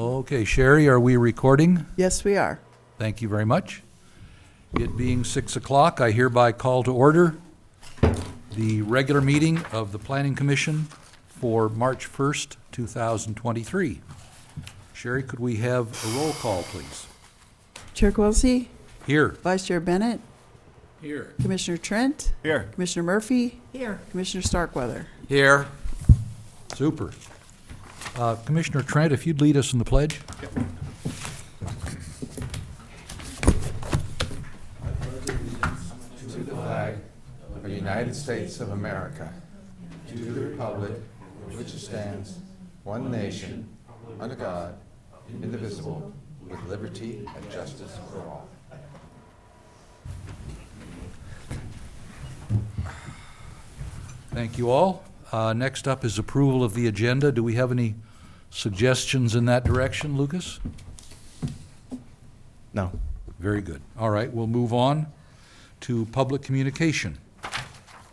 Okay, Sherry, are we recording? Yes, we are. Thank you very much. It being 6 o'clock, I hereby call to order the regular meeting of the Planning Commission for March 1st, 2023. Sherry, could we have a roll call, please? Chair Quilisi, Here. Vice Chair Bennett, Here. Commissioner Trent, Here. Commissioner Murphy. Here. Commissioner Starkweather. Here. Super. Commissioner Trent, if you'd lead us in the pledge? To the flag of the United States of America, to the republic which stands, one nation, under God, indivisible, with liberty and justice for all. Thank you all. Next up is approval of the agenda. Do we have any suggestions in that direction, Lucas? No. Very good. All right, we'll move on to public communication.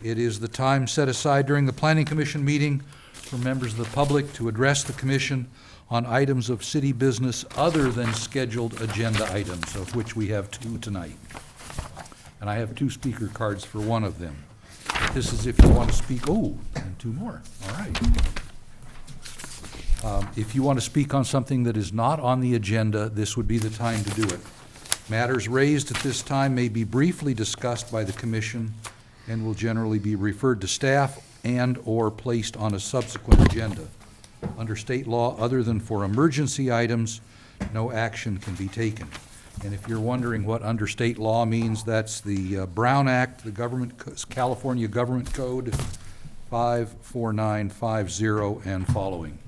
It is the time set aside during the Planning Commission meeting for members of the public to address the commission on items of city business other than scheduled agenda items, of which we have 2 tonight. And I have 2 speaker cards for one of them. But this is if you want to speak, oh, and 2 more, all right. If you want to speak on something that is not on the agenda, this would be the time to do it. Matters raised at this time may be briefly discussed by the commission and will generally be referred to staff and/or placed on a subsequent agenda. Under state law, other than for emergency items, no action can be taken. And if you're wondering what under state law means, that's the Brown Act, the California Government Code 54950 and following.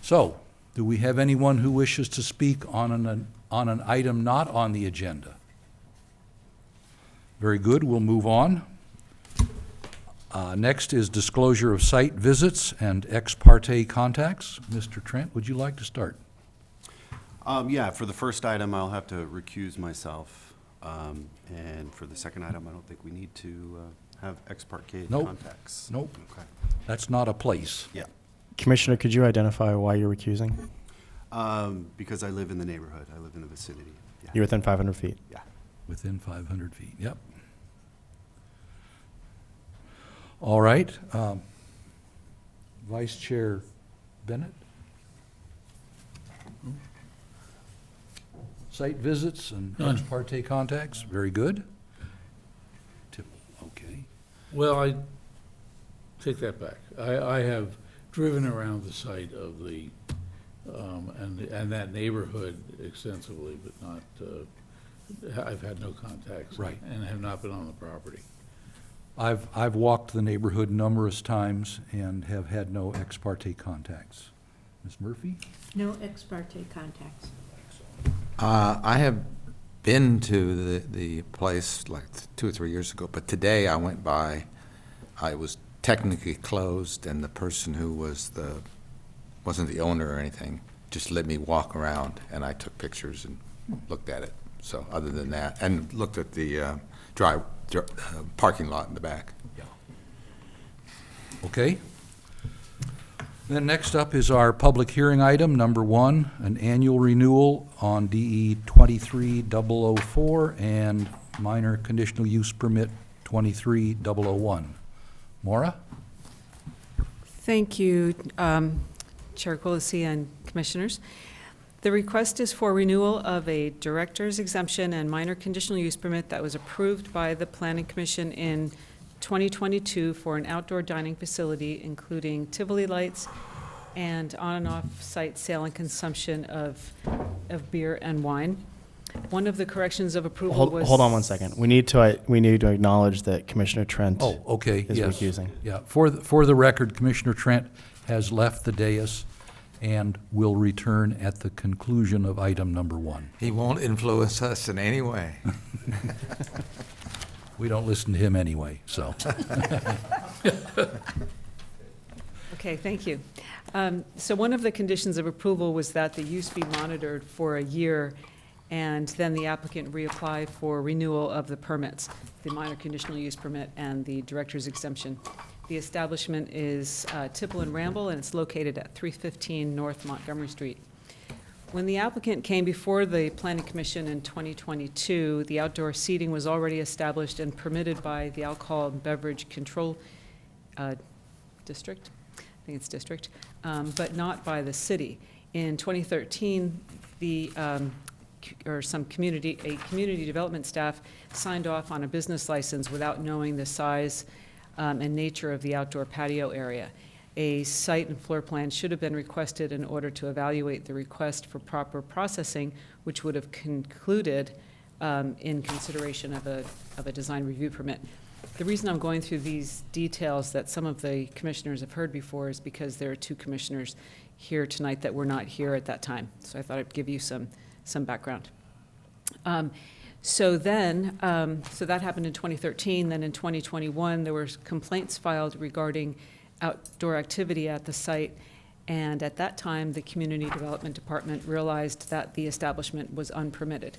So, do we have anyone who wishes to speak on an item not on the agenda? Very good, we'll move on. Next is disclosure of site visits and ex parte contacts. Mr. Trent, would you like to start? Yeah, for the first item, I'll have to recuse myself. And for the second item, I don't think we need to have ex parte Nope. contacts. Nope, Okay. that's not a place. Yeah. Commissioner, could you identify why you're recusing? Because I live in the neighborhood. I live in the vicinity. Yeah. You're within 500 feet. Yeah. Within 500 feet, yep. All right. Vice Chair Bennett? Site visits and ex parte contacts, very good. Okay. Well, I take that back. I have driven around the site of the, and that neighborhood extensively, but not, I've had no contacts. Right. And have not been on the property. I've walked the neighborhood numerous times and have had no ex parte contacts. Ms. Murphy? No ex parte contacts. I have been to the place like 2 or 3 years ago, but today I went by. I was technically closed, and the person who wasn't the owner or anything, just let me walk around, and I took pictures and looked at it. So other than that, and looked at the parking lot in the back. Yeah. Okay. Then next up is our public hearing item, number 1, an annual renewal on DE 23004 and minor conditional use permit 23001. Maura? Thank you, Chair Quilisi and Commissioners. The request is for renewal of a director's exemption and minor conditional use permit that was approved by the Planning Commission in 2022 for an outdoor dining facility, including Tivoli lights and on and off-site sale and consumption of beer and wine. One of the corrections of approval was... Hold on one second. We need to acknowledge that Commissioner Trent Oh, okay, is yes. recusing. Yeah, for the record, Commissioner Trent has left the dais and will return at the conclusion of item number 1. He won't influence us in any way. We don't listen to him anyway, so. Okay, thank you. So one of the conditions of approval was that the use be monitored for a year, and then the applicant reapply for renewal of the permits, the minor conditional use permit and the director's exemption. The establishment is Tipple and Ramble, and it's located at 315 North Montgomery Street. When the applicant came before the Planning Commission in 2022, the outdoor seating was already established and permitted by the Alcohol and Beverage Control District, I think it's district, but not by the city. In 2013, a community development staff signed off on a business license without knowing the size and nature of the outdoor patio area. A site and floor plan should have been requested in order to evaluate the request for proper processing, which would have concluded in consideration of a design review permit. The reason I'm going through these details that some of the commissioners have heard before is because there are two commissioners here tonight that were not here at that time. So I thought I'd give you some background. So that happened in 2013. Then in 2021, there were complaints filed regarding outdoor activity at the site. And at that time, the Community Development Department realized that the establishment was unpermitted.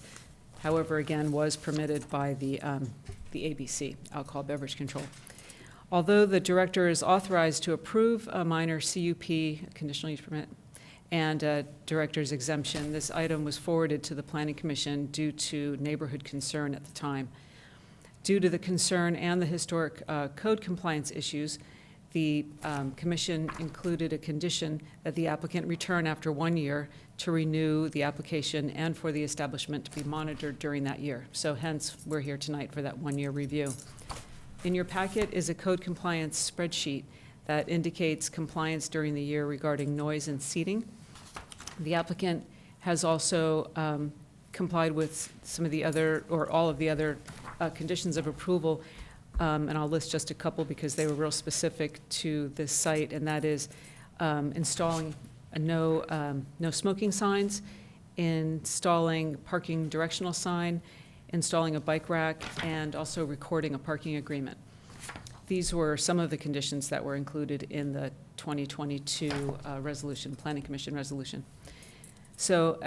However, again, was permitted by the ABC, Alcohol Beverage Control. Although the director is authorized to approve a minor CUP, conditional use permit, and a director's exemption, this item was forwarded to the Planning Commission due to neighborhood concern at the time. Due to the concern and the historic code compliance issues, the commission included a condition that the applicant return after 1 year to renew the application and for the establishment to be monitored during that year. So hence, we're here tonight for that 1-year review. In your packet is a code compliance spreadsheet that indicates compliance during the year regarding noise and seating. The applicant has also complied with some of the other, or all of the other conditions of approval, and I'll list just a couple because they were real specific to this site, and that is installing no smoking signs, installing parking directional sign, installing a bike rack, and also recording a parking agreement. These were some of the conditions that were included in the 2022 resolution, Planning Commission resolution. So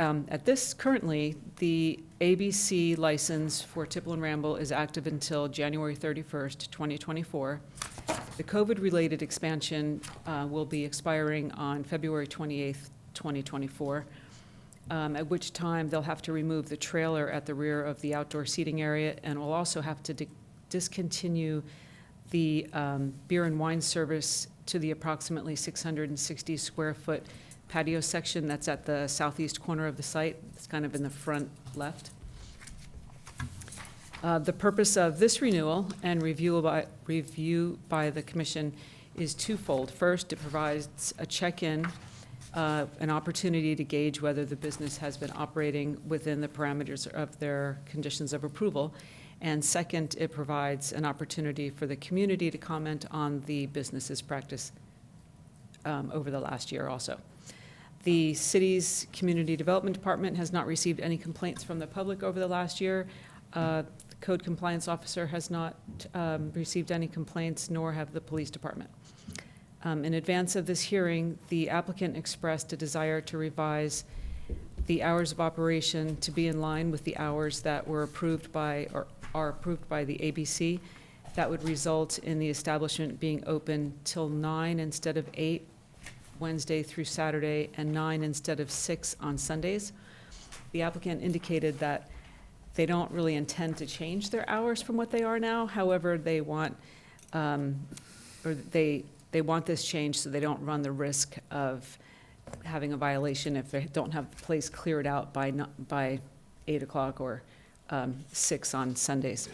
currently, the ABC license for Tipple and Ramble is active until January 31st, 2024. The COVID-related expansion will be expiring on February 28th, 2024, at which time they'll have to remove the trailer at the rear of the outdoor seating area, and will also have to discontinue the beer and wine service to the approximately 660 square foot patio section that's at the southeast corner of the site. It's kind of in the front left. The purpose of this renewal and review by the commission is twofold. First, it provides a check-in, an opportunity to gauge whether the business has been operating within the parameters of their conditions of approval. And second, it provides an opportunity for the community to comment on the business's practice over the last year also. The city's Community Development Department has not received any complaints from the public over the last year. The Code Compliance Officer has not received any complaints, nor have the Police Department. In advance of this hearing, the applicant expressed a desire to revise the hours of operation to be in line with the hours that were approved by, or are approved by the ABC. That would result in the establishment being open till 9 instead of 8 Wednesday through Saturday, and 9 instead of 6 on Sundays. The applicant indicated that they don't really intend to change their hours from what they are now. However, they want, they want this change so they don't run the risk of having a violation if they don't have the place cleared out by 8 o'clock or 6 on Sundays.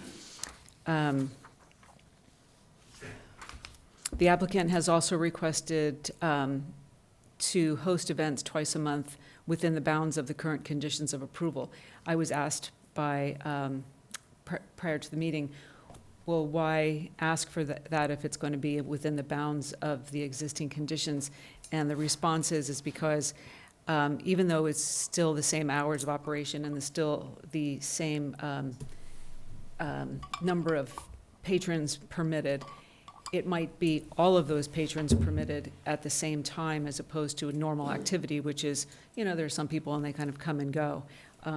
The applicant has also requested to host events twice a month within the bounds of the current conditions of approval. I was asked by, prior to the meeting, well, why ask for that if it's going to be within the bounds of the existing conditions? And the response is because even though it's still the same hours of operation and still the same number of patrons permitted, it might be all of those patrons permitted at the same time as opposed to a normal activity, which is, there's some people and they kind of come and go.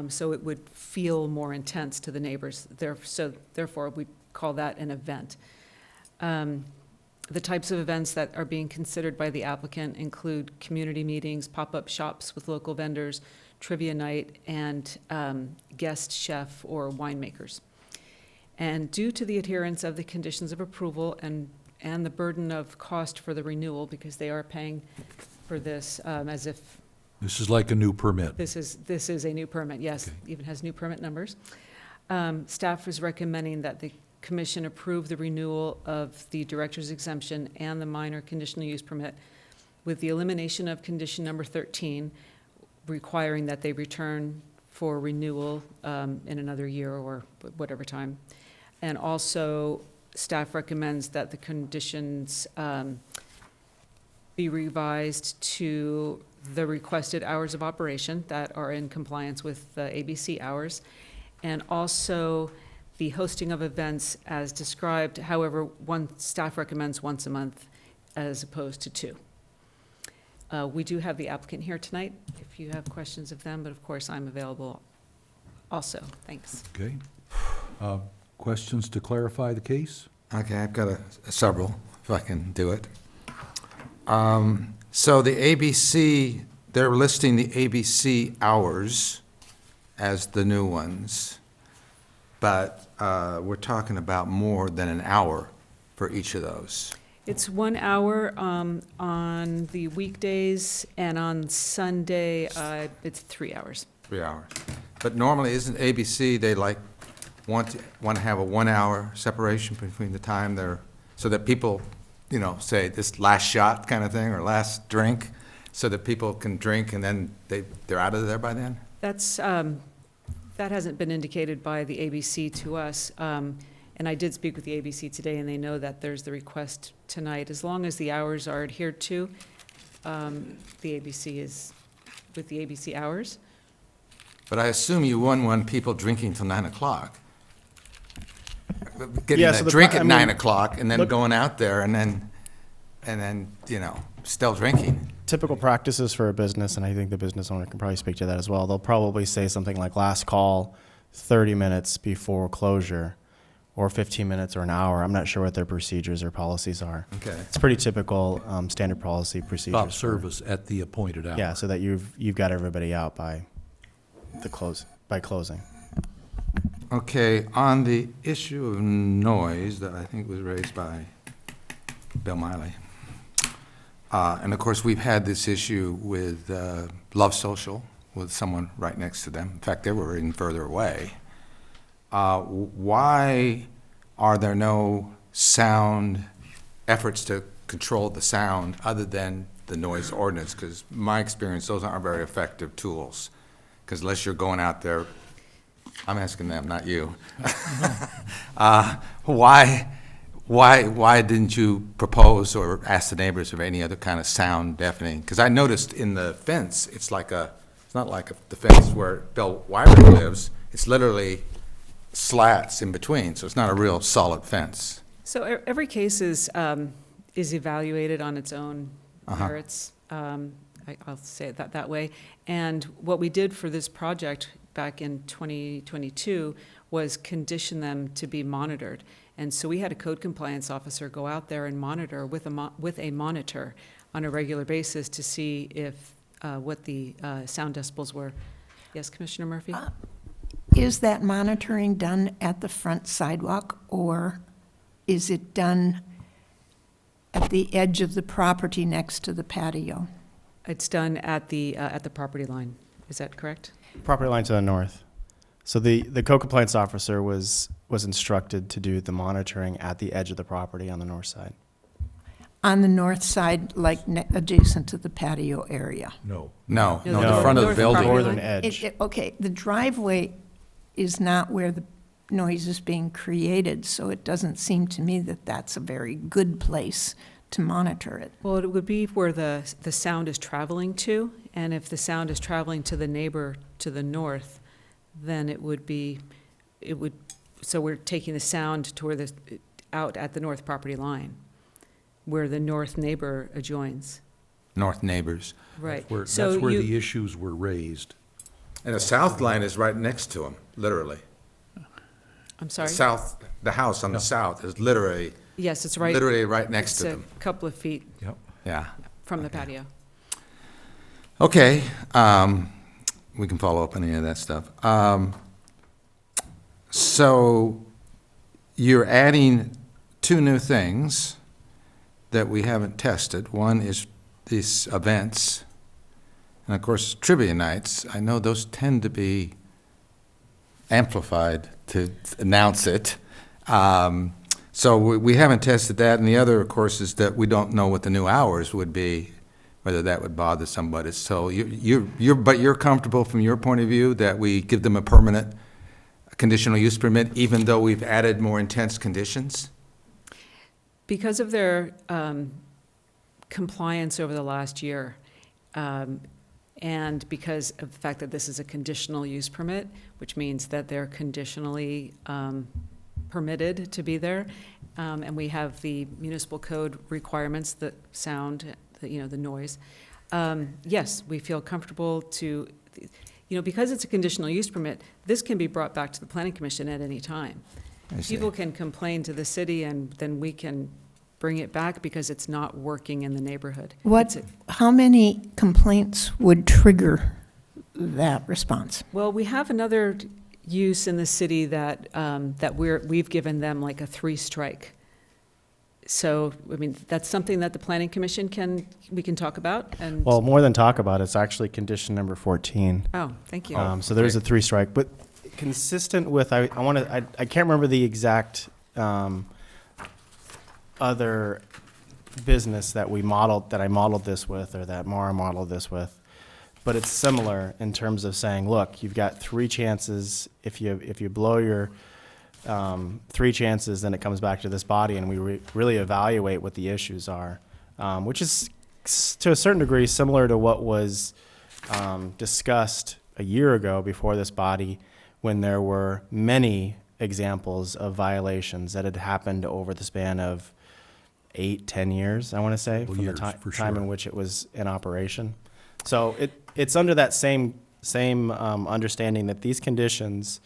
So it would feel more intense to the neighbors. Therefore, we call that an event. The types of events that are being considered by the applicant include community meetings, pop-up shops with local vendors, trivia night, and guest chef or winemakers. And due to the adherence of the conditions of approval and the burden of cost for the renewal, because they are paying for this as if This is like a new permit. this is a new permit, yes, Okay. even has new permit numbers. Staff is recommending that the commission approve the renewal of the director's exemption and the minor conditional use permit with the elimination of condition number 13, requiring that they return for renewal in another year or whatever time. And also, staff recommends that the conditions be revised to the requested hours of operation that are in compliance with the ABC hours, and also the hosting of events as described. However, staff recommends once a month as opposed to 2. We do have the applicant here tonight, if you have questions of them, but of course, I'm available also. Thanks. Okay. Questions to clarify the case? Okay, I've got several, if I can do it. So the ABC, they're listing the ABC hours as the new ones, but we're talking about more than an hour for each of those. It's 1 hour on the weekdays, and on Sunday, it's 3 hours. 3 hours. But normally, isn't ABC, they want to have a 1 hour separation between the time so that people, say this last shot kind of thing, or last drink, so that people can drink and then they're out of there by then? That's, that hasn't been indicated by the ABC to us. And I did speak with the ABC today, and they know that there's the request tonight. As long as the hours are adhered to, the ABC is with the ABC hours. But I assume you wouldn't want people drinking till 9 o'clock. Getting Yeah, so a the drink pro- at I mean, 9 o'clock and then look- going out there and then, still drinking. Typical practices for a business, and I think the business owner can probably speak to that as well, they'll probably say something like last call 30 minutes before closure, or 15 minutes or an hour. I'm not sure what their procedures or policies are. Okay. It's pretty typical standard policy procedures. Stop for- service at the appointed hour. Yeah, so that you've got everybody out by closing. Okay, on the issue of noise that I think was raised by Bill Miley. And of course, we've had this issue with Love Social, with someone right next to them. In fact, they were even further away. Why are there no sound efforts to control the sound other than the noise ordinance? Because my experience, those aren't very effective tools. Because unless you're going out there, I'm asking them, not you. Why didn't you propose or ask the neighbors of any other kind of sound deafening? Because I noticed in the fence, it's not like the fence where Bill Wyrie lives. It's literally slats in between, so it's not a real solid fence. So every case is evaluated on its own merits. I'll say it that way. And what we did for this project back in 2022 was condition them to be monitored. And so we had a code compliance officer go out there and monitor with a monitor on a regular basis to see if what the sound decibels were. Yes, Commissioner Murphy? Is that monitoring done at the front sidewalk, or is it done at the edge of the property next to the patio? It's done at the property line. Is that correct? Property line to the north. So the code compliance officer was instructed to do the monitoring at the edge of the property on the north side. On the north side, like adjacent to the patio area? No. No, No, the front of the north building. property Northern line. edge. Okay, the driveway is not where the noise is being created, so it doesn't seem to me that that's a very good place to monitor it. Well, it would be where the sound is traveling to, and if the sound is traveling to the neighbor to the north, then it would, so we're taking the sound to where out at the north property line, where the north neighbor adjoins. North neighbors. Right. That's So where you- the issues were raised. And the south line is right next to them, literally. I'm sorry? The house on the south is literally Yes, it's right. right next to them. It's a couple of feet Yep. Yeah. from the Okay. patio. Okay, we can follow up on any of that stuff. So you're adding two new things that we haven't tested. One is these events, and of course, trivia nights. I know those tend to be amplified to announce it. So we haven't tested that, and the other, of course, is that we don't know what the new hours would be, whether that would bother somebody. So but you're comfortable from your point of view that we give them a permanent conditional use permit, even though we've added more intense conditions? Because of their compliance over the last year, and because of the fact that this is a conditional use permit, which means that they're conditionally permitted to be there, and we have the municipal code requirements, the sound, the noise. Yes, we feel comfortable to, because it's a conditional use permit, this can be brought back to the planning commission at any time. I see. People can complain to the city, and then we can bring it back because it's not working in the neighborhood. How many complaints would trigger that response? Well, we have another use in the city that we've given them like a 3-strike. So, I mean, that's something that the planning commission we can talk about, and. Well, more than talk about, it's actually condition number 14. Oh, thank you. So there's a 3-strike, but consistent with, I can't remember the exact other business that I modeled this with, or that Mara modeled this with, but it's similar in terms of saying, look, you've got 3 chances. If you blow your 3 chances, then it comes back to this body, and we really evaluate what the issues are, which is to a certain degree similar to what was discussed a year ago before this body, when there were many examples of violations that had happened over the span of 8-10 years, I want to say, from Years, the for time in sure. which it was in operation. So it's under that same understanding that these conditions,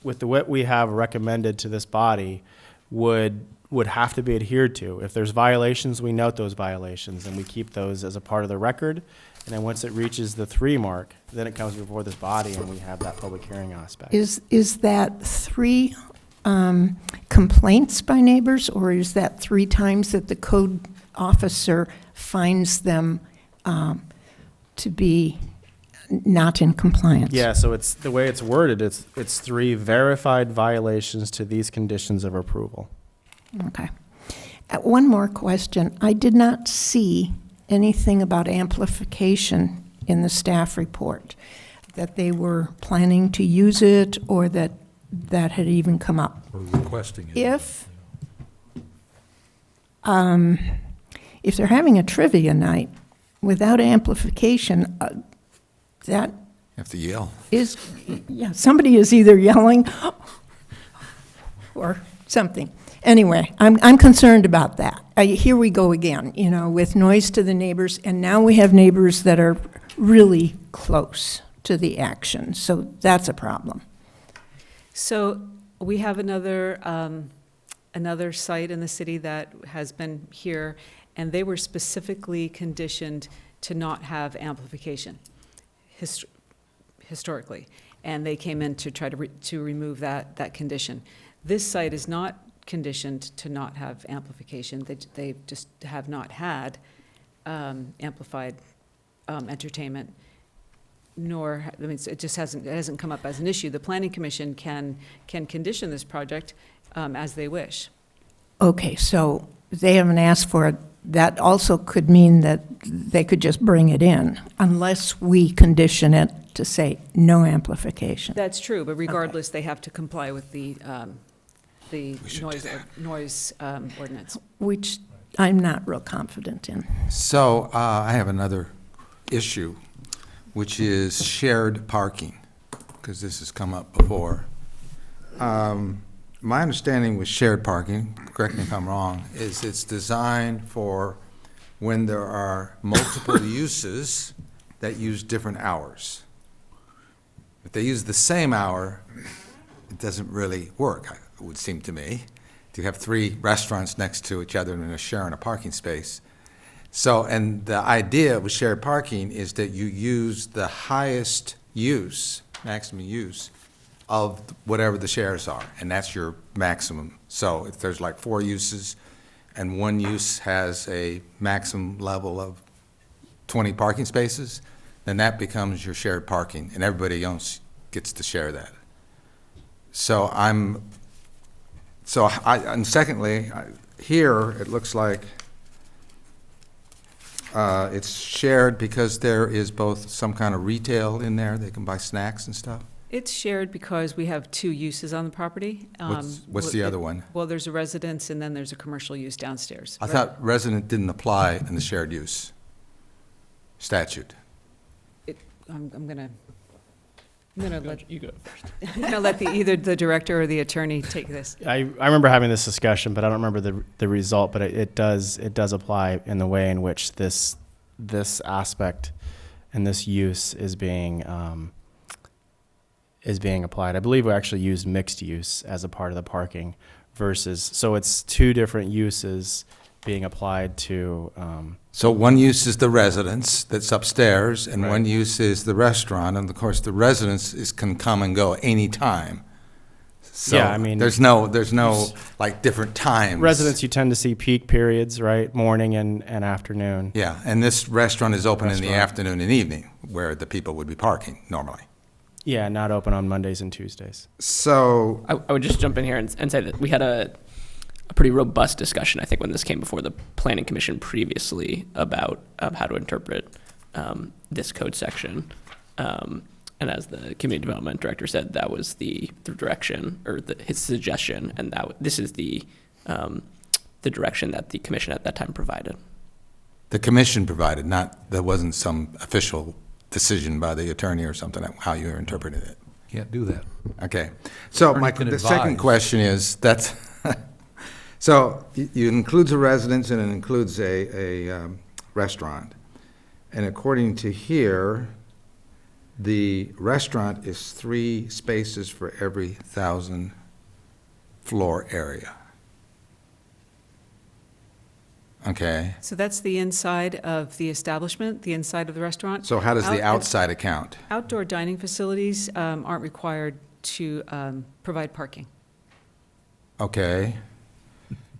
with what we have recommended to this body, would have to be adhered to. If there's violations, we note those violations, and we keep those as a part of the record. And then once it reaches the 3 mark, then it comes before this body, and we have that public hearing aspect. Is that 3 complaints by neighbors, or is that 3 times that the code officer finds them to be not in compliance? Yeah, so it's the way it's worded. It's 3 verified violations to these conditions of approval. Okay. One more question. I did not see anything about amplification in the staff report, that they were planning to use it, or that had even come up. Or requesting it. If they're having a trivia night without amplification, that You have to yell. is, yeah, somebody is either yelling or something. Anyway, I'm concerned about that. Here we go again, with noise to the neighbors, and now we have neighbors that are really close to the action, so that's a problem. So we have another site in the city that has been here, and they were specifically conditioned to not have amplification historically, and they came in to try to remove that condition. This site is not conditioned to not have amplification. They just have not had amplified entertainment, nor, it just hasn't come up as an issue. The Planning Commission can condition this project as they wish. Okay, so they haven't asked for it. That also could mean that they could just bring it in, unless we condition it to say no amplification. That's true, but regardless, they have to comply with the should do noise ordinance. Which I'm not real confident in. So I have another issue, which is shared parking, because this has come up before. My understanding with shared parking, correct me if I'm wrong, is it's designed for when there are multiple uses that use different hours. If they use the same hour, it doesn't really work, it would seem to me, to have 3 restaurants next to each other and they're sharing a parking space. So, and the idea with shared parking is that you use the highest use, maximum use, of whatever the shares are, and that's your maximum. So if there's like 4 uses, and one use has a maximum level of 20 parking spaces, then that becomes your shared parking, and everybody else gets to share that. So and secondly, here, it looks like it's shared because there is both some kind of retail in there, they can buy snacks and stuff. It's shared because we have 2 uses on the property. What's the other one? Well, there's a residence and then there's a commercial use downstairs. I thought resident didn't apply in the shared use statute. I'm gonna let, You go first. I'm gonna let either the director or the attorney take this. I remember having this discussion, but I don't remember the result, but it does apply in the way in which this aspect and this use is being applied. I believe we actually used mixed use as a part of the parking versus, so it's 2 different uses being applied to, So one use is the residence that's upstairs, and Right. one use is the restaurant, and of course, the residence can come and go anytime. So Yeah, I mean- there's no like different times. residents, you tend to see peak periods, right? Morning and afternoon. Yeah, and this restaurant is open in the Restaurant. afternoon and evening, where the people would be parking normally. Yeah, not open on Mondays and Tuesdays. So, I would just jump in here and say that we had a pretty robust discussion, I think, when this came before the Planning Commission previously about how to interpret this code section. And as the Community Development Director said, that was the direction, or his suggestion, and this is the direction that the commission at that time provided. the commission provided, there wasn't some official decision by the attorney or something, how you interpreted it. Can't do that. Okay. So Attorney can the second advise. question is, so it includes a residence and it includes a restaurant. And according to here, the restaurant is 3 spaces for every 1,000 floor area. Okay. So that's the inside of the establishment, the inside of the restaurant. So how does the Out- outside account? Outdoor dining facilities aren't required to provide parking. Okay.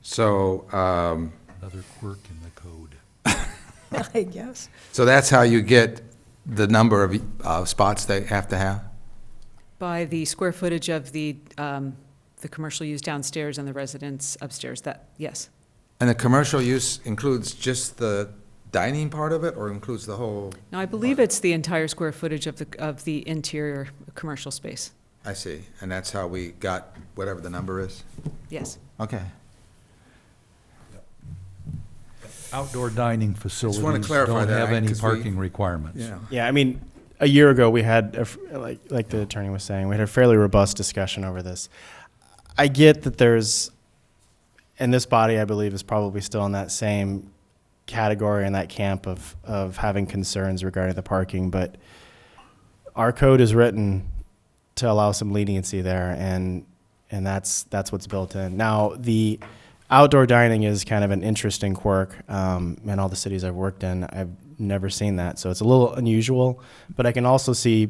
So, Another quirk in the code. I guess. so that's how you get the number of spots they have to have? By the square footage of the commercial use downstairs and the residence upstairs, yes. And the commercial use includes just the dining part of it, or includes the whole? Now, I believe it's the entire square footage of the interior commercial space, I see, and that's how we got whatever the number is? yes. Okay. Outdoor dining facilities clarify don't that, have any 'cause we- parking requirements. Yeah. Yeah, I mean, a year ago, we had, like the attorney was saying, we had a fairly robust discussion over this. I get that there's, and this body, I believe, is probably still in that same category, in that camp of having concerns regarding the parking, but our code is written to allow some leniency there, and that's what's built in. Now, the outdoor dining is kind of an interesting quirk. In all the cities I've worked in, I've never seen that, so it's a little unusual. But I can also see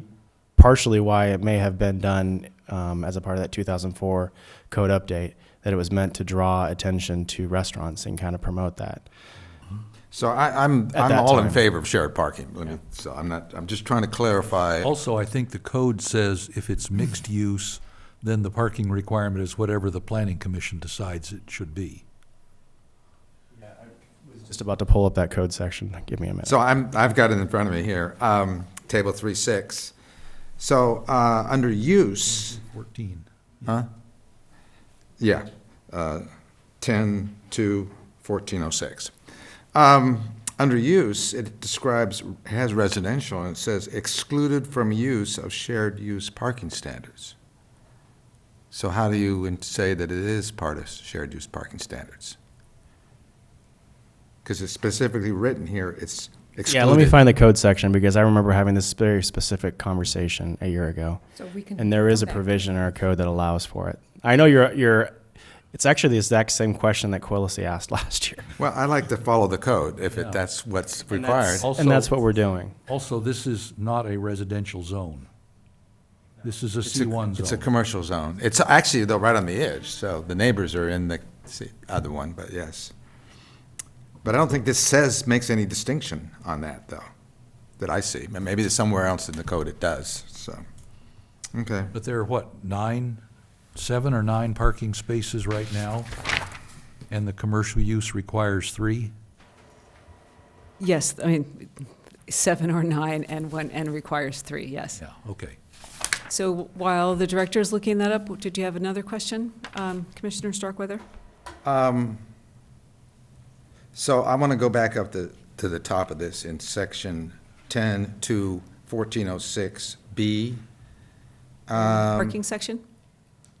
partially why it may have been done as a part of that 2004 code update, that it was meant to draw attention to restaurants and kind of promote that. So I'm At that all in time. favor of shared parking. So I'm just trying to clarify. Also, I think the code says if it's mixed use, then the parking requirement is whatever the planning commission decides it should be. Just about to pull up that code section. Give me a minute. So I've got it in front of me here, table 3.6. So, under use, 14. huh? Yeah, 10-2-1406. Under use, it describes, has residential, and it says excluded from use of shared use parking standards. So how do you say that it is part of shared use parking standards? Because it's specifically written here, it's excluded. Yeah, let me find the code section, because I remember having this very specific conversation a year ago. So we can. And there is a come back. provision in our code that allows for it. I know you're It's actually the exact same question that Quillisi asked last year. Well, I like to follow the code if Yeah. that's what's And required. that's- And that's what we're doing. Also, this is not a residential zone. This is a C1 It's a zone. commercial zone. It's actually, though, right on the edge, so the neighbors are in the other one, but yes. But I don't think this makes any distinction on that, though, that I see. And maybe there's somewhere else in the code it does, so. Okay. But there are what, 7 or 9 parking spaces right now? And the commercial use requires 3? Yes, I mean, 7 or 9 and requires 3, yes. Yeah, okay. So while the director is looking that up, did you have another question, Commissioner Starkweather? So I want to go back up to the top of this in section 10 to 1406B. Parking section?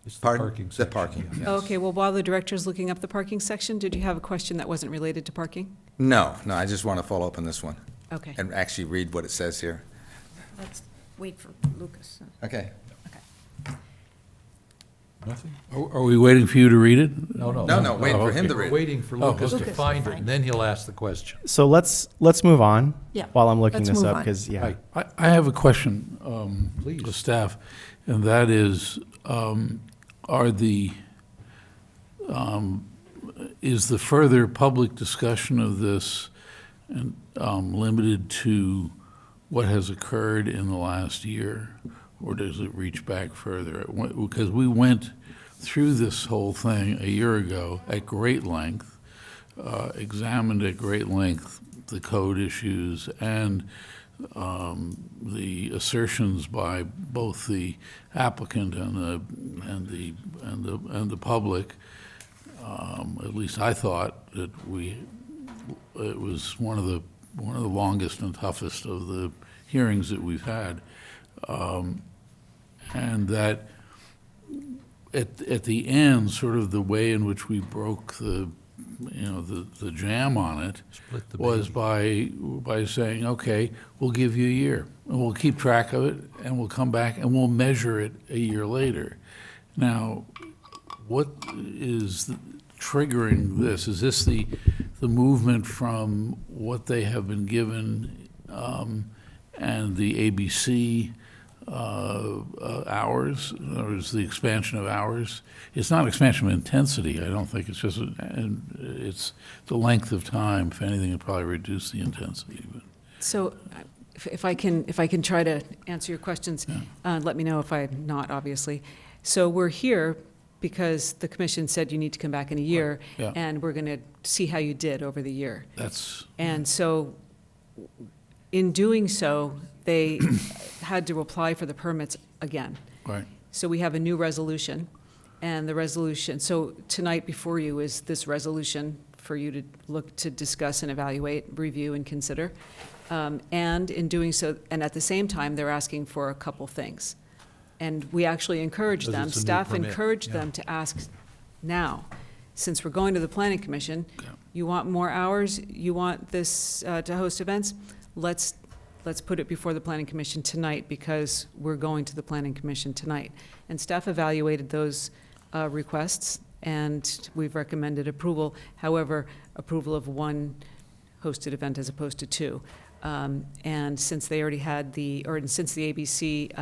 It's the Pardon? parking The section, parking, yeah. yes. Okay, well, while the director is looking up the parking section, did you have a question that wasn't related to parking? No, I just want to follow up on this one Okay. and actually read what it says here. Let's wait for Lucas. Okay. Nothing? Are we waiting for you to read it? No, no. No, waiting Oh, for him okay. to We're read it. waiting for Oh, Lucas to okay. find it, and then he'll ask the question. So let's move on. Yeah, While I'm looking let's this move up, on. because, yeah. Right. I have a question, Please. to staff, and that is, is the further public discussion of this limited to what has occurred in the last year, or does it reach back further? Because we went through this whole thing a year ago at great length, examined at great length the code issues and the assertions by both the applicant and the public. At least I thought that it was one of the longest and toughest of the hearings that we've had, and that at the end, sort of the way in which we broke the jam on it Split the was by saying, okay, we'll give you a year, and we'll keep track of it, and we'll come back and we'll measure it a year later. Now, what is triggering this? Is this the movement from what they have been given and the ABC hours, or is the expansion of hours? It's not expansion of intensity, I don't think, it's just, it's the length of time. If anything, it'd probably reduce the intensity. But So if I can try to answer your questions, let me know if I'm not, obviously. So we're here because the commission said you need to come back in a year, Yeah. and we're going to see how you did over the year. that's, And so, in doing so, they had to apply for the permits again. right. So we have a new resolution, and the resolution, so tonight before you is this resolution for you to look to discuss and evaluate, review, and consider. And in doing so, and at the same time, they're asking for a couple things. And we actually encourage Because them, it's a new staff permit, encourage yeah. them to ask now. Since we're going to the planning commission, Yeah. you want more hours, you want this to host events, let's put it before the planning commission tonight, because we're going to the planning commission tonight. And staff evaluated those requests, and we've recommended approval. However, approval of one hosted event as opposed to 2. And since they already had since the ABC,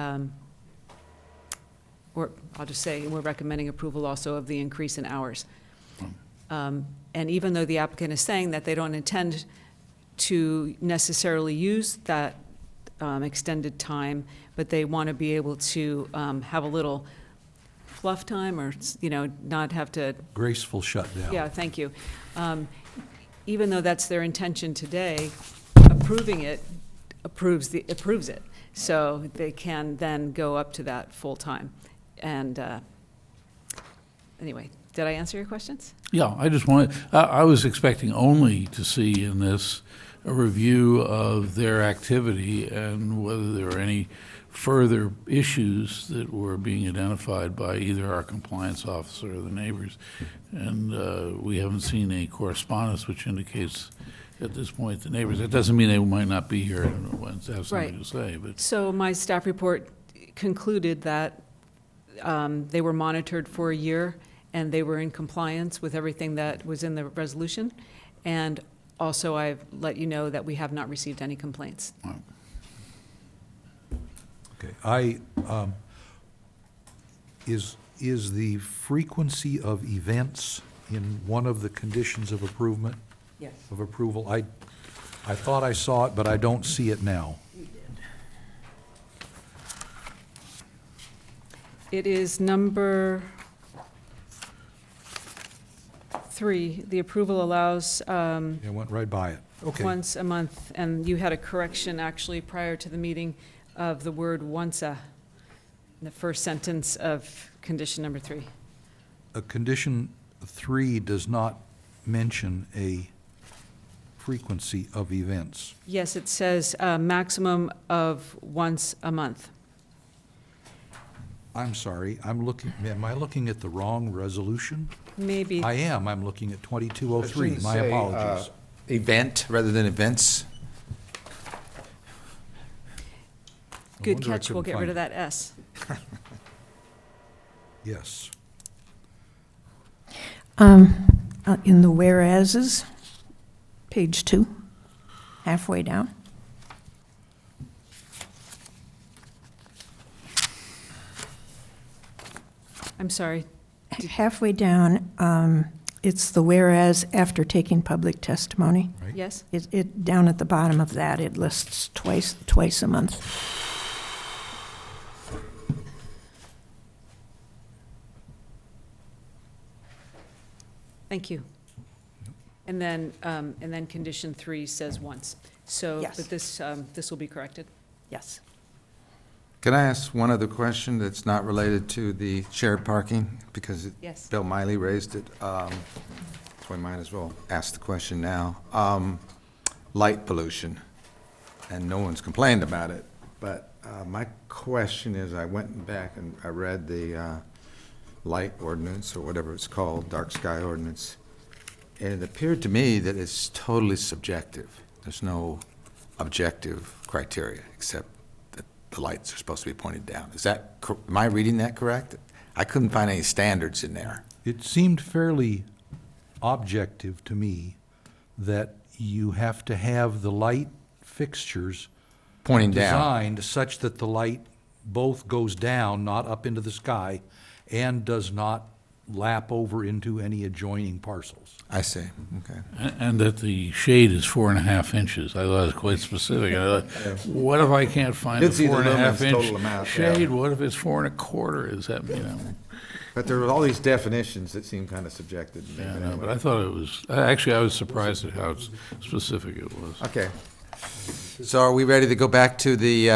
or I'll just say, we're recommending approval also of the increase in hours. And even though the applicant is saying that they don't intend to necessarily use that extended time, but they want to be able to have a little fluff time, or, not have to, Graceful shutdown. yeah, thank you. Even though that's their intention today, approving it approves it. So they can then go up to that full time. And anyway, did I answer your questions? Yeah, I just wanted, I was expecting only to see in this a review of their activity and whether there were any further issues that were being identified by either our compliance officer or the neighbors. And we haven't seen any correspondence which indicates at this point the neighbors. That doesn't mean they might not be here and have something Right. to say, but So my staff report concluded that they were monitored for a year, and they were in compliance with everything that was in the resolution. And also, I've let you know that we have not received any complaints. Okay, is the frequency of events in one of the conditions of approval? Yes. Of approval? I thought I saw it, but I don't see it now. It is number 3. The approval allows It went right by it. Okay. once a month, and you had a correction actually prior to the meeting of the word once-a, in the first sentence of condition number 3. Condition 3 does not mention a frequency of events. Yes, it says a maximum of once a month. I'm sorry, am I looking at the wrong resolution? Maybe. I am, I'm looking at 2203, my apologies. Event rather than events? No Good wonder I catch, we'll couldn't get rid find of that S. Yes. In the whereases, page 2, halfway down. I'm sorry. Halfway down, it's the whereas after taking public testimony. Right. Yes? It, down at the bottom of that, it lists twice a month. Thank you. And then condition 3 says once. So, Yes. but this will be corrected. Yes. Can I ask one other question that's not related to the shared parking? Because Yes. Bill Miley raised it, so we might as well ask the question now. Light pollution, and no one's complained about it, but my question is, I went back and I read the light ordinance, or whatever it's called, dark sky ordinance, and it appeared to me that it's totally subjective. There's no objective criteria, except that the lights are supposed to be pointed down. Is that, am I reading that correct? I couldn't find any standards in there. It seemed fairly objective to me that you have to have the light fixtures Pointing down. designed such that the light both goes down, not up into the sky, and does not lap over into any adjoining parcels. I see, okay. And that the shade is 4.5 inches. I thought it was quite specific. I thought, what if I can't find a It's either 4.5 luminance, total inch amount, shade? yeah. What if it's 4.25? Is that, But there were all these definitions that seem kind of subjective to me. Yeah, but no, anyway. but I thought it was, actually, I was surprised at how specific it was. Okay. So are we ready to go back to the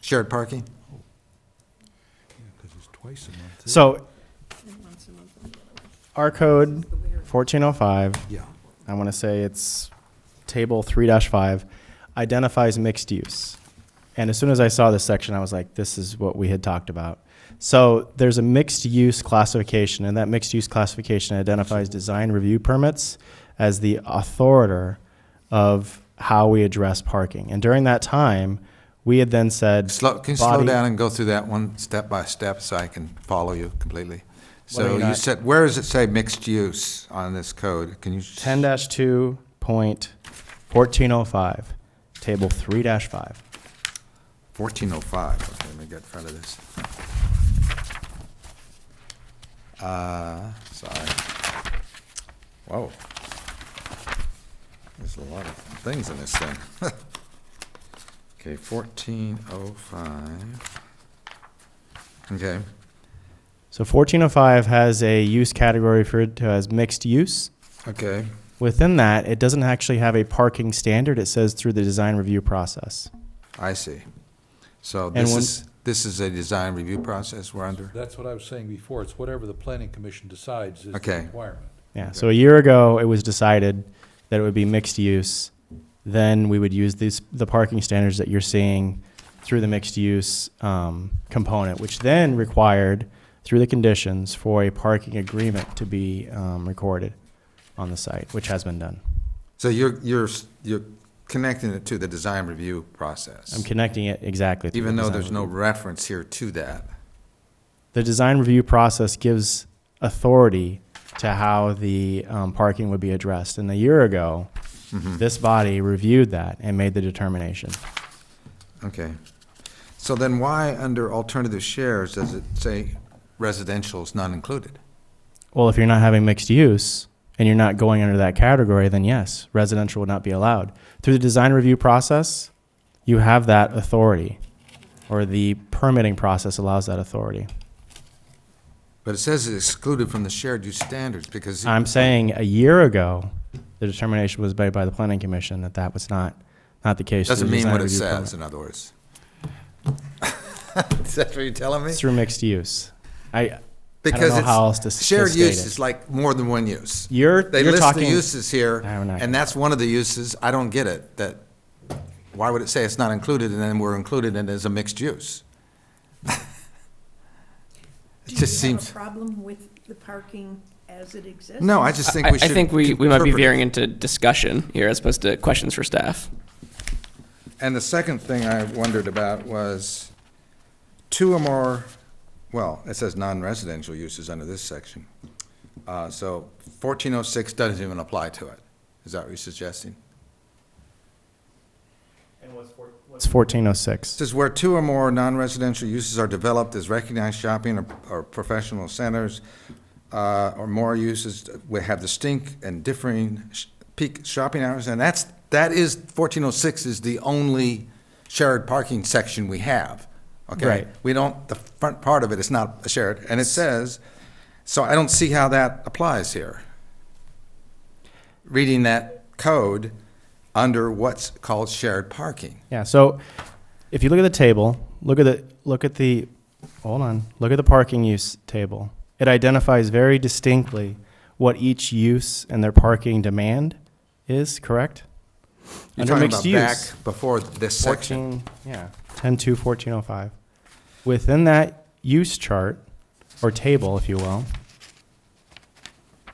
shared parking? Because it's twice a month. So, our code 1405, Yeah. I want to say it's table 3-5, identifies mixed use. And as soon as I saw this section, I was like, this is what we had talked about. So there's a mixed use classification, and that mixed use classification identifies design review permits as the authority of how we address parking. And during that time, we had then said, Can you slow body- down and go through that one step by step so I can follow you completely? Why don't So you you not- said, where does it say mixed use on this code? Can you? 10-2.1405, table 3-5. 1405, okay, let me get in front of this. Sorry. Whoa. There's a lot of things in this thing. Okay, 1405. Okay, So 1405 has a use category referred to as mixed use. okay. Within that, it doesn't actually have a parking standard. It says through the design review process. I see. So And when- this is a design review process we're under? That's what I was saying before. It's whatever the planning commission decides is the Okay. requirement. Yeah, so a year ago, it was decided that it would be mixed use. Then we would use the parking standards that you're seeing through the mixed use component, which then required, through the conditions, for a parking agreement to be recorded on the site, which has been done. So you're connecting it to the design review process. I'm connecting it exactly. to Even the though design there's no review. reference here to that. The design review process gives authority to how the parking would be addressed. And a year ago, this body reviewed that and made the determination. Okay. So then why, under alternative shares, does it say residential is not included? Well, if you're not having mixed use and you're not going under that category, then yes, residential would not be allowed. Through the design review process, you have that authority, or the permitting process allows that authority. But it says it's excluded from the shared use standards because. I'm saying a year ago, the determination was made by the planning commission that that was not the case. Doesn't through the mean design what it review says, process. in other words. Is that what you're telling me? It's through mixed use. I don't Because know it's, how else to shared state use it. is like more than one use. They You're list the talking. uses here, No, we're not and gonna- that's one of the uses. I don't get it, that, why would it say it's not included and then we're included in it as a mixed use? It just seems, problem with the parking as it exists? no, I just think I we should. think we might be interpret it. veering into discussion here as opposed to questions for staff. And the second thing I wondered about was two or more, well, it says non-residential uses under this section. So 1406 doesn't even apply to it. Is that what you're suggesting? It's 1406. It says where two or more non-residential uses are developed as recognized shopping or professional centers, or more uses will have distinct and differing peak shopping hours, and that is, 1406 is the only shared parking section we have, okay? Right. We don't, the front part of it is not a shared, and it says, so I don't see how that applies here. Reading that code under what's called shared parking. Yeah, so if you look at the table, look at the parking use table. It identifies very distinctly what each use and their parking demand is, correct? You're Under talking mixed about use. back before this section. 10.2, 1405. Within that use chart, or table, if you will,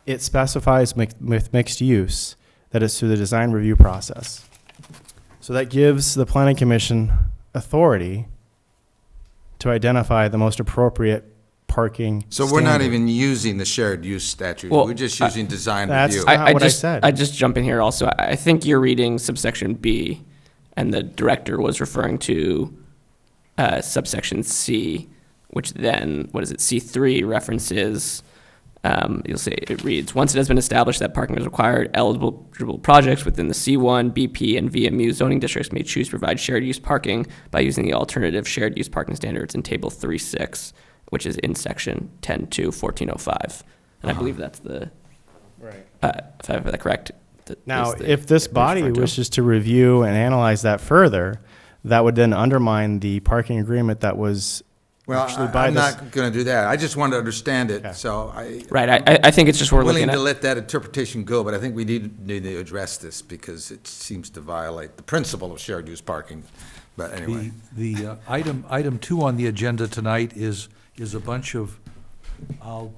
it specifies with mixed use that it's through the design review process. So that gives the planning commission authority to identify the most appropriate parking So we're not standard. even using the shared use statute, Well, we're just using design that's review. not what I just, said. I just jump in here also. I think you're reading subsection B, and the director was referring to subsection C, which then, what is it, C3 references, you'll say, it reads, once it has been established that parking is required, eligible projects within the C1, BP, and VMU zoning districts may choose to provide shared use parking by using the alternative shared use parking standards in table 3.6, which is in section 10.2, 1405. And I believe that's the, Right. if I have that correct. Now, is the- if this what he's body referring to. wishes to review and analyze that further, that would then undermine the parking agreement that was Well, actually by I'm this. not going to do that, I just want to understand Okay. it, so I. Right, I think it's just we're I'm willing looking to at, let that interpretation go, but I think we need to address this because it seems to violate the principle of shared use parking, but anyway. The item 2 on the agenda tonight is a bunch of, I'll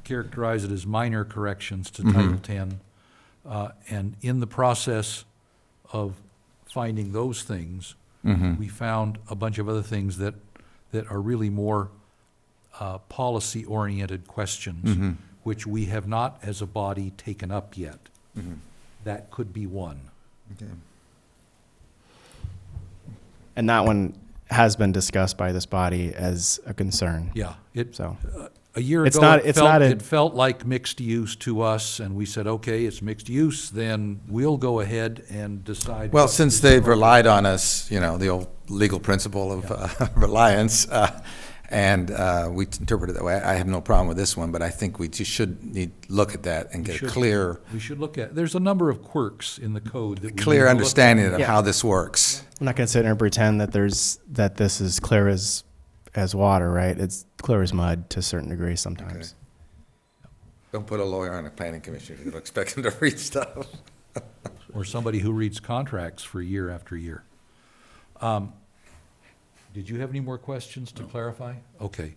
characterize it as minor corrections to Title 10. And in the process of finding those things, we found a bunch of other things that are really more policy-oriented questions, which we have not, as a body, taken up yet. That could be one. Okay. And that one has been discussed by this body as a concern. Yeah, So a year It's ago, not- it's not a- it felt like mixed use to us, and we said, okay, it's mixed use, then we'll go ahead and decide. Well, what since is they've appropriate. relied on us, you know, the old legal principle of reliance, and we interpret it that way, I have no problem with this one, but I think we just should look at that and We get a should. clear We should look at, there's a number of quirks in the code that we need to clear look at. understanding of Yeah. how this works. I'm not going to sit here and pretend that this is clear as water, right? It's clear as mud to a certain degree sometimes. Don't put a lawyer on a planning commission, you'll expect him to read stuff. Or somebody who reads contracts for year after year. Did you have any more questions to clarify? Okay.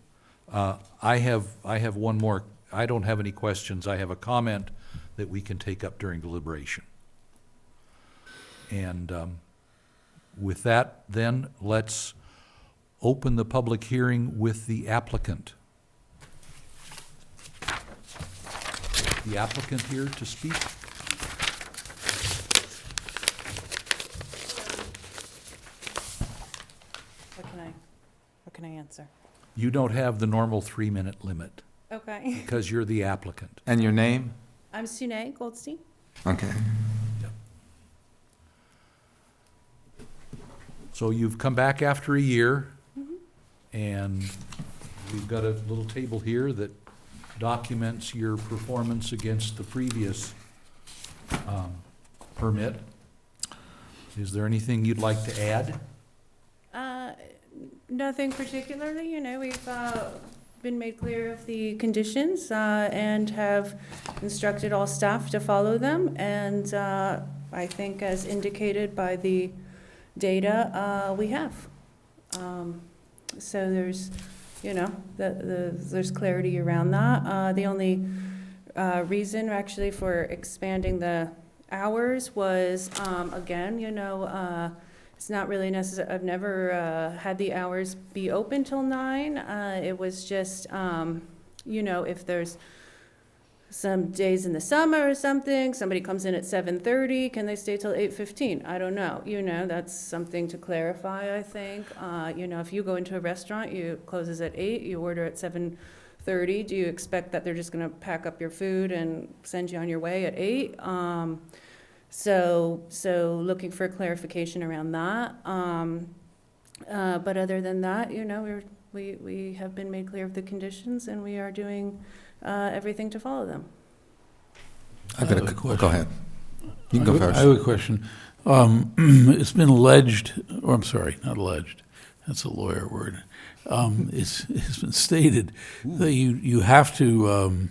I have one more. I don't have any questions. I have a comment that we can take up during deliberation. And with that, then, let's open the public hearing with the applicant. The applicant here to speak? What can I answer? You don't have the normal 3-minute limit Okay. because you're the applicant. And your name? I'm Sune Goldstein. Okay. So you've come back after a year, and we've got a little table here that documents your performance against the previous permit. Is there anything you'd like to add? Nothing particularly, we've been made clear of the conditions and have instructed all staff to follow them. And I think as indicated by the data, we have. So there's, there's clarity around that. The only reason actually for expanding the hours was, again, it's not really necessary. I've never had the hours be open till 9. It was just, if there's some days in the summer or something, somebody comes in at 7:30, can they stay till 8:15? I don't know. That's something to clarify, I think. If you go into a restaurant, it closes at 8, you order at 7:30, do you expect that they're just going to pack up your food and send you on your way at 8? So looking for clarification around that. But other than that, we have been made clear of the conditions, and we are doing everything to follow them. I've got a question. Go ahead. You can go first. I have a question. It's been alleged, or I'm sorry, not alleged, that's a lawyer word. It's been stated that you have to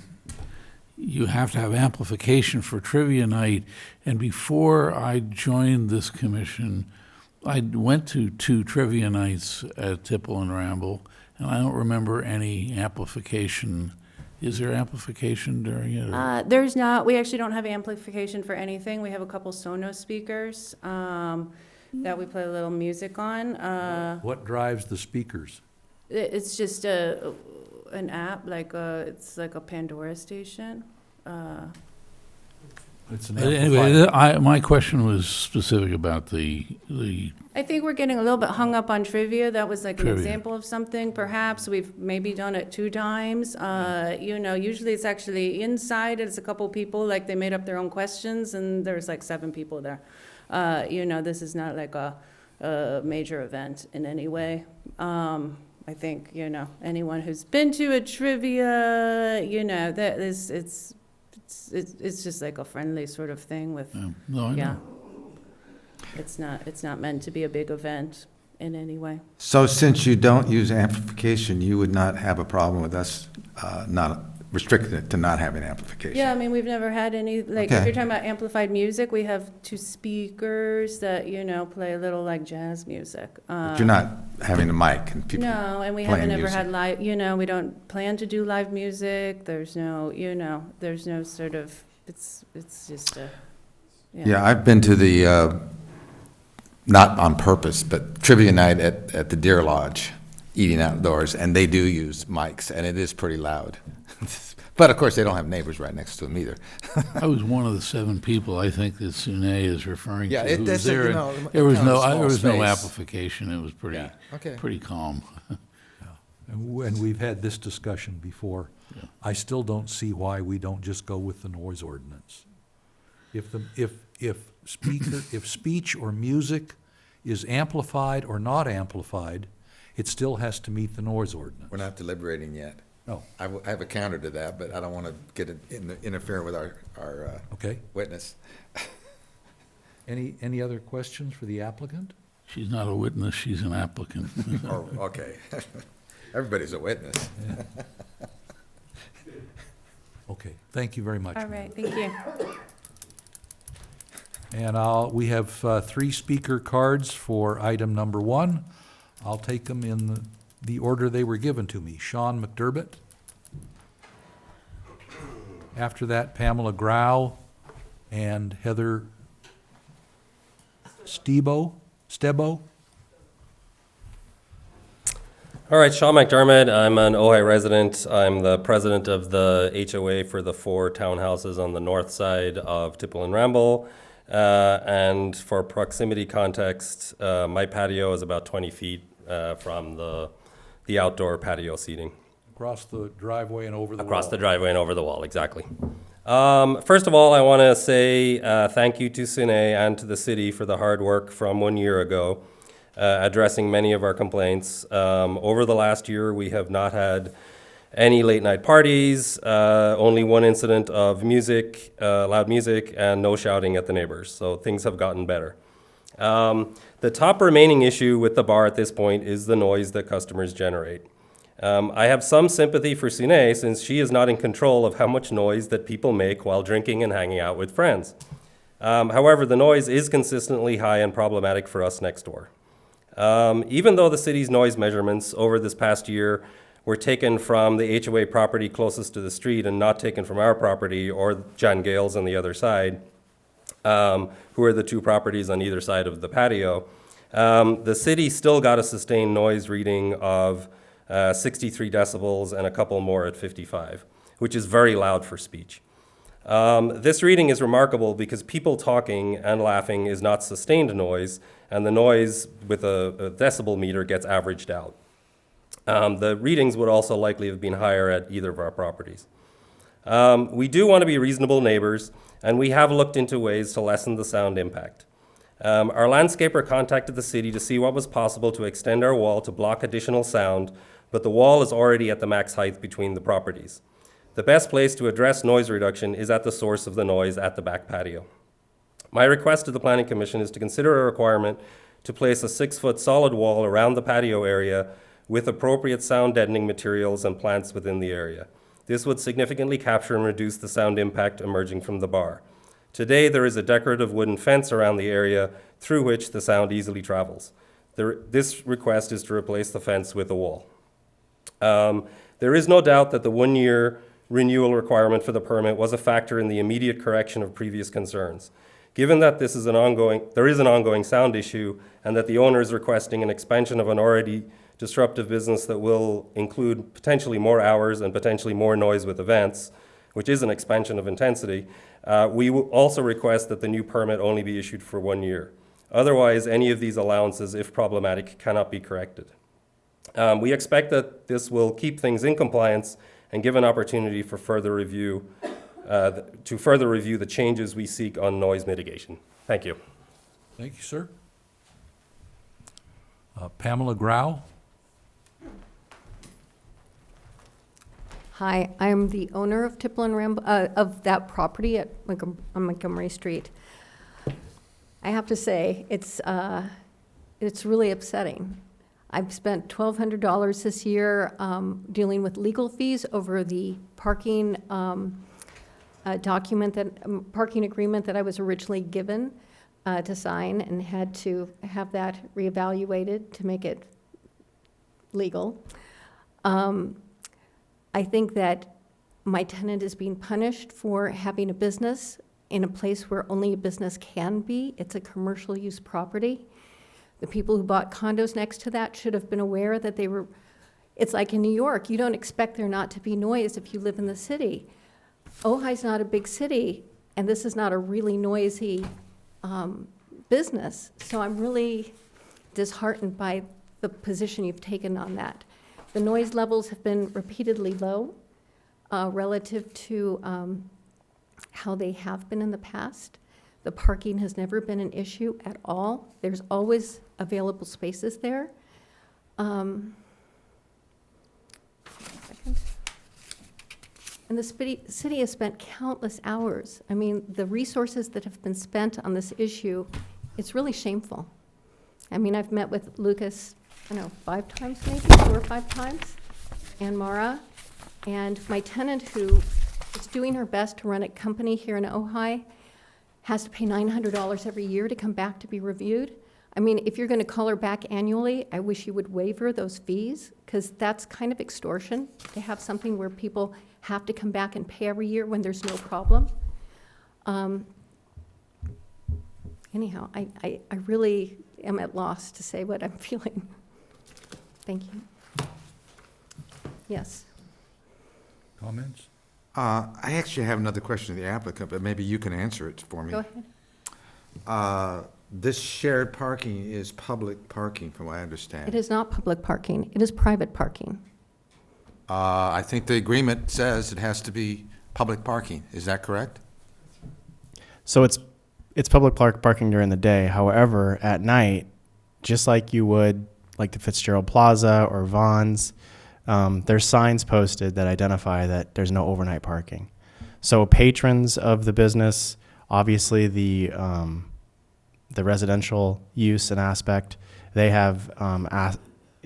have amplification for trivia night. And before I joined this commission, I went to 2 trivia nights at Tipple and Ramble, and I don't remember any amplification. Is there amplification during it? or- There's not, we actually don't have amplification for anything. We have a couple Sonos speakers that we play a little music on. What drives the speakers? It's just an app, it's like a Pandora station. It's an But amplified. anyway, my question was specific about the I think we're getting a little bit hung up on trivia. That was like an Trivia. example of something. Perhaps we've maybe done it 2 times. Usually it's actually inside. It's a couple people, like they made up their own questions, and there's like 7 people there. This is not like a major event in any way. I think, anyone who's been to a trivia, that is, it's just like a friendly sort of thing with, no, I yeah. know. It's not meant to be a big event in any way. So since you don't use amplification, you would not have a problem with us not restricting it to not having amplification? Yeah, I mean, we've never had any, like, if Okay. you're talking about amplified music, we have 2 speakers that, play a little like jazz music. But you're not having a mic and people No, and we playing haven't ever music. had live, we don't plan to do live music. There's no, there's no sort of, it's just a, Yeah, I've been to the, not on purpose, but trivia night at the Deer Lodge, eating outdoors, and they do use mics, and it is pretty loud. But of course, they don't have neighbors right next to them either. I was one of the 7 people I think that Sune is referring to. Yeah, it- who that's was a, there, you and know, there was kind of a no small there was no space. amplification. It was pretty Yeah, okay. pretty calm. And we've had this discussion before. Yeah. I still don't see why we don't just go with the noise ordinance. If speech or music is amplified or not amplified, it still has to meet the noise ordinance. We're not deliberating yet. No, I have a counter to that, but I don't want to get it interfere with our okay. witness. Any other questions for the applicant? She's not a witness; she's an applicant. Oh, okay. Everybody's a witness. Okay, thank you very much. all ma'am. right, thank you. And we have 3 speaker cards for item number 1. I'll take them in the order they were given to me. Sean McDermott. After that, Pamela Grau and Heather Stebo? All right, Sean McDermott. I'm an Ojai resident. I'm the president of the HOA for the 4 townhouses on the north side of Tipple and Ramble. And for proximity context, my patio is about 20 feet from the outdoor patio seating. Across the driveway and over the wall. Across the driveway and over the wall, exactly. First of all, I want to say thank you to Sine and to the city for the hard work from 1 year ago, addressing many of our complaints. Over the last year, we have not had any late night parties, only one incident of music, loud music, and no shouting at the neighbors. So things have gotten better. The top remaining issue with the bar at this point is the noise that customers generate. I have some sympathy for Sine since she is not in control of how much noise that people make while drinking and hanging out with friends. However, the noise is consistently high and problematic for us next door. Even though the city's noise measurements over this past year were taken from the HOA property closest to the street and not taken from our property or John Gale's on the other side, who are the 2 properties on either side of the patio, the city still got a sustained noise reading of 63 decibels and a couple more at 55, which is very loud for speech. This reading is remarkable because people talking and laughing is not sustained noise, and the noise with a decibel meter gets averaged out. The readings would also likely have been higher at either of our properties. We do want to be reasonable neighbors, and we have looked into ways to lessen the sound impact. Our landscaper contacted the city to see what was possible to extend our wall to block additional sound, but the wall is already at the max height between the properties. The best place to address noise reduction is at the source of the noise at the back patio. My request to the Planning Commission is to consider a requirement to place a 6-foot solid wall around the patio area with appropriate sound deadening materials and plants within the area. This would significantly capture and reduce the sound impact emerging from the bar. Today, there is a decorative wooden fence around the area through which the sound easily travels. This request is to replace the fence with a wall. There is no doubt that the 1-year renewal requirement for the permit was a factor in the immediate correction of previous concerns. Given that there is an ongoing sound issue and that the owner is requesting an expansion of an already disruptive business that will include potentially more hours and potentially more noise with events, which is an expansion of intensity, we will also request that the new permit only be issued for 1 year. Otherwise, any of these allowances, if problematic, cannot be corrected. We expect that this will keep things in compliance and give an opportunity for further review, to further review the changes we seek on noise mitigation. Thank you. Thank you, sir. Pamela Grau? Hi, I'm the owner of Tipple and Ramble, of that property on Montgomery Street. I have to say, it's really upsetting. I've spent $1,200 this year dealing with legal fees over the parking parking agreement that I was originally given to sign, and had to have that reevaluated to make it legal. I think that my tenant is being punished for having a business in a place where only a business can be. It's a commercial use property. The people who bought condos next to that should have been aware that they were, it's like in New York, you don't expect there not to be noise if you live in the city. Ojai's not a big city, and this is not a really noisy business. So I'm really disheartened by the position you've taken on that. The noise levels have been repeatedly low relative to how they have been in the past. The parking has never been an issue at all. There's always available spaces there. And the city has spent countless hours. I mean, the resources that have been spent on this issue, it's really shameful. I mean, I've met with Lucas, I don't know, 5 times maybe, 4 or 5 times, and Mara, and my tenant, who is doing her best to run a company here in Ojai, has to pay $900 every year to come back to be reviewed. I mean, if you're going to call her back annually, I wish you would waiver those fees, because that's kind of extortion to have something where people have to come back and pay every year when there's no problem. anyhow, I really am at loss to say what I'm feeling. Thank you. Yes. Comments? I actually have another question to the applicant, but maybe you can answer it for me. Go ahead. This shared parking is public parking, from what I understand. It is not public parking. It is private parking. I think the agreement says it has to be public parking. Is that correct? So it's public parking during the day. However, at night, just like you would like the Fitzgerald Plaza or Vaughn's, there's signs posted that identify that there's no overnight parking. So patrons of the business, obviously the residential use and aspect, they have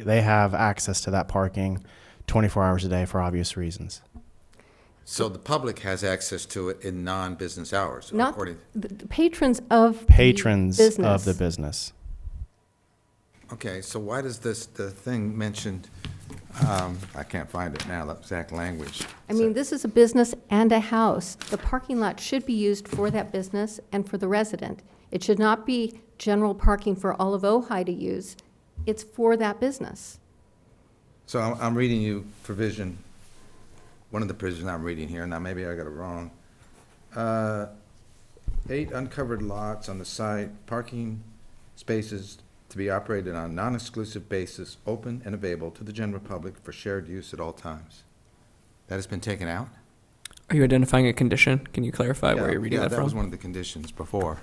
access to that parking 24 hours a day for obvious reasons. So the public has access to it in non-business hours, Not according... the patrons of Patrons the business. of the business. Okay, so why does the thing mentioned, I can't find it now, the exact language. I mean, this is a business and a house. The parking lot should be used for that business and for the resident. It should not be general parking for all of Ojai to use. It's for that business. So I'm reading you provision, one of the provisions I'm reading here, now maybe I got it wrong. 8 uncovered lots on the site, parking spaces to be operated on a non-exclusive basis, open and available to the general public for shared use at all times. That has been taken out? Are you identifying a condition? Can you clarify where you're reading that Yeah, from? that was one of the conditions before,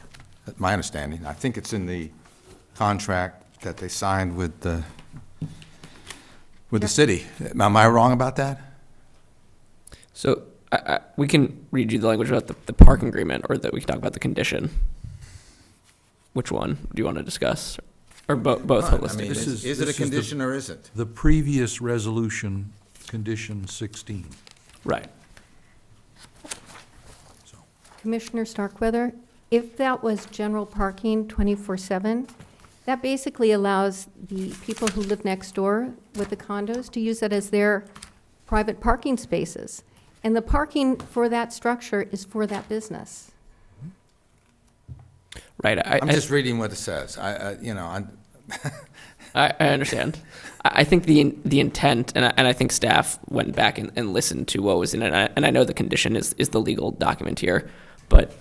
my understanding. I think it's in the contract that they signed with the city. Am I wrong about that? So we can read you the language about the parking agreement, or that we can talk about the condition. Which one do you want to discuss? Or both Fine. I holistically? mean, This is is it a the- condition or isn't? The previous resolution, condition 16. Right. Commissioner Starkweather, if that was general parking 24/7, that basically allows the people who live next door with the condos to use that as their private parking spaces. And the parking for that structure is for that business. Right. I'm just reading what it says. I understand. I think the intent, and I think staff went back and listened to what was in it, and I know the condition is the legal document here, but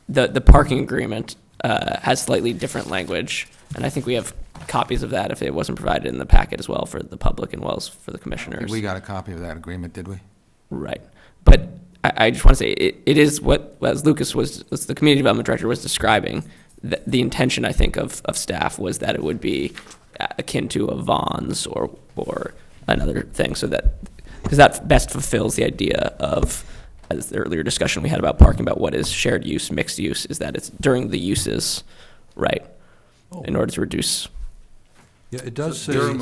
the parking agreement has slightly different language, and I think we have copies of that if it wasn't provided in the packet as well for the public and well as for the commissioners. We got a copy of that agreement, did we? Right. But I just want to say, it is what, as Lucas as the community development director was describing, the intention, I think, of staff was that it would be akin to a Vaughn's or another thing, so that, because that best fulfills the idea of, as the earlier discussion we had about parking, about what is shared use, mixed use, is that it's during the uses, right? In order to reduce. Yeah, it does say, during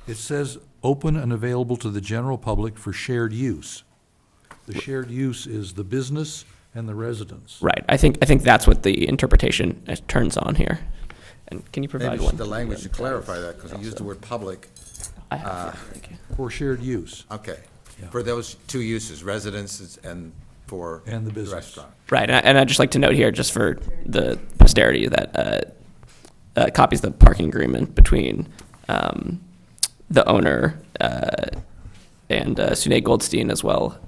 it says open and available to the general public for shared use. The shared use is the business and the residents. Right. I think that's what the interpretation turns on here. And can you provide Maybe one? the language should clarify that, because you used the word public. I have it. Thank you. For shared use. Okay. Yeah. For those two uses, residences and for And the business. restaurant. Right, and I'd just like to note here, just for the posterity, that copies of the parking agreement between the owner and Sune Goldstein as well,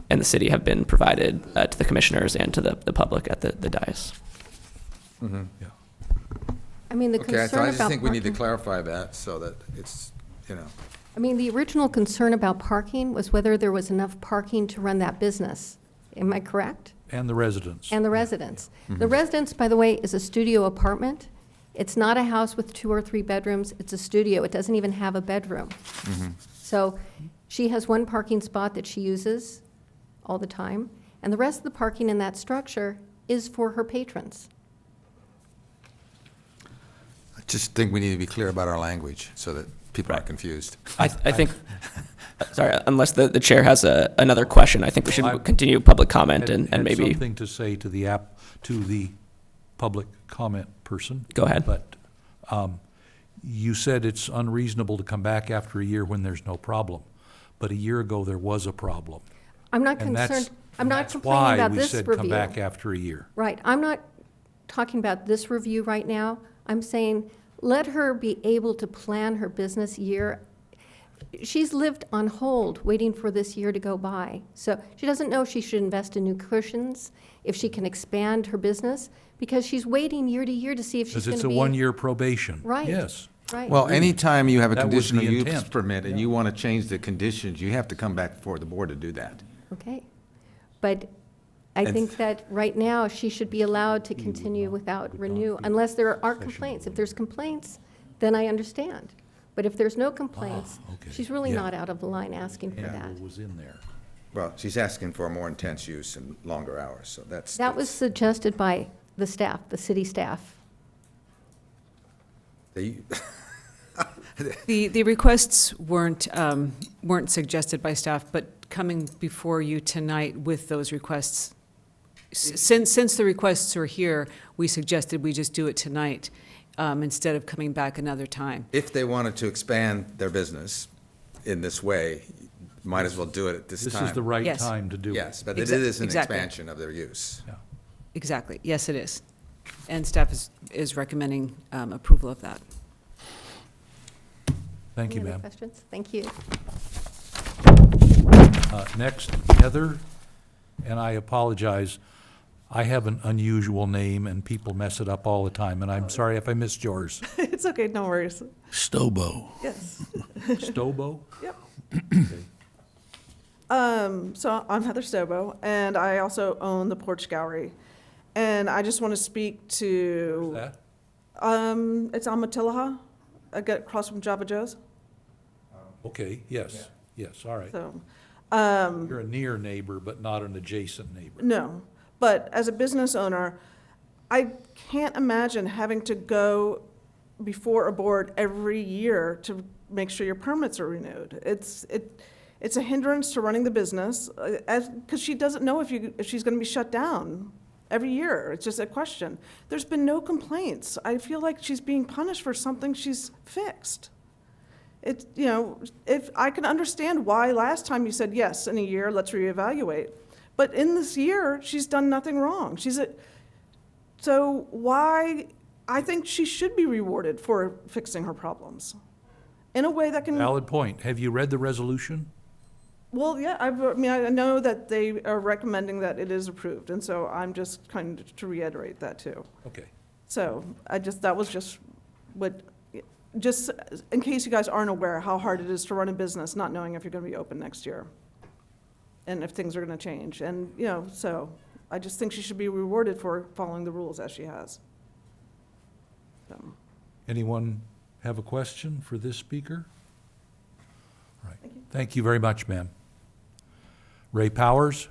and the city have been provided to the commissioners and to the public at the dais. Mm-hmm. Yeah. I mean, the Okay, concern so I just about think we need to parking- clarify that so that it's, I mean, the original concern about parking was whether there was enough parking to run that business. Am I correct? And the residents. And the residents. The residence, by the way, is a studio apartment. It's not a house with 2 or 3 bedrooms. It's a studio. It doesn't even have a bedroom. So she has one parking spot that she uses all the time, and the rest of the parking in that structure is for her patrons. I just think we need to be clear about our language so that people aren't confused. I think, sorry, unless the chair has another question, I think we Well, should continue public comment and Had maybe, something to say to the public comment person. Go ahead. But you said it's unreasonable to come back after a year when there's no problem. But a year ago, there was a problem. I'm not And that's- concerned, I'm and not that's complaining about this why we said come review. back after a year. Right, I'm not talking about this review right now. I'm saying, let her be able to plan her business year. She's lived on hold, waiting for this year to go by. So she doesn't know if she should invest in new cushions, if she can expand her business, because she's waiting year to year to see if she's Because going it's to a be. one-year probation. Right. Yes. Right. Well, anytime you have a That was the conditional use intent. permit and you want to change the conditions, you have to come back before the board to do that. Okay. But I And- think that right now, she should be allowed to continue without renew, unless there are complaints. If there's complaints, then I understand. But if there's no complaints, okay. she's really Yeah. not out of line asking for that. It was in there. Well, she's asking for a more intense use and longer hours, so that's. That was suggested by the staff, the city staff. The- The requests weren't suggested by staff, but coming before you tonight with those requests, since the requests are here, we suggested we just do it tonight, instead of coming back another time. If they wanted to expand their business in this way, might as well do it at this time. This is the right Yes. time to do it. Yes, but it Exac- is an exactly. expansion of their use. Exactly, yes, it is. And staff is recommending approval of that. Thank you, Any other ma'am. questions? Thank you. Next, Heather, and I apologize, I have an unusual name and people mess it up all the time, and I'm sorry if I missed yours. It's okay, no worries. Stobo. Yes. Stobo? Yep. So I'm Heather Stobo, and I also own the Porch Gallery. And I just want to speak to, That? it's on Matilaha, I get across from Java Joe's. Okay, yes, yes, all right. So, You're a near neighbor, but not an adjacent neighbor. no, but as a business owner, I can't imagine having to go before a board every year to make sure your permits are renewed. It's a hindrance to running the business, because she doesn't know if she's going to be shut down every year. It's just a question. There's been no complaints. I feel like she's being punished for something she's fixed. If I can understand why last time you said, yes, in a year, let's reevaluate. But in this year, she's done nothing wrong. So why, I think she should be rewarded for fixing her problems in a way that can. Valid point. Have you read the resolution? Well, yeah, I know that they are recommending that it is approved, and so I'm just kind of to reiterate that too. Okay. So that was just just in case you guys aren't aware how hard it is to run a business, not knowing if you're going to be open next year and if things are going to change. And, so I just think she should be rewarded for following the rules as she has. So. Anyone have a question for this speaker? All right. Thank you very much, ma'am. Ray Powers?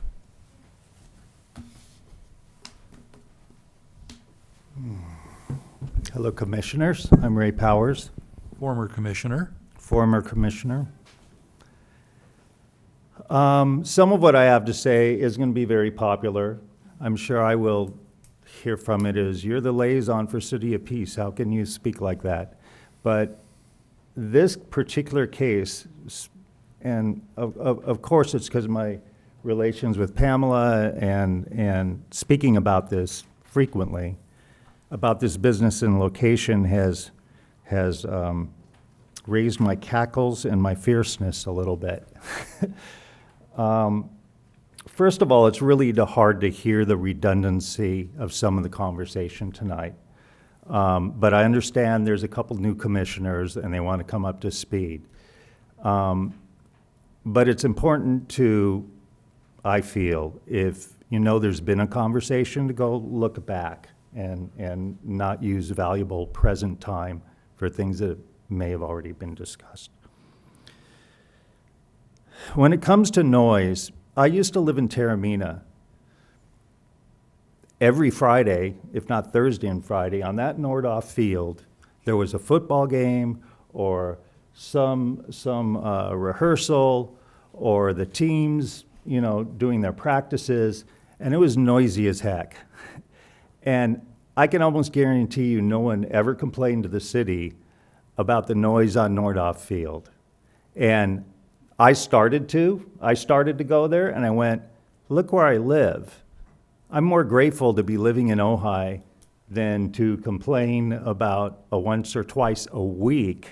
Hello, Commissioners. I'm Ray Powers, Former commissioner. former Commissioner. Some of what I have to say is going to be very popular. I'm sure I will hear from it as, you're the liaison for City of Peace. How can you speak like that? But this particular case, and of course it's because of my relations with Pamela and speaking about this frequently, about this business and location has raised my cackles and my fierceness a little bit. First of all, it's really hard to hear the redundancy of some of the conversation tonight. But I understand there's a couple new commissioners and they want to come up to speed. But it's important to, I feel, if you know there's been a conversation, to go look back and not use valuable present time for things that may have already been discussed. When it comes to noise, I used to live in Taramina. Every Friday, if not Thursday and Friday, on that Nordoff field, there was a football game or some rehearsal or the teams, doing their practices, and it was noisy as heck. And I can almost guarantee you no one ever complained to the city about the noise on Nordoff Field. And I started to go there, and I went, look where I live. I'm more grateful to be living in Ojai than to complain about a once or twice a week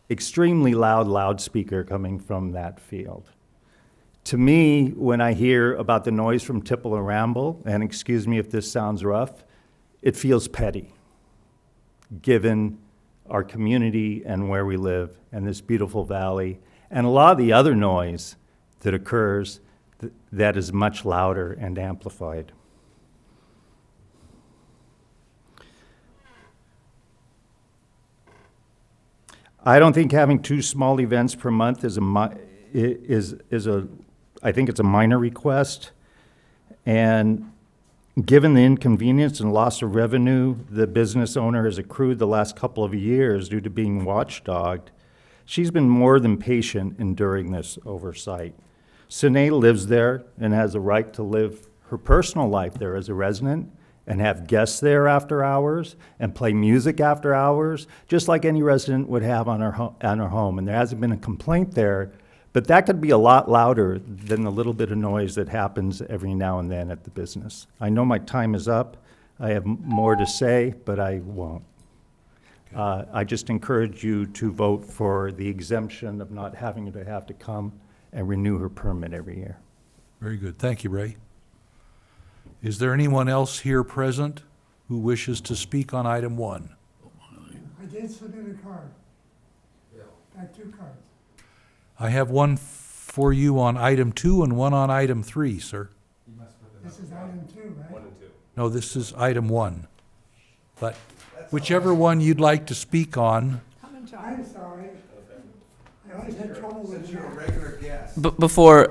extremely loud loudspeaker coming from that field. To me, when I hear about the noise from Tipple and Ramble, and excuse me if this sounds rough, it feels petty, given our community and where we live and this beautiful valley, and a lot of the other noise that occurs that is much louder and amplified. I don't think having 2 small events per month is I think it's a minor request. And given the inconvenience and loss of revenue the business owner has accrued the last couple of years due to being watchdogged, she's been more than patient enduring this oversight. Sine lives there and has a right to live her personal life there as a resident and have guests there after hours and play music after hours, just like any resident would have on her home. And there hasn't been a complaint there, but that could be a lot louder than the little bit of noise that happens every now and then at the business. I know my time is up. I have more to say, but I won't. I just encourage you to vote for the exemption of not having to have to come and renew her permit every year. Very good. Thank you, Ray. Is there anyone else here present who wishes to speak on item 1? I did submit a card. I have 2 cards. I have one for you on item 2 and one on item 3, sir. This is item 2, right? 1 and 2. No, this is item 1. But whichever one you'd like to speak on. I'm sorry. I always had trouble with that. But before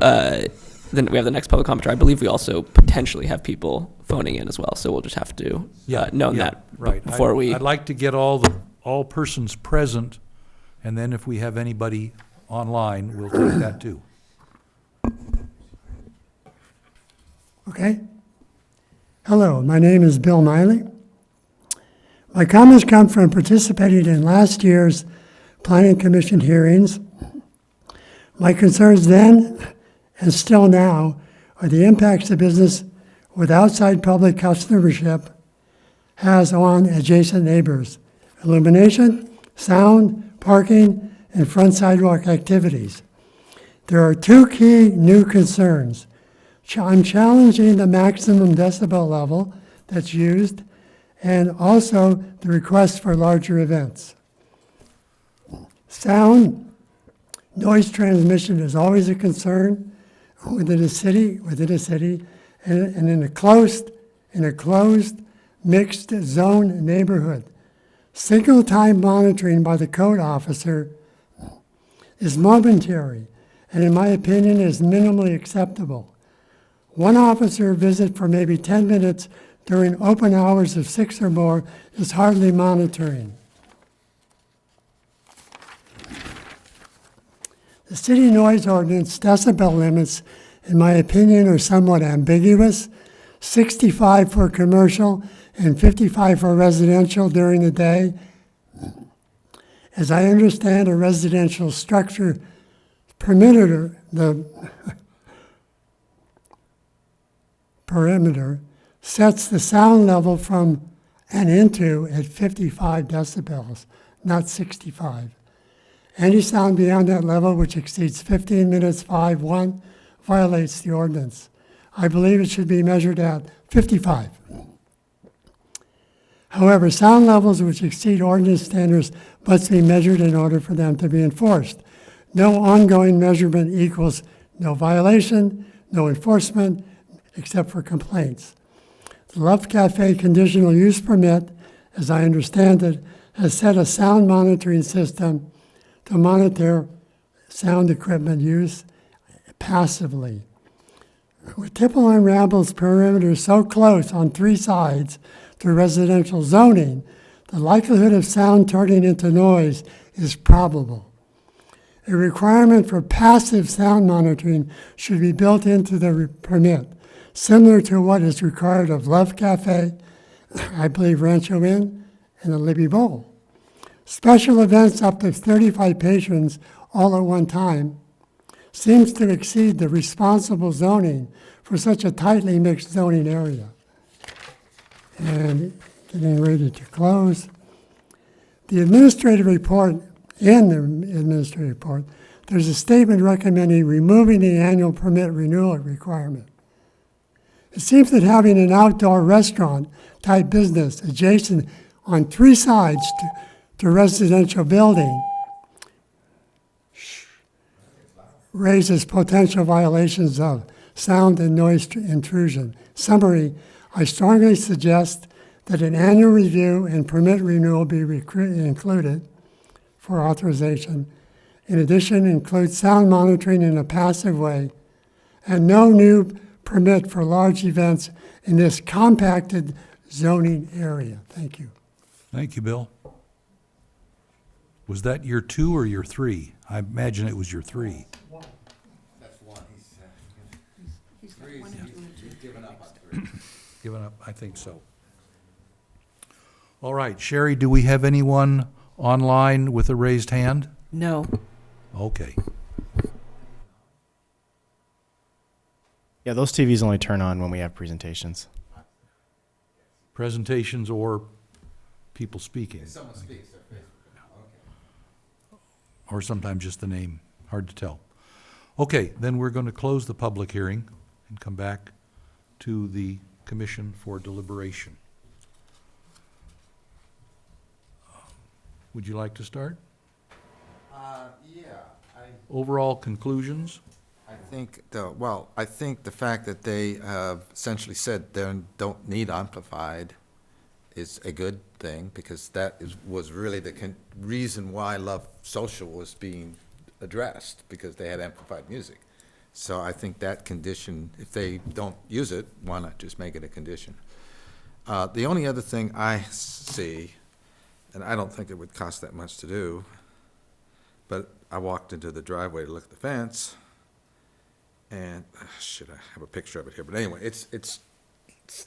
then we have the next public commenter, I believe we also potentially have people phoning in as well, so we'll just have to know that right. before we. I'd like to get all persons present, and then if we have anybody online, we'll take that too. Okay. Hello, my name is Bill Miley. My comments come from participating in last year's Planning Commission hearings. My concerns then, and still now, are the impacts of business with outside public customership has on adjacent neighbors. Illumination, sound, parking, and front sidewalk activities. There are 2 key new concerns. I'm challenging the maximum decibel level that's used and also the request for larger events. Sound, noise transmission is always a concern within a city, and in a closed, mixed zone neighborhood. Single time monitoring by the code officer is momentary, and in my opinion is minimally acceptable. One officer visit for maybe 10 minutes during open hours of 6 or more is hardly monitoring. The city noise ordinance decibel limits, in my opinion, are somewhat ambiguous. 65 for commercial and 55 for residential during the day. As I understand, a residential structure perimeter sets the sound level from and into at 55 decibels, not 65. Any sound beyond that level which exceeds 15 minutes 5.1 violates the ordinance. I believe it should be measured at 55. However, sound levels which exceed ordinance standards must be measured in order for them to be enforced. No ongoing measurement equals no violation, no enforcement, except for complaints. The Love Cafe conditional use permit, as I understand it, has set a sound monitoring system to monitor sound equipment use passively. With Tipple and Ramble's perimeter so close on 3 sides to residential zoning, the likelihood of sound turning into noise is probable. A requirement for passive sound monitoring should be built into the permit, similar to what is required of Love Cafe, I believe Rancho Inn, and the Libby Bowl. Special events up to 35 patrons all at one time seems to exceed the responsible zoning for such a tightly mixed zoning area. and getting ready to close. The administrative report, in the administrative report, there's a statement recommending removing the annual permit renewal requirement. It seems that having an outdoor restaurant-type business adjacent on 3 sides to residential building raises potential violations of sound and noise intrusion. Summary, I strongly suggest that an annual review and permit renewal be included for authorization. In addition, include sound monitoring in a passive way, and no new permit for large events in this compacted zoning area. Thank you. Thank you, Bill. Was that your 2 or your 3? I imagine it was your 3. That's one, he's given up on 3. Given up, I think so. All right, Sherry, do we have anyone online with a raised hand? No. Okay. Yeah, those TVs only turn on when we have presentations. Presentations or people speaking? Someone speaks, their Facebook. Okay. Or sometimes just the name, hard to tell. Okay, then we're going to close the public hearing and come back to the commission for deliberation. Would you like to start? Yeah, Overall conclusions? I think, I think the fact that they have essentially said they don't need amplified is a good thing, because that was really the reason why Love Social was being addressed, because they had amplified music. So I think that condition, if they don't use it, why not just make it a condition? The only other thing I see, and I don't think it would cost that much to do, but I walked into the driveway to look at the fence, and should I have a picture of it here? But anyway, it's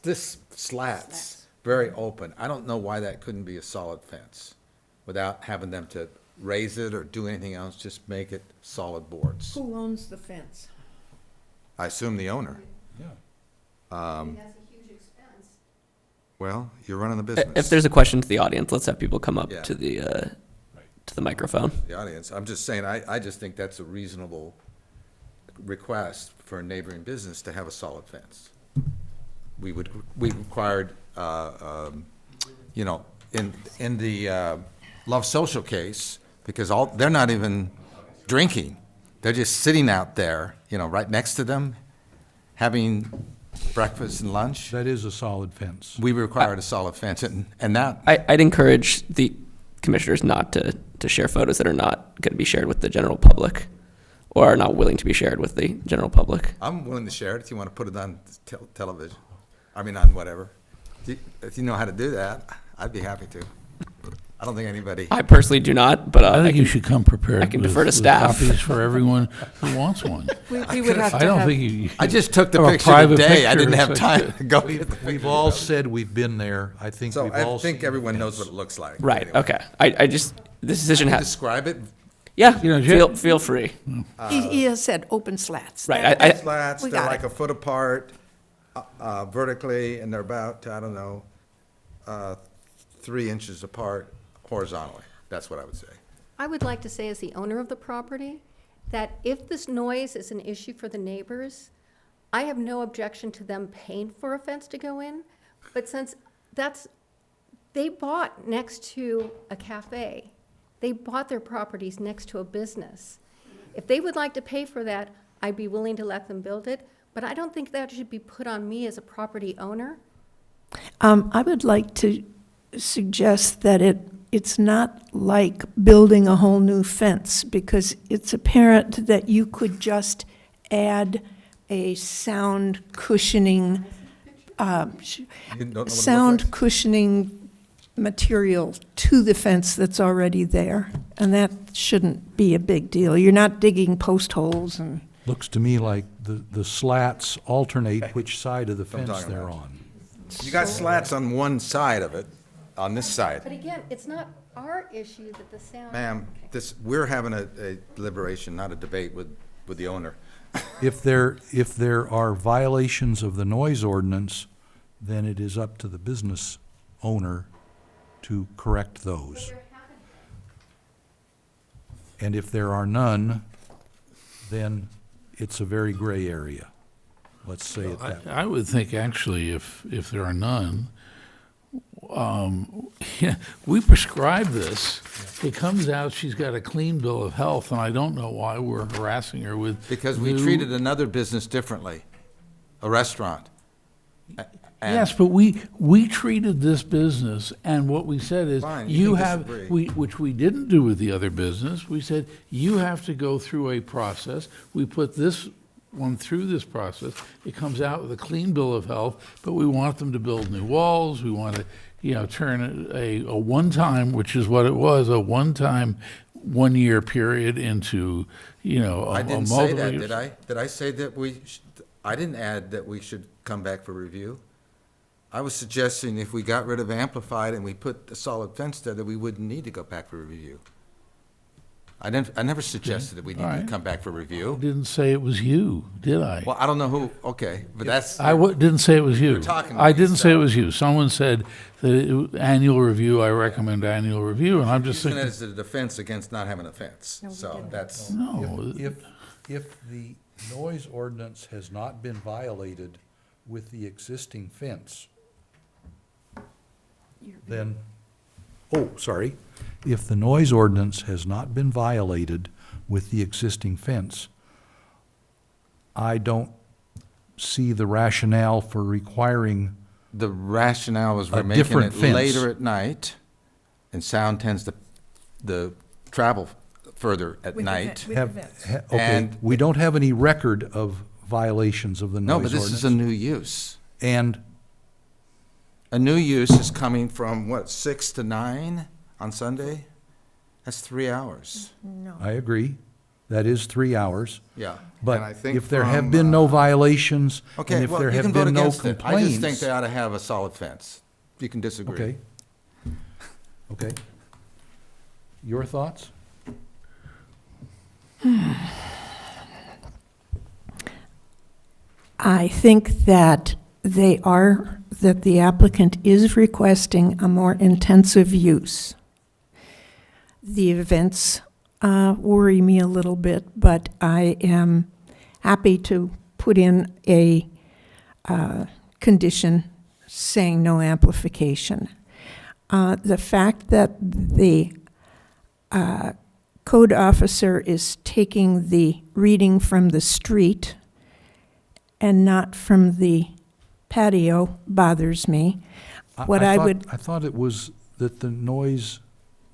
this slats, very open. I don't know why that couldn't be a solid fence without having them to raise it or do anything else, just make it solid boards. Who owns the fence? I assume the owner. Yeah. That's a huge expense. Well, you're running the business. If there's a question to the audience, let's have people come up Yeah. to the microphone. The audience, I'm just saying, I just think that's a reasonable request for a neighboring business to have a solid fence. We required, you know, in the Love Social case, because they're not even drinking. They're just sitting out there, you know, right next to them, having breakfast and lunch. That is a solid fence. We required a solid fence, and that, I'd encourage the commissioners not to share photos that are not going to be shared with the general public, or are not willing to be shared with the general public. I'm willing to share it if you want to put it on television. I mean, on whatever. If you know how to do that, I'd be happy to. I don't think anybody. I personally do not, but I think you should come prepared. I can with- defer to with staff. Copies for everyone who wants one. We would have I to don't have, think you. I just took the have a picture private today. I picture. didn't have It's like- time to go get the We've picture. all said we've been there. I think So we've I all think seen everyone the knows fence. what it looks like. Right. Anyway. Okay. I just this decision Can you has. describe it? Yeah. You know, feel free. He has said open slats. Right. That- Slats, We they're got like it. a foot apart vertically, and they're about, I don't know, 3 inches apart horizontally. That's what I would say. I would like to say, as the owner of the property, that if this noise is an issue for the neighbors, I have no objection to them paying for a fence to go in, but since they bought next to a cafe, they bought their properties next to a business. If they would like to pay for that, I'd be willing to let them build it, but I don't think that should be put on me as a property owner. I would like to suggest that it's not like building a whole new fence, because it's apparent that you could just add a sound cushioning, You don't know what it sound looks like? cushioning material to the fence that's already there, and that shouldn't be a big deal. You're not digging post holes and... Looks to me like the slats alternate which side of the That's what I'm fence talking they're about. on. You got slats on one side of it, on this side. But again, it's not our issue that the sound. Ma'am, we're having a deliberation, not a debate with the owner. If there are violations of the noise ordinance, then it is up to the business owner to correct those. And if there are none, then it's a very gray area. Let's say it that way. I would think actually if there are none, yeah, we prescribe this. It comes out, she's got a clean bill of health, and I don't know why we're harassing her with. Because we new- treated another business differently, a restaurant. And- Yes, but we treated this business, and what we said is, Fine, you you can have, disagree. which we didn't do with the other business, we said, you have to go through a process. We put this one through this process. It comes out with a clean bill of health, but we want them to build new walls. We want to, turn a one-time, which is what it was, a one-time, one-year period into, I didn't say multiple that, years. did I? Did I say that I didn't add that we should come back for review? I was suggesting if we got rid of amplified and we put a solid fence there, that we wouldn't need to go back for review. I never suggested that we All need to right. come back for I review. didn't say it was you, did I? Well, I don't know who, okay, but that's, Didn't say it was you. You're talking to I me, didn't say it so- was you. Someone said that annual review, I recommend annual review, and I'm just using it thinking, as a defense against not having a fence. So that's, no. If the noise ordinance has not been violated with the existing fence, then, sorry, if the noise ordinance has not been violated with the existing fence, I don't see the rationale for requiring, the rationale was we're A making different it fence. later at night, and sound tends to travel further at night. okay, And- we don't have any record of violations of the No, noise but ordinance. this is a new use. And A new use is coming from, what, 6 to 9 on Sunday? That's 3 hours. I agree, that is 3 hours. Yeah. But And I think if there have from, been no violations, and Okay, if well, there you have can vote been no against it. I just think complaints. they ought to have a solid fence. You can disagree. Okay. Okay. Your thoughts? I think that that the applicant is requesting a more intensive use. The events worry me a little bit, but I am happy to put in a condition saying no amplification. The fact that the code officer is taking the reading from the street and not from the patio bothers me. What I would, I thought it was that the noise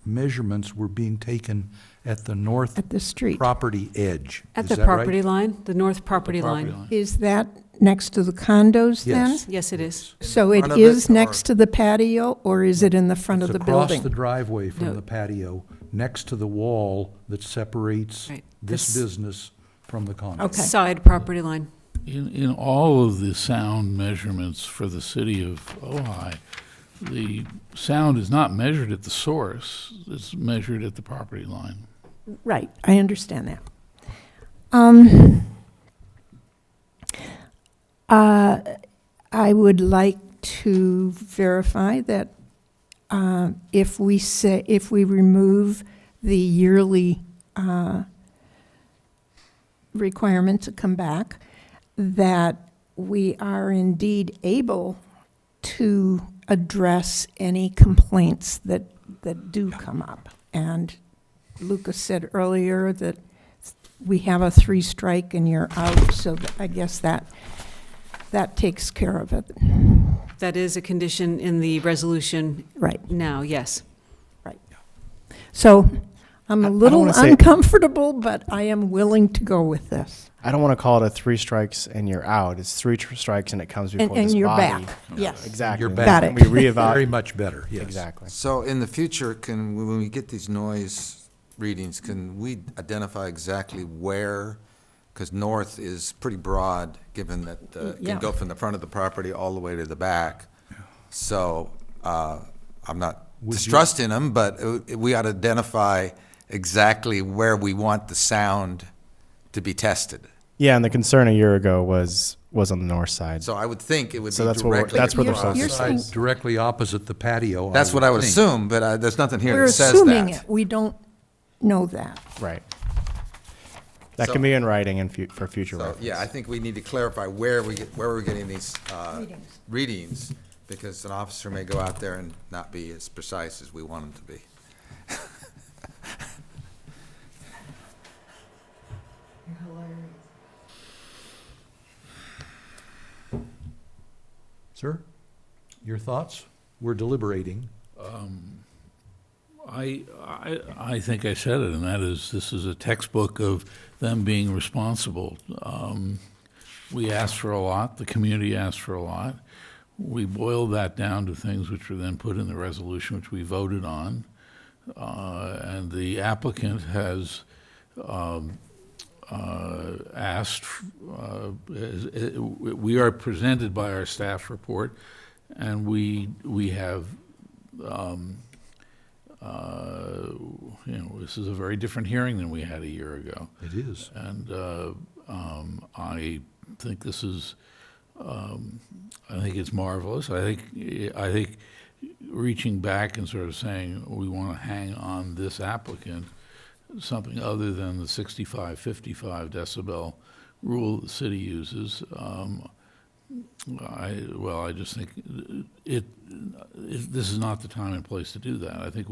measurements were being taken at the north at the street, property edge. At Is the that right? property line, the north property line. is that next to the condos then? Yes. Yes, it is. So it front of is it, next or- to the patio, or is it in the front of It's the across building? the driveway from No. the patio, next to the wall that separates Right. this This- business from the condo. Okay. Side property line. In all of the sound measurements for the city of Ojai, the sound is not measured at the source, it's measured at the property line. Right, I understand that. I would like to verify that if we remove the yearly requirement to come back, that we are indeed able to address any complaints that do come up. And Lucas said earlier that we have a 3-strike and you're out, so I guess that takes care of it. That is a condition in the resolution Right, now, yes. right. So I'm a I don't little wanna say- uncomfortable, but I am willing to go with this. I don't want to call it a 3 strikes and you're out. It's 3 strikes and it comes before And this you're body. back, yes. Exactly. You're And back. Got it. We reevaluate. Very much better, yes. Exactly. So in the future, when we get these noise readings, can we identify exactly where? Because north is pretty broad, given that it Yeah. can go from the front of the property all the way to the back. So I'm not Would you- distrusting them, but we ought to identify exactly where we want the sound to be tested. Yeah, and the concern a year ago was was on the north side. So I would think it would So be that's what we're- directly that's where they're across. You're saying- Directly opposite the patio. That's what I would think. assume, but there's nothing here We're that says assuming that. it, we don't know that. Right. That So- can be in writing and for future So, reference. yeah, I think we need to clarify where we're getting these Readings. readings, because an officer may go out there and not be as precise as we want him to be. Sir, your thoughts? We're deliberating. I think I said it, and that is, this is a textbook of them being responsible. We asked for a lot, the community asked for a lot. We boiled that down to things which were then put in the resolution, which we voted on. And the applicant has asked, we are presented by our staff report, and we have, this is a very different hearing than we had a year ago. It is. And I think this is, I think it's marvelous. I think reaching back and sort of saying we want to hang on this applicant, something other than the 65, 55 decibel rule the city uses. I just think this is not the time and place to do that. I think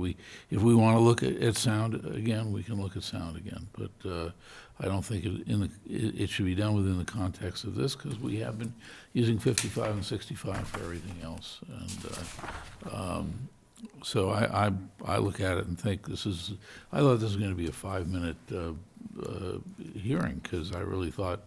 if we want to look at sound again, we can look at sound again. But I don't think it should be done within the context of this, because we have been using 55 and 65 for everything else. And so I look at it and think I thought this was going to be a 5-minute hearing, because I really thought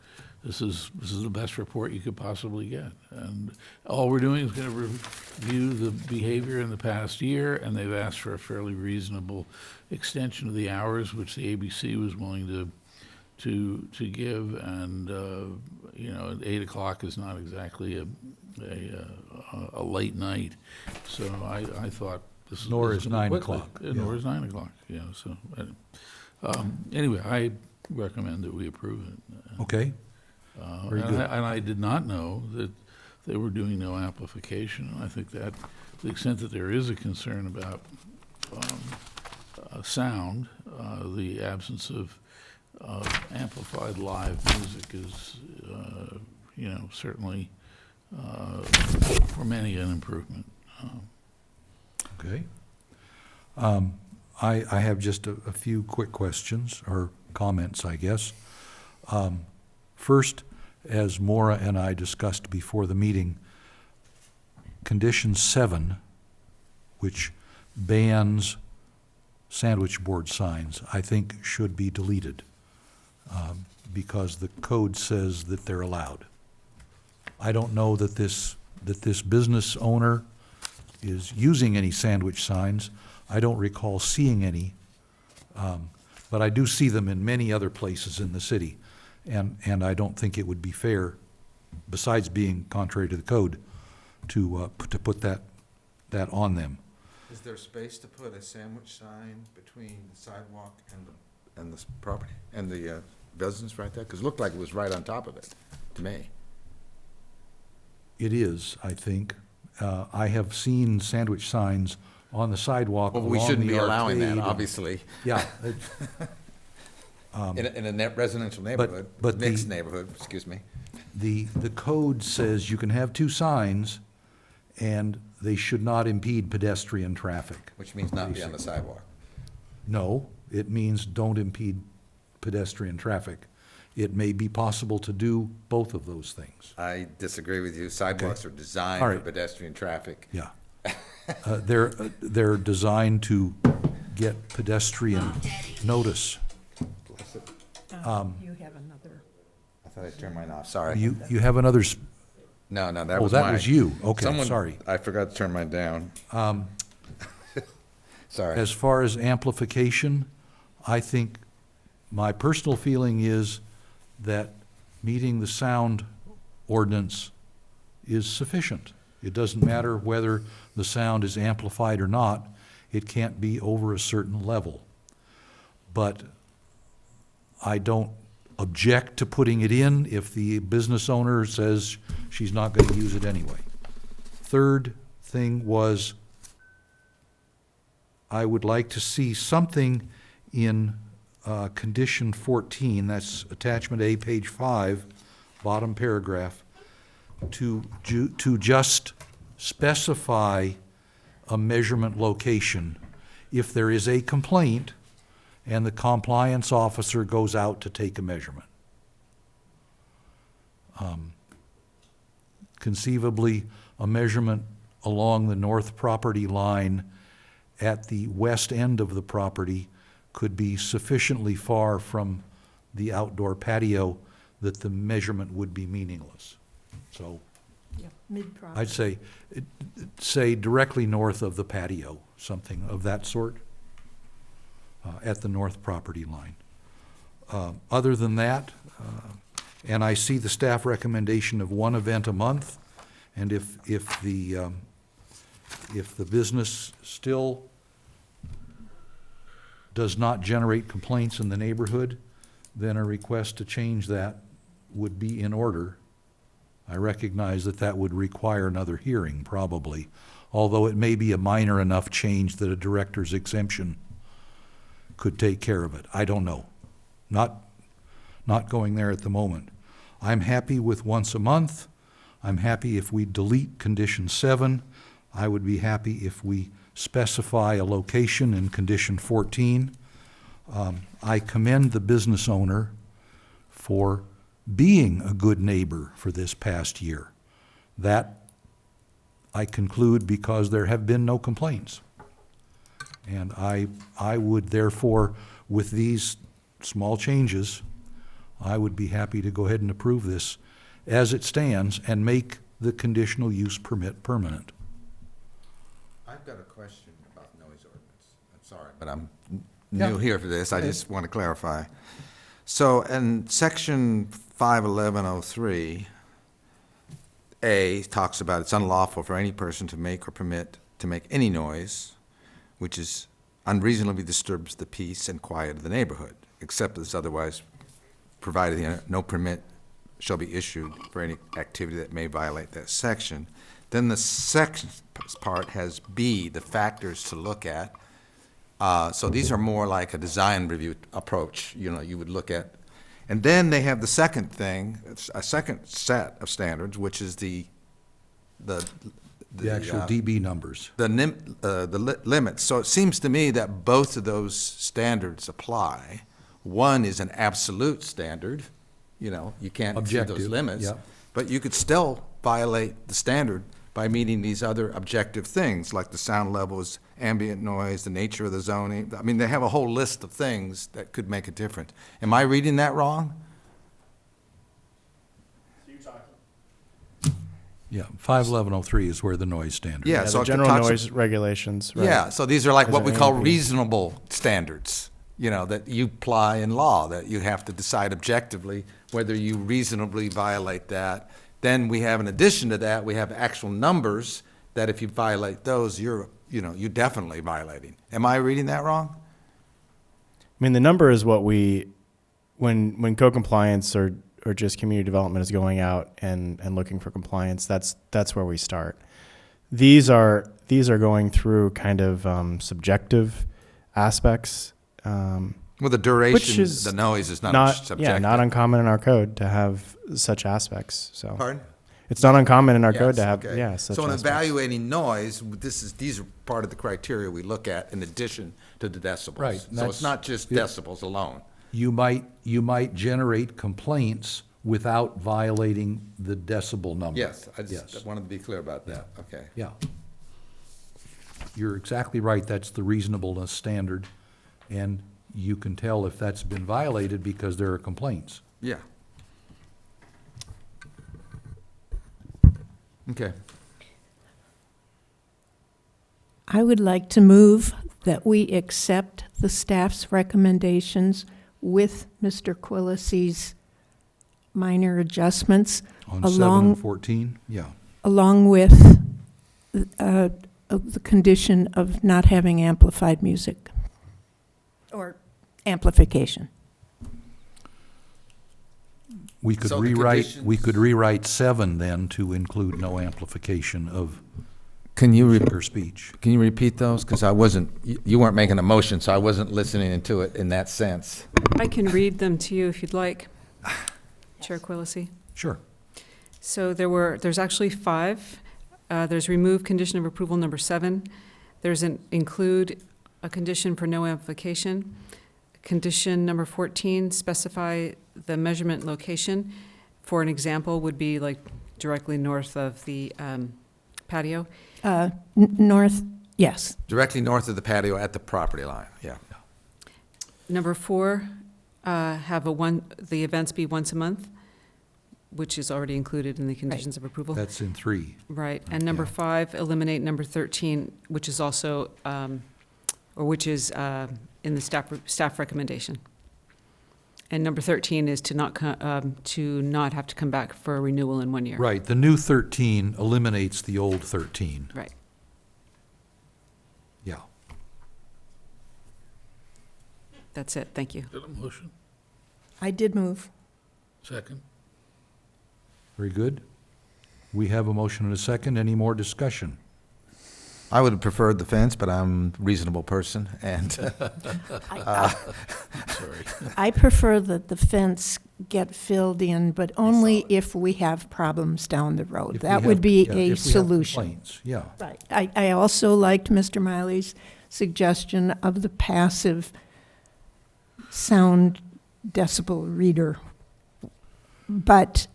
this is the best report you could possibly get. And all we're doing is going to review the behavior in the past year, and they've asked for a fairly reasonable extension of the hours, which the ABC was willing to give. And, 8 o'clock is not exactly a late night. So I thought this is. Nor this is a 9 quick- o'clock. Nor is 9 o'clock, yeah, so, anyway, I recommend that we approve it. Okay. Very good. And I did not know that they were doing no amplification. And I think that, to the extent that there is a concern about sound, the absence of amplified live music is, certainly for many an improvement. Okay. I have just a few quick questions, or comments, I guess. First, as Maura and I discussed before the meeting, Condition 7, which bans sandwich board signs, I think should be deleted, because the code says that they're allowed. I don't know that this business owner is using any sandwich signs. I don't recall seeing any, but I do see them in many other places in the city. And I don't think it would be fair, besides being contrary to the code, to put that on them. Is there space to put a sandwich sign between the sidewalk and the property, and the business right there? Because it looked like it was right on top of it, to me. It is, I think. I have seen sandwich signs on the sidewalk Well, along we shouldn't the be allowing that, arcade. obviously. Yeah. In a residential neighborhood, but the- mixed neighborhood, excuse me. The code says you can have 2 signs, and they should not impede pedestrian traffic. Which means not be on the sidewalk. No, it means don't impede pedestrian traffic. It may be possible to do both of those things. I disagree with you. Sidewalks are designed All for right. pedestrian traffic. Yeah. They're designed to get pedestrian notice. You have another. I thought I turned mine off, sorry. You have another, No, that oh, was that mine. was you. Okay, Someone- sorry. I forgot to turn mine down. Sorry. As far as amplification, I think my personal feeling is that meeting the sound ordinance is sufficient. It doesn't matter whether the sound is amplified or not. It can't be over a certain level. But I don't object to putting it in if the business owner says she's not gonna use it anyway. Third thing was, I would like to see something in condition 14, that's attachment A, page 5, bottom paragraph, to just specify a measurement location if there is a complaint and the compliance officer goes out to take a measurement. Conceivably, a measurement along the north property line at the west end of the property could be sufficiently far from the outdoor patio that the measurement would be meaningless. So Mid-property. I'd say directly north of the patio, something of that sort, at the north property line. Other than that, and I see the staff recommendation of one event a month, and if the business still does not generate complaints in the neighborhood, then a request to change that would be in order. I recognize that that would require another hearing, probably, although it may be a minor enough change that a director's exemption could take care of it. I don't know. Not going there at the moment. I'm happy with once a month. I'm happy if we delete condition 7. I would be happy if we specify a location in condition 14. I commend the business owner for being a good neighbor for this past year. That, I conclude, because there have been no complaints. And I would therefore, with these small changes, I would be happy to go ahead and approve this as it stands and make the conditional use permit permanent. I've got a question about noise ordinance. I'm sorry, but I'm new here for this. I just want to clarify. So in section 51103A talks about it's unlawful for any person to make or permit to make any noise which is unreasonably disturbs the peace and quiet of the neighborhood, except as otherwise provided no permit shall be issued for any activity that may violate that section. Then the second part has B, the factors to look at. So these are more like a design review approach, you would look at. And then they have the second thing, a second set of standards, which is the actual dB numbers. The limits. So it seems to me that both of those standards apply. One is an absolute standard, you can't exceed those limits. Yeah. But you could still violate the standard by meeting these other objective things, like the sound levels, ambient noise, the nature of the zoning. I mean, they have a whole list of things that could make a difference. Am I reading that wrong? Yeah, 51103 is where the noise standard is. Yeah, so the it general talks noise regulations, right? Yeah, so these are like what we call AMP. reasonable standards, that you apply in law, that you have to decide objectively whether you reasonably violate that. Then we have, in addition to that, we have actual numbers that if you violate those, you're definitely violating. Am I reading that wrong? I mean, the number is what when co-compliance or just community development is going out and looking for compliance, that's where we start. These are going through kind of subjective aspects. Well, the duration, Which is the noise is not subjective. Yeah, not uncommon in our code to have such aspects. So Pardon? it's not uncommon in our code to Yes, have okay. such So in aspects. evaluating noise, these are part of the criteria we look at in addition to the decibels. Right, So it's not just decibels alone. You might generate complaints without violating the decibel number. Yes, I just wanted to be clear about that. Okay. Yeah. You're exactly right, that's the reasonableness standard, and you can tell if that's been violated because there are complaints. Yeah. Okay. I would like to move that we accept the staff's recommendations with Mr. Quillisi's minor adjustments On 7 and 14, yeah. along with the condition of not having amplified music or amplification. we could So the we conditions- could rewrite 7 then to include no amplification of Can you, figure speech. can you repeat those? Because I wasn't, you weren't making a motion, so I wasn't listening to it in that sense. I can read them to you if you'd like. Chair Quillisi. Sure. So there's actually 5. There's remove condition of approval number 7. There's an include a condition for no amplification. Condition number 14, specify the measurement location. For an example, would be like directly north of the patio. North, yes. Directly north of the patio at the property line, yeah. Number 4, have the events be once a month, which is already included in the conditions of approval. That's in 3. Right, and number 5, eliminate number 13, which is also, which is in the staff recommendation. And number 13 is to not have to come back for a renewal in 1 year. Right, the new 13 eliminates the old 13. Right. Yeah. That's it, thank you. Is that a motion? I did move. Second? Very good. We have a motion and a second. Any more discussion? I would have preferred the fence, but I'm a reasonable person, and I prefer that the fence get filled in, but only if we have problems down the road. If we That have- would be yeah, a if we have solution. complaints, yeah. Right. I also liked Mr. Miley's suggestion of the passive sound decibel reader. But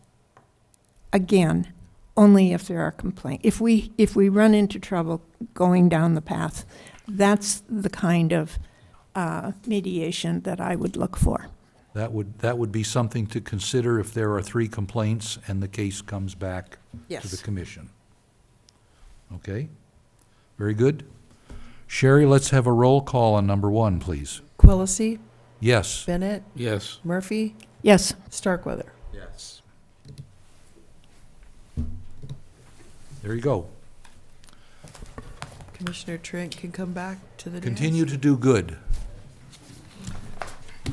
again, only if there are complaints. If we run into trouble going down the path, that's the kind of mediation that I would look for. That would be something to consider if there are 3 complaints and the case comes back to the Yes. commission. Okay? Very good. Sherry, let's have a roll call on number 1, please. Quillisi, Yes. Bennett, Yes. Murphy, Yes. Starkweather. yes. There you go. Commissioner Trent can come back to the dais. Continue to do good.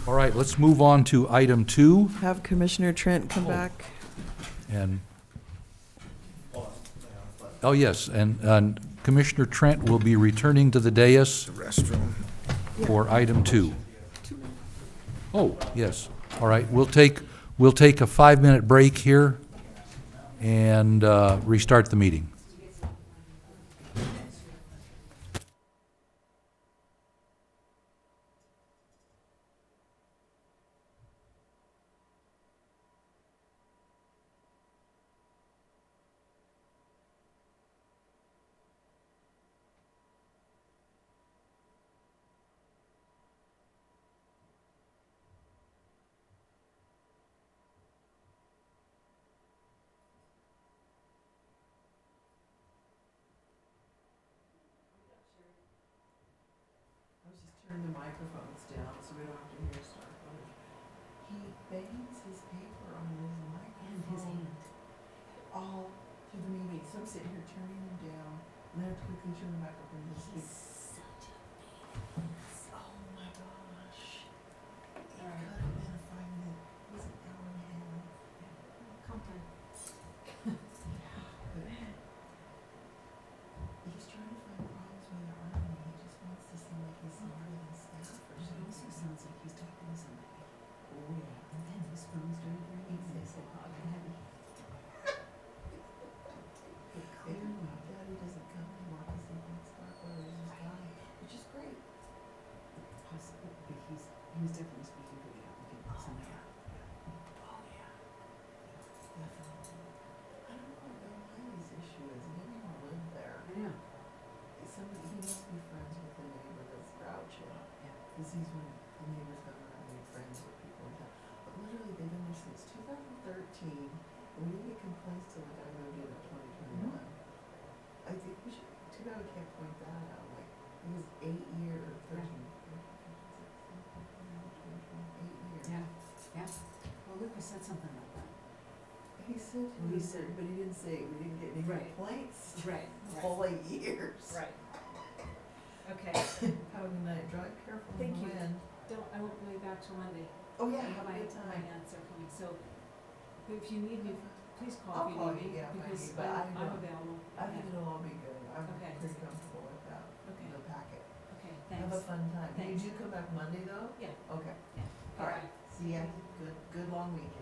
All right, let's move on to item 2, Have Commissioner Trent come back. and, oh, yes, and Commissioner Trent will be returning to the dais Restroom. for item 2. Oh, yes. All right, we'll take a 5-minute break here and restart the meeting. Turn the microphones down so we don't have to hear Starkweather. He bangs his paper on his microphone. All through the meeting, so I'm sitting here turning him down, and then I have to quickly turn the microphone to speak. Oh my gosh. It could have been a 5-minute, it was an hour and a half. He's trying to find problems with the harmony, he just wants to seem like he's smarter than staff or something. It also sounds like he's talking to somebody. Oh, yeah, and then his phone's doing very easy, so hot and heavy. But clearly, Daddy doesn't come anymore because he thinks Starkweather is his guy, which is great. Possible, but he was definitely speaking for the applicant somehow. Oh, yeah. Definitely. I don't know what Bill Miley's issue is, he didn't even live there. I know. Somebody, he must be friends with the neighbor that's grouchy. Yeah. Because he's when the neighbors got around to make friends with people in town. But literally, they've been there since 2013, and we didn't get complaints till the guy moved in 2021. I think we should, too bad we can't point that out, like, it was 8 years, 13, 8 years. Yeah. Well, Lucas said something about that. He said, but he didn't say, we didn't get any complaints. Right. The whole 8 years. Right. Okay. Have a good night, drive careful Thank on the you. way in. I won't be back till Monday. Oh, yeah, I have a my good time. answer coming, so If you need me, please I'll call you, yeah, if I need, but I know, available. I think it'll all be good. I'm Okay. pretty comfortable with that, Okay. the packet. Okay, Have a fun time. You Thanks. do come back Monday, though? Yeah. Okay. Yeah. All right, see ya. Good long weekend.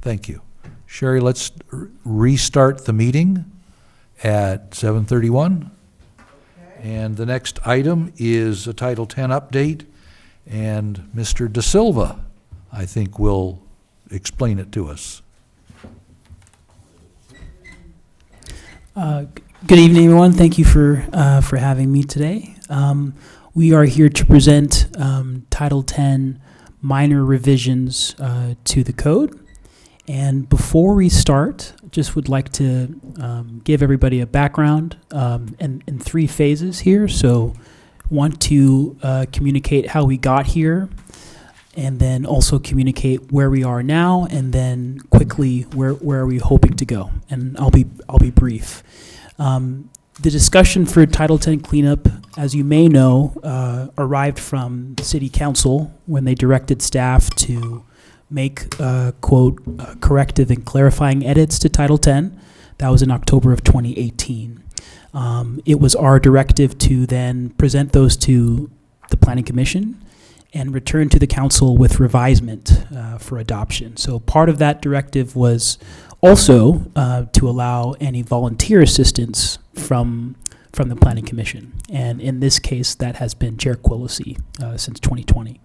Thank you. Sherry, let's restart the meeting at 7:31. And the next item is a Title X update, and Mr. De Silva, I think, will explain it to us. Good evening, everyone. Thank you for having me today. We are here to present Title X minor revisions to the code. And before we start, just would like to give everybody a background in three phases here. So want to communicate how we got here, and then also communicate where we are now, and then quickly where are we hoping to go. And I'll be brief. The discussion for Title X cleanup, as you may know, arrived from the City Council when they directed staff to make, quote, corrective and clarifying edits to Title X. That was in October of 2018. It was our directive to then present those to the Planning Commission and return to the council with revisement for adoption. So part of that directive was also to allow any volunteer assistance from the Planning Commission. And in this case, that has been Chair Quillisi since 2020.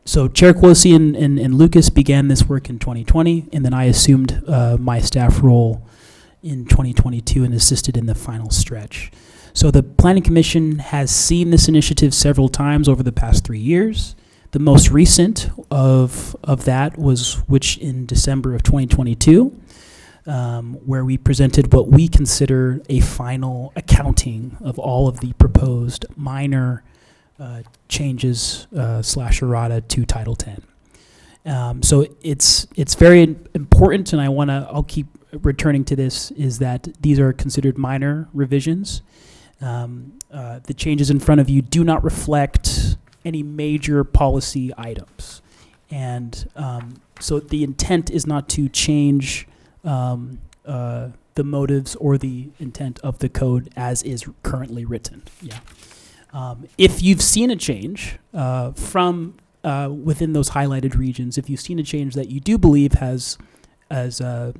So Chair Quillisi and Lucas began this work in 2020, and then I assumed my staff role in 2022 and assisted in the final stretch. So the Planning Commission has seen this initiative several times over the past 3 years. The most recent of that was which in December of 2022, where we presented what we consider a final accounting of all of the proposed minor changes slash errata to Title X. So it's very important, and I'll keep returning to this, is that these are considered minor revisions. The changes in front of you do not reflect any major policy items. And so the intent is not to change the motives or the intent of the code as is currently written. Yeah. If you've seen a change from within those highlighted regions, if you've seen a change that you do believe has a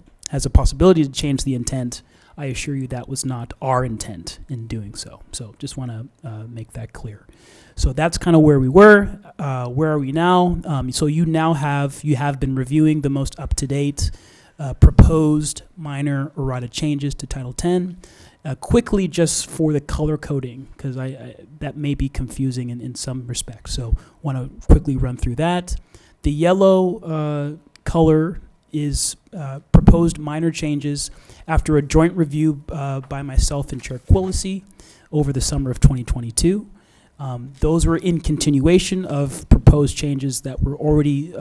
possibility to change the intent, I assure you that was not our intent in doing so. So just want to make that clear. So that's kind of where we were. Where are we now? So you have been reviewing the most up-to-date proposed minor errata changes to Title X. Quickly, just for the color coding, because that may be confusing in some respects. So want to quickly run through that. The yellow color is proposed minor changes after a joint review by myself and Chair Quillisi over the summer of 2022. Those were in continuation of proposed changes that were already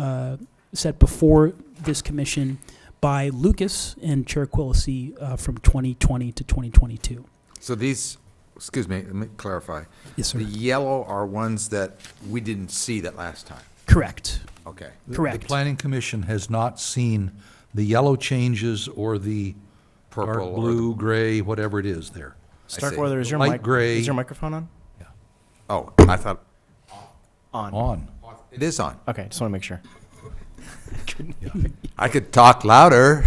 set before this commission by Lucas and Chair Quillisi from 2020 to 2022. So these, excuse me, let me clarify. Yes, sir. The yellow are ones that we didn't see that last time. Correct. Okay. Correct. The Planning Commission has not seen the yellow changes or the Purple dark or blue, gray, whatever it is there. Starkweather, is your Light gray. is your microphone on? Oh, I thought, On. it is on. Okay, just want to make sure. I could talk louder.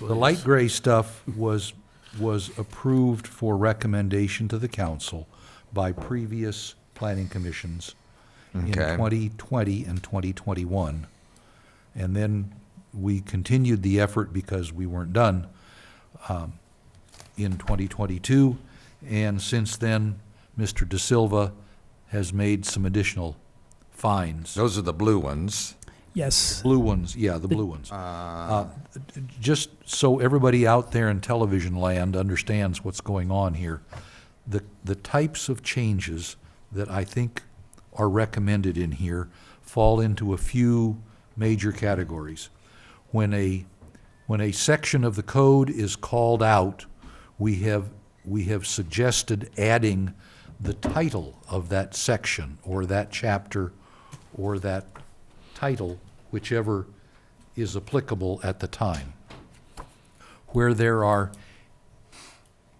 The light gray stuff was approved for recommendation to the council by previous planning commissions in Okay. 2020 and 2021. And then we continued the effort because we weren't done in 2022. And since then, Mr. De Silva has made some additional fines. Those are the blue ones. Yes. Blue ones, yeah, the blue ones. Just so everybody out there in television land understands what's going on here, the types of changes that I think are recommended in here fall into a few major categories. When a section of the code is called out, we have suggested adding the title of that section or that chapter or that title, whichever is applicable at the time. Where there are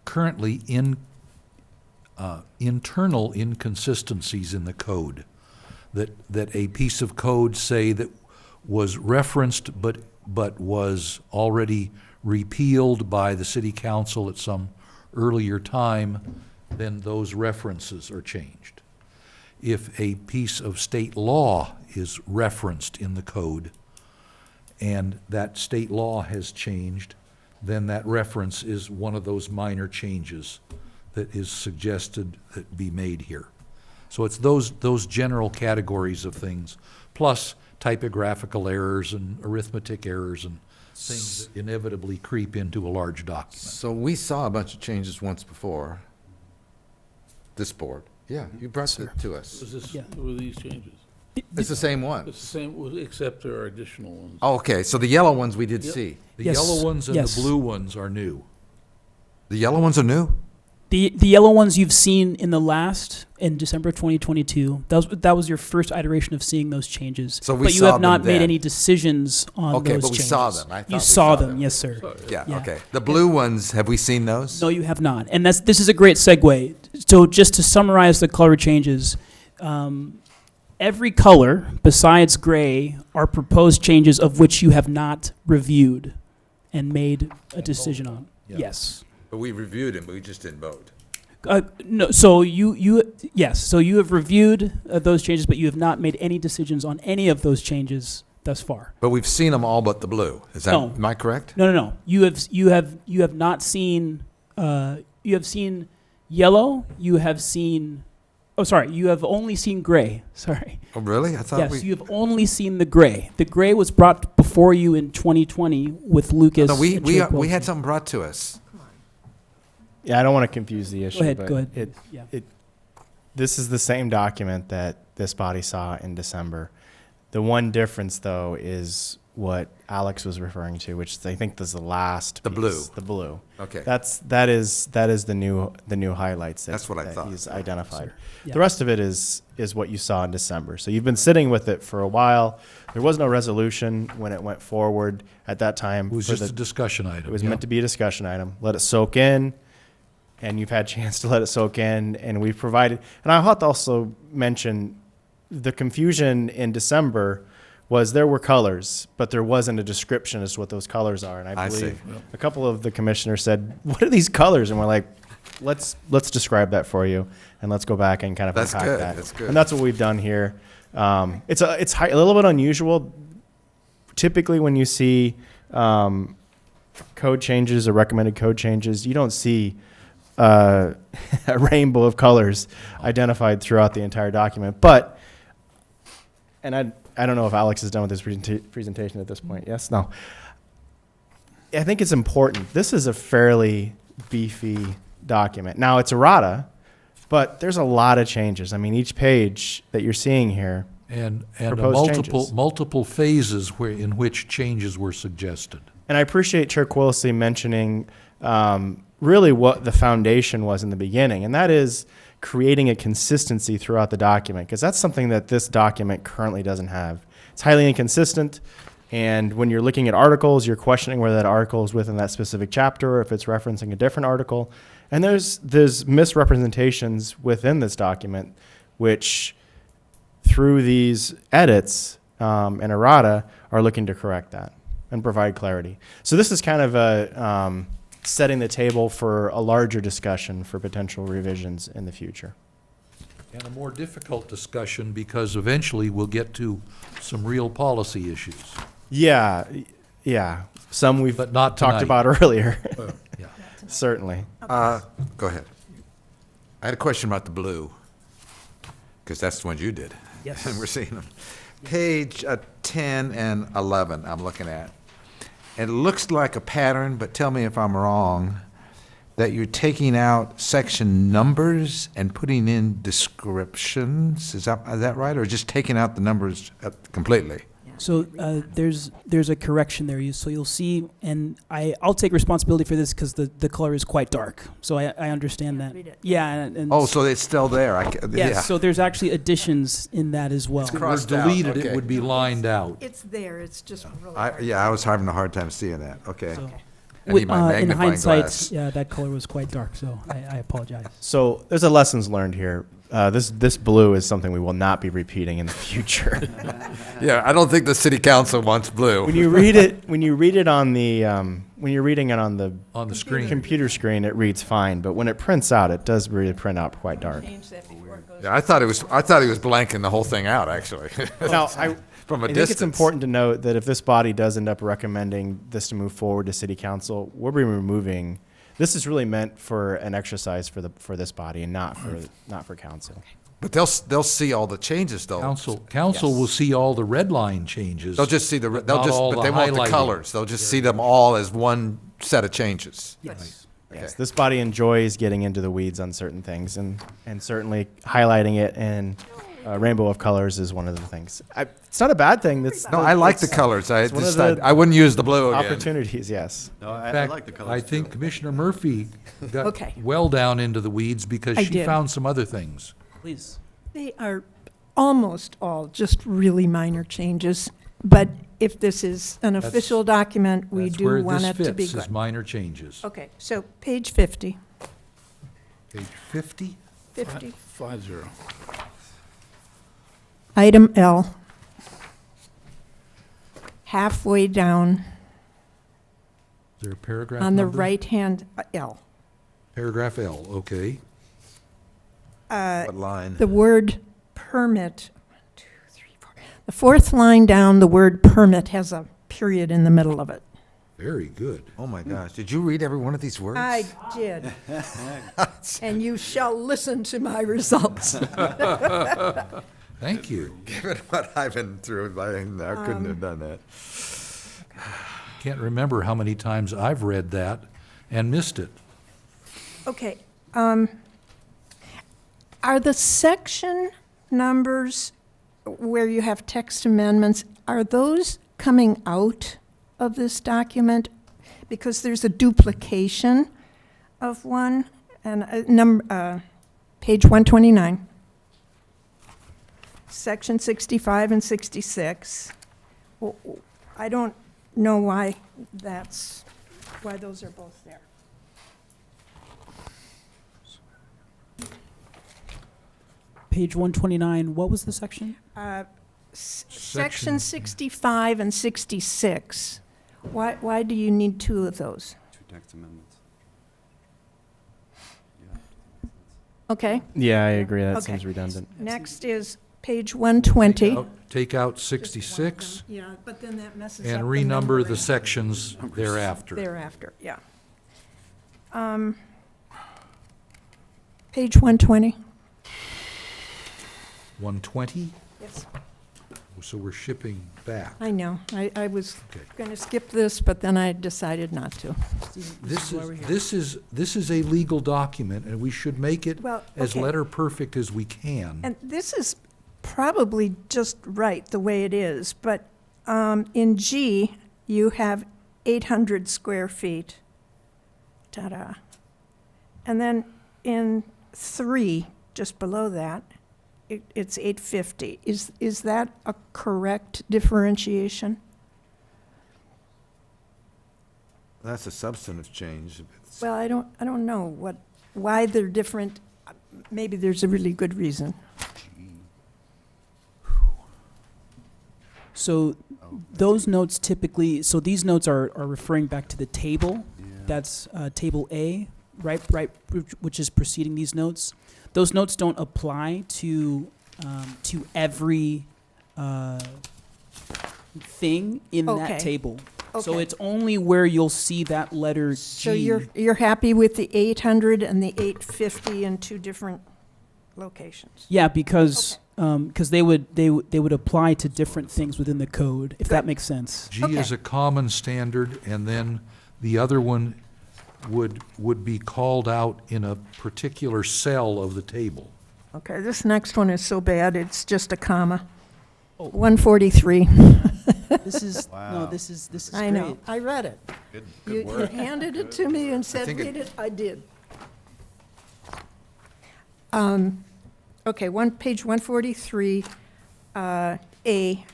currently internal inconsistencies in the code, that a piece of code, say, that was referenced but was already repealed by the city council at some earlier time, then those references are changed. If a piece of state law is referenced in the code and that state law has changed, then that reference is one of those minor changes that is suggested that be made here. So it's those general categories of things, plus typographical errors and arithmetic errors and things that inevitably creep into a large document. So we saw a bunch of changes once before, this board. Yeah, you brought it to us. Was this, Yeah. were these changes? It's the same one. It's the same, except there are additional ones. Oh, okay, so the yellow ones we did Yep. see. The Yes, yellow ones and yes. the blue ones are new. The yellow ones are new? The yellow ones you've seen in in December 2022. That was your first iteration of seeing those changes. So we but you saw have not them made then. any decisions on Okay, those but we changes. saw them. I thought You we saw saw them, them. yes, sir. Yeah, Yeah. okay. The blue ones, have we seen those? No, you have not. And this is a great segue. So just to summarize the color changes, every color besides gray are proposed changes of which you have not reviewed and made a decision on. Yeah. Yes. But we reviewed them, but we just didn't vote. No. So yes. So you have reviewed those changes, but you have not made any decisions on any of those changes thus far. But we've seen them all but the blue. Is that, No. am I correct? No. You have not seen. You have seen yellow. You have seen. Oh, sorry. You have only seen gray. Sorry. Oh, really? I thought Yes, you have only seen the gray. The gray was brought before you in 2020 with Lucas. No, we and Chair had Quilty. something brought to us. Yeah, I don't want to confuse the issue. Go ahead. but Go ahead. Yeah. This is the same document that this body saw in December. The one difference, though, is what Alex was referring to, which I think is the last. The piece, blue. The blue. Okay. That is the new highlights. That's what I that thought. he's identified. Sure. Yeah. The rest of it is what you saw in December. So you've been sitting with it for a while. There was no resolution when it went forward at that time. It was for just a discussion item. It was yeah. meant to be a discussion item. Let it soak in, and you've had a chance to let it soak in, and we've provided. And I ought to also mention the confusion in December was there were colors, but there wasn't a description as to what those colors are. And I I see. believe a couple of the commissioners said, "What are these colors?" And we're like, "Let's describe that for you, and let's go back and kind of That's unpack good, that." that's good. And that's what we've done here. It's a little bit unusual. Typically, when you see code changes or recommended code changes, you don't see a rainbow of colors identified throughout the entire document. But, and I don't know if Alex is done with his presentation at this point. Yes? No? I think it's important. This is a fairly beefy document. Now, it's errata, but there's a lot of changes. I mean, each page that you're seeing here, And Proposed changes. multiple phases in which changes were suggested. and I appreciate Chair Quillisi mentioning really what the foundation was in the beginning, and that is creating a consistency throughout the document, because that's something that this document currently doesn't have. It's highly inconsistent, and when you're looking at articles, you're questioning whether that article is within that specific chapter or if it's referencing a different article. And there's misrepresentations within this document, which through these edits and errata are looking to correct that and provide clarity. So this is kind of a setting the table for a larger discussion for potential revisions in the future. And a more difficult discussion because eventually we'll get to some real policy issues. Yeah, some we've But not talked tonight. about earlier. Yeah. Certainly. Go ahead. I had a question about the blue, because that's the ones you did. Yes. And we're seeing them. Page 10 and 11 I'm looking at. It looks like a pattern, but tell me if I'm wrong, that you're taking out section numbers and putting in descriptions. Is that right? Or just taking out the numbers completely? So there's a correction there. So you'll see, and I'll take responsibility for this because the color is quite dark. So I understand that. read it. Yeah. And Oh, so it's still there. yes. Yeah. So there's actually additions in that as well. It's If it were crossed out, deleted, okay. it would be lined out. It's there, it's just really I was having a hard time seeing that. Okay. So, I need my in magnifying hindsight, glass. yeah, that color was quite dark. So I apologize. So there's a lessons learned here. This blue is something we will not be repeating in the future. Yeah, I don't think the city council wants blue. when you read it on the when you're reading it on the Screen. computer screen, it reads fine. But when it prints out, it does really print out quite dark. change that before it goes. Yeah, I thought he was blanking the whole thing out, actually. Now, From a I think distance. it's important to note that if this body does end up recommending this to move forward to city council, we'll be removing. This is really meant for an exercise for this body and not for council. But they'll see all the changes, though. Council will see all the red line changes. They'll just see the, but they'll not just, all but they want the highlighting. colors. They'll just see them all as one set of changes. Yes. Yes, this body enjoys getting into the weeds on certain things, and certainly highlighting it in a rainbow of colors is one of the things. It's not a bad thing. No, I like the colors. it's one of I wouldn't use the blue again. opportunities. Yes. No, In I fact, like the colors. I think too. Commissioner Murphy got Okay. well down into the weeds because I she did. found some other things. Please. They are almost all just really minor changes, but if this is an That's- official document, we That's do where want this it to be fits, is good. minor changes. Okay, so page 50. Page 50? 50. 50. Item L. Halfway down Is there a paragraph on the number? right-hand, L. Paragraph L, okay. What line? The word permit, 1, 2, 3, 4. The fourth line down, the word permit has a period in the middle of it. Very good. Oh, my gosh. Did you read every one of these words? I did. And you shall listen to my results. Thank you. Given what I've been through, I couldn't have done that. Can't remember how many times I've read that and missed it. Okay. Are the section numbers where you have text amendments, are those coming out of this document? Because there's a duplication of one, and page 129, section 65 and 66. I don't know why those are both there. Page 129, what was the section? Section 65 and 66. Why do you need two of those? Two text amendments. Okay, Yeah, I agree. That Okay. seems redundant. next is page 120. Take out 66 Yeah, but then that messes up and the renumber numbering the sections thereafter. thereafter, yeah. Page 120. 120, Yes. so we're shipping back. I know, I was Okay. going to skip this, but then I decided not to. This is a legal document, and we should make it Well, as okay. letter perfect as we can. And this is probably just right, the way it is, but in G, you have 800 square feet. Ta-da. And then in 3, just below that, it's 850. Is that a correct differentiation? That's a substantive change. Well, I don't know why they're different. Maybe there's a really good reason. So those notes typically, so these notes are referring back to the table. That's table A, right, which is preceding these notes. Those notes don't apply to every thing in Okay. that table. So Okay. it's only where you'll see that letter G. So you're happy with the 800 and the 850 in 2 different locations? Yeah, because they would apply to different things within the code, if that makes sense. G Okay. is a common standard, and then the other one would be called out in a particular cell of the table. Okay, this next one is so bad, it's just a comma. 143. This is Wow. this is I great. know, I read it. Good, You handed it to me and said, think it- read it, I did. Okay, page 143, A,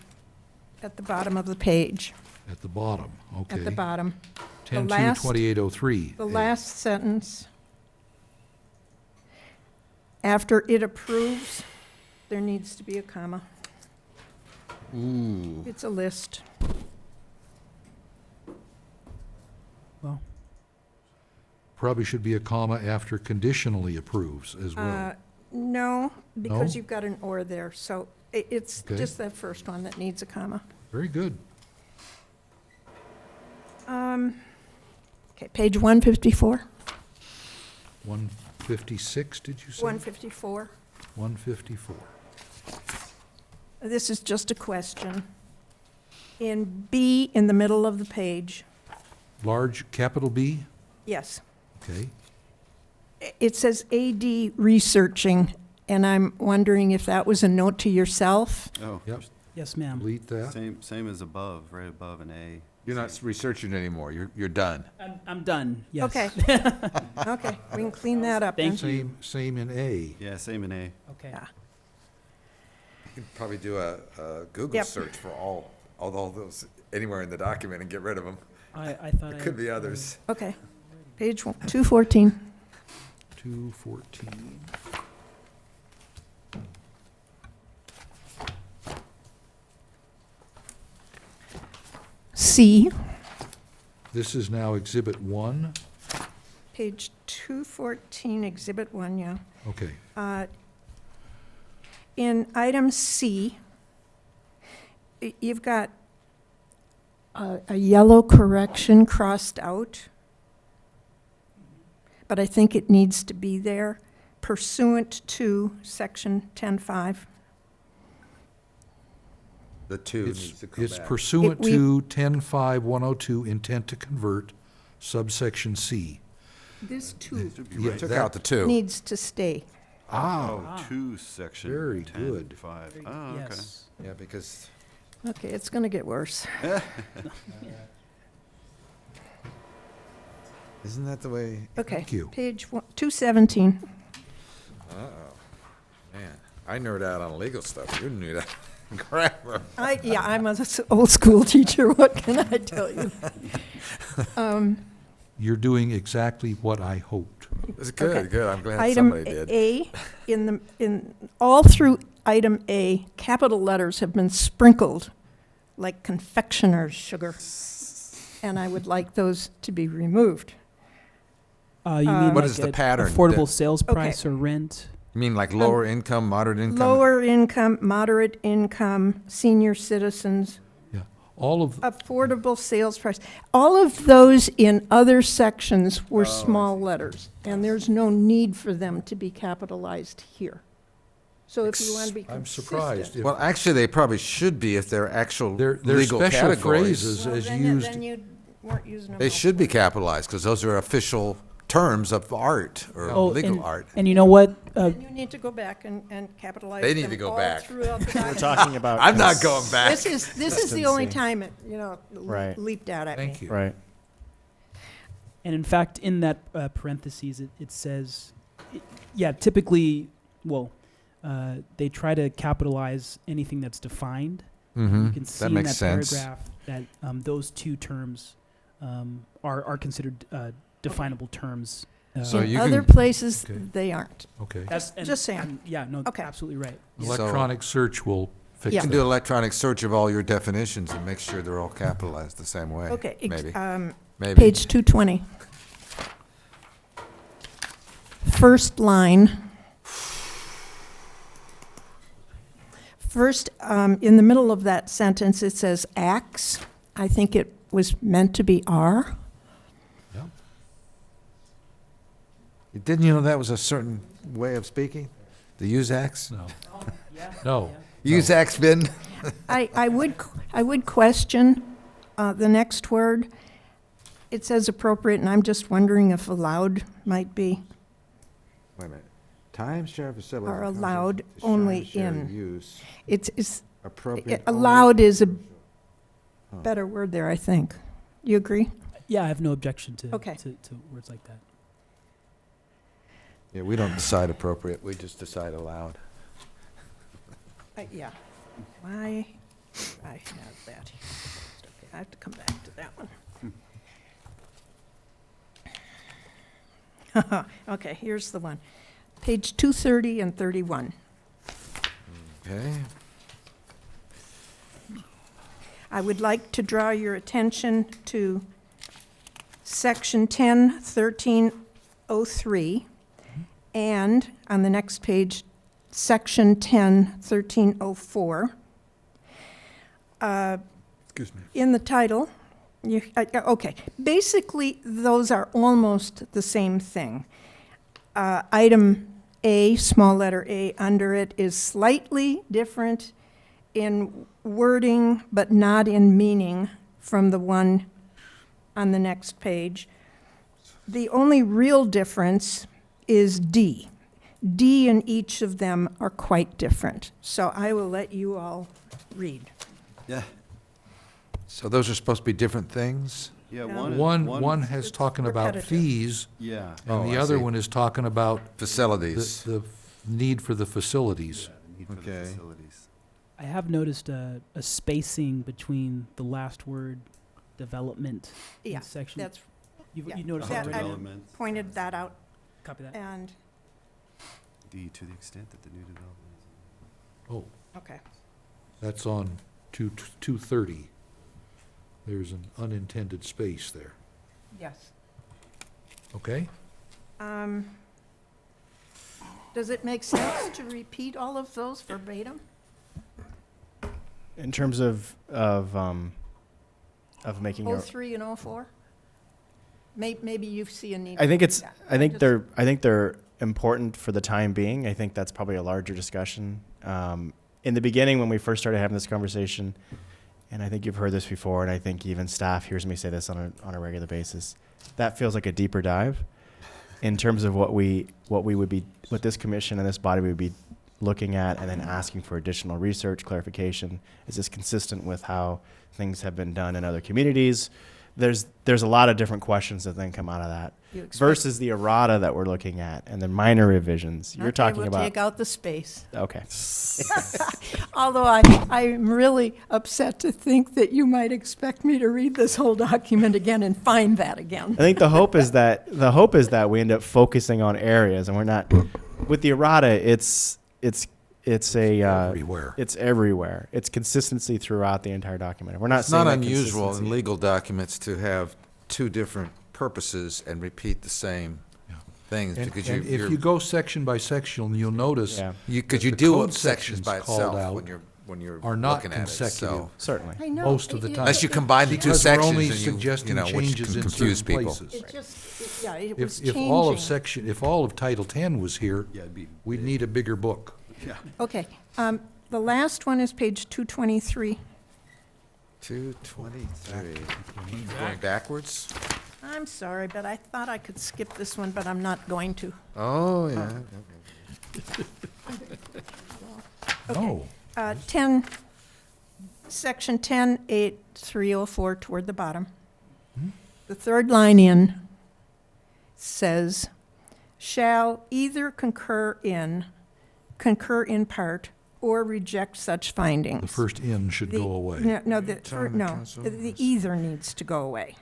at the bottom of the page, At the bottom, okay. at the bottom. 10-2-2803. The last sentence, after it approves, there needs to be a comma. It's a list. Well, Probably should be a comma after conditionally approves as well. No, because No? you've got an or there, so it's Okay. just that first one that needs a comma. Very good. Okay, page 154. 156, did you say? 154. 154. This is just a question. In B, in the middle of the page, Large capital B, yes, okay. it says AD researching, and I'm wondering if that was a note to yourself? Oh, Yep, yes, ma'am. delete that. same as above, right above an A. You're not researching anymore, you're done. I'm done. Yes. Okay. Okay, we can clean that up then. Thank Same in A. Yeah, same in A. Okay. Yeah. You could probably do a Google Yep. search for all those anywhere in the document and get rid of them. I thought There could be others. Okay, page 214. 214. C, This is now Exhibit 1. page 214, Exhibit 1, yeah. Okay. In item C, you've got a yellow correction crossed out, but I think it needs to be there, pursuant to section 10.5. The two It's needs to come it's back. pursuant we- to 10.5.102, intent to convert, subsection C. This too Yeah, Took that- out the two. needs to stay. Ah, Oh, 2 section. Very 10, good. 5. Oh, okay. Yes. Yeah, because Okay, it's going to get worse. isn't that the way? Okay. Thank you. Page 217. Uh-oh. Man, I nerd out on legal stuff. You knew that. Grammar. Yeah, I'm an old school teacher, what can I tell you? You're doing exactly what I hoped. It's good, Okay. good. I'm glad Item somebody did. A, in all through item A, capital letters have been sprinkled like confectioner's sugar, and I would like those to be removed. You mean What like is the a pattern affordable that- sales Okay. price or rent? You mean like lower income, moderate income? Lower income, moderate income, senior citizens, Yeah. All of, affordable sales price. All of those in other sections were small letters, and there's no need for them to be capitalized here. So if you want to be I'm consistent. surprised. If Well, actually, they probably should be if they're actual They're legal special categories. phrases as used. Then you weren't using them. They should be capitalized, because those are official terms of art or Oh, legal art. And you know what? Then you need to go back and capitalize They need them to go all back. throughout the We're document. talking about. I'm not going back. This is the only Consistency. time it, Right. leaped out at me. Thank you. Right. And in fact, in that parentheses, it says, typically, they try to capitalize anything that's defined. You can see That in makes that sense. paragraph that those two terms are considered definable terms. So In you other can- places, Okay. they aren't. Okay. Just saying. Okay. Absolutely right. So- Electronic search will fix You it. can do electronic search of all your definitions and make sure they're all capitalized the same way. Okay. Maybe. Maybe. Page 220. First line. First, in the middle of that sentence, it says acts. I think it was meant to be are. Didn't you know that was a certain way of speaking? The use ax? No. No. Use ax bin? I would question the next word. It says appropriate, and I'm just wondering if allowed might be. Wait a minute. Time share facilities. Are and allowed concepts, only share in. Use, It's appropriate. only- allowed is a better word there, I think. You agree? Yeah, I have no objection to, Okay. to words like that. Yeah, we don't decide appropriate, we just decide aloud. Yeah. Why, I have that. Okay, I have to come back to that one. Okay, here's the one. Page 230 and 31. Okay. I would like to draw your attention to section 10-1303, and on the next page, section 10-1304. Excuse me. In the title, okay, basically, those are almost the same thing. Item A, small letter A under it, is slightly different in wording, but not in meaning from the one on the next page. The only real difference is D. D in each of them are quite different. So I will let you all read. Yeah. So those are supposed to be different things? Yeah, Yeah. One has talking about repetitive. fees, Yeah. Oh, and the I other see. one is talking about Facilities. the need for the facilities. The need for the Okay. facilities. I have noticed a spacing between the last word, development, Yeah, in section. that's, You've, yeah. you noticed That- that I- already? Development. pointed that out, Copy that. and, D, to the extent that the new development is. Oh, okay. that's on 230. There's an unintended space there. Yes. Okay? Does it make sense to repeat all of those verbatim? In terms of making a, 03 and 04? Maybe you see a need. I think it's, Yeah, I think just- they're important for the time being. I think that's probably a larger discussion. In the beginning, when we first started having this conversation, and I think you've heard this before, and I think even staff hears me say this on a regular basis, that feels like a deeper dive in terms of what this commission and this body would be looking at, and then asking for additional research, clarification. Is this consistent with how things have been done in other communities? There's a lot of different questions that then come out of that. You expect- Versus the errata that we're looking at and the minor revisions. You're Okay, talking we'll about. take out the space. Okay. Although I'm really upset to think that you might expect me to read this whole document again and find that again. I think the hope is that we end up focusing on areas, and we're not. With the errata, it's Everywhere. It's everywhere. It's consistency throughout the entire document. We're not It's saying not that unusual in consistency- legal documents to have two different purposes and repeat the same things, And because and if you're, you go section by section, you'll notice Yeah. because that you the deal code with sections by sections called itself out when you're are not looking at it, consecutive. so. Certainly. I know. Most of the time. Unless you combine the two Because we're sections only and you suggesting know, which changes can in confuse certain people. places. It just, yeah, it was If changing. all of Title 10 was here, Yeah, it'd be. we'd need a bigger book. Yeah. Okay, the last one is page 223. 223. Going backwards? I'm sorry, but I thought I could skip this one, but I'm not going to. Oh, yeah. No. 10, section 10.8.304 toward the bottom. The third line in says, shall either concur in part, or reject such findings. The first "in" should go away. No, Time no, council the is- either needs to go away.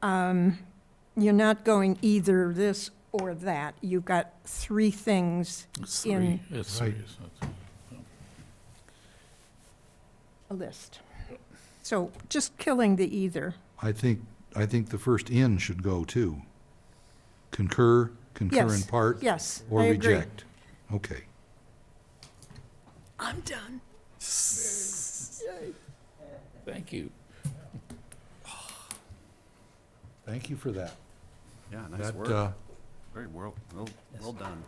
You're not going either this or that. You've got three things It's in three. It's Right. three. It's not two. a list. So just killing the either. I think the first "in" should go too. Concur in Yes, part, yes, or I agree. reject. Okay. I'm done. Thank you. Thank you for that. Yeah, nice That, work. Very well done.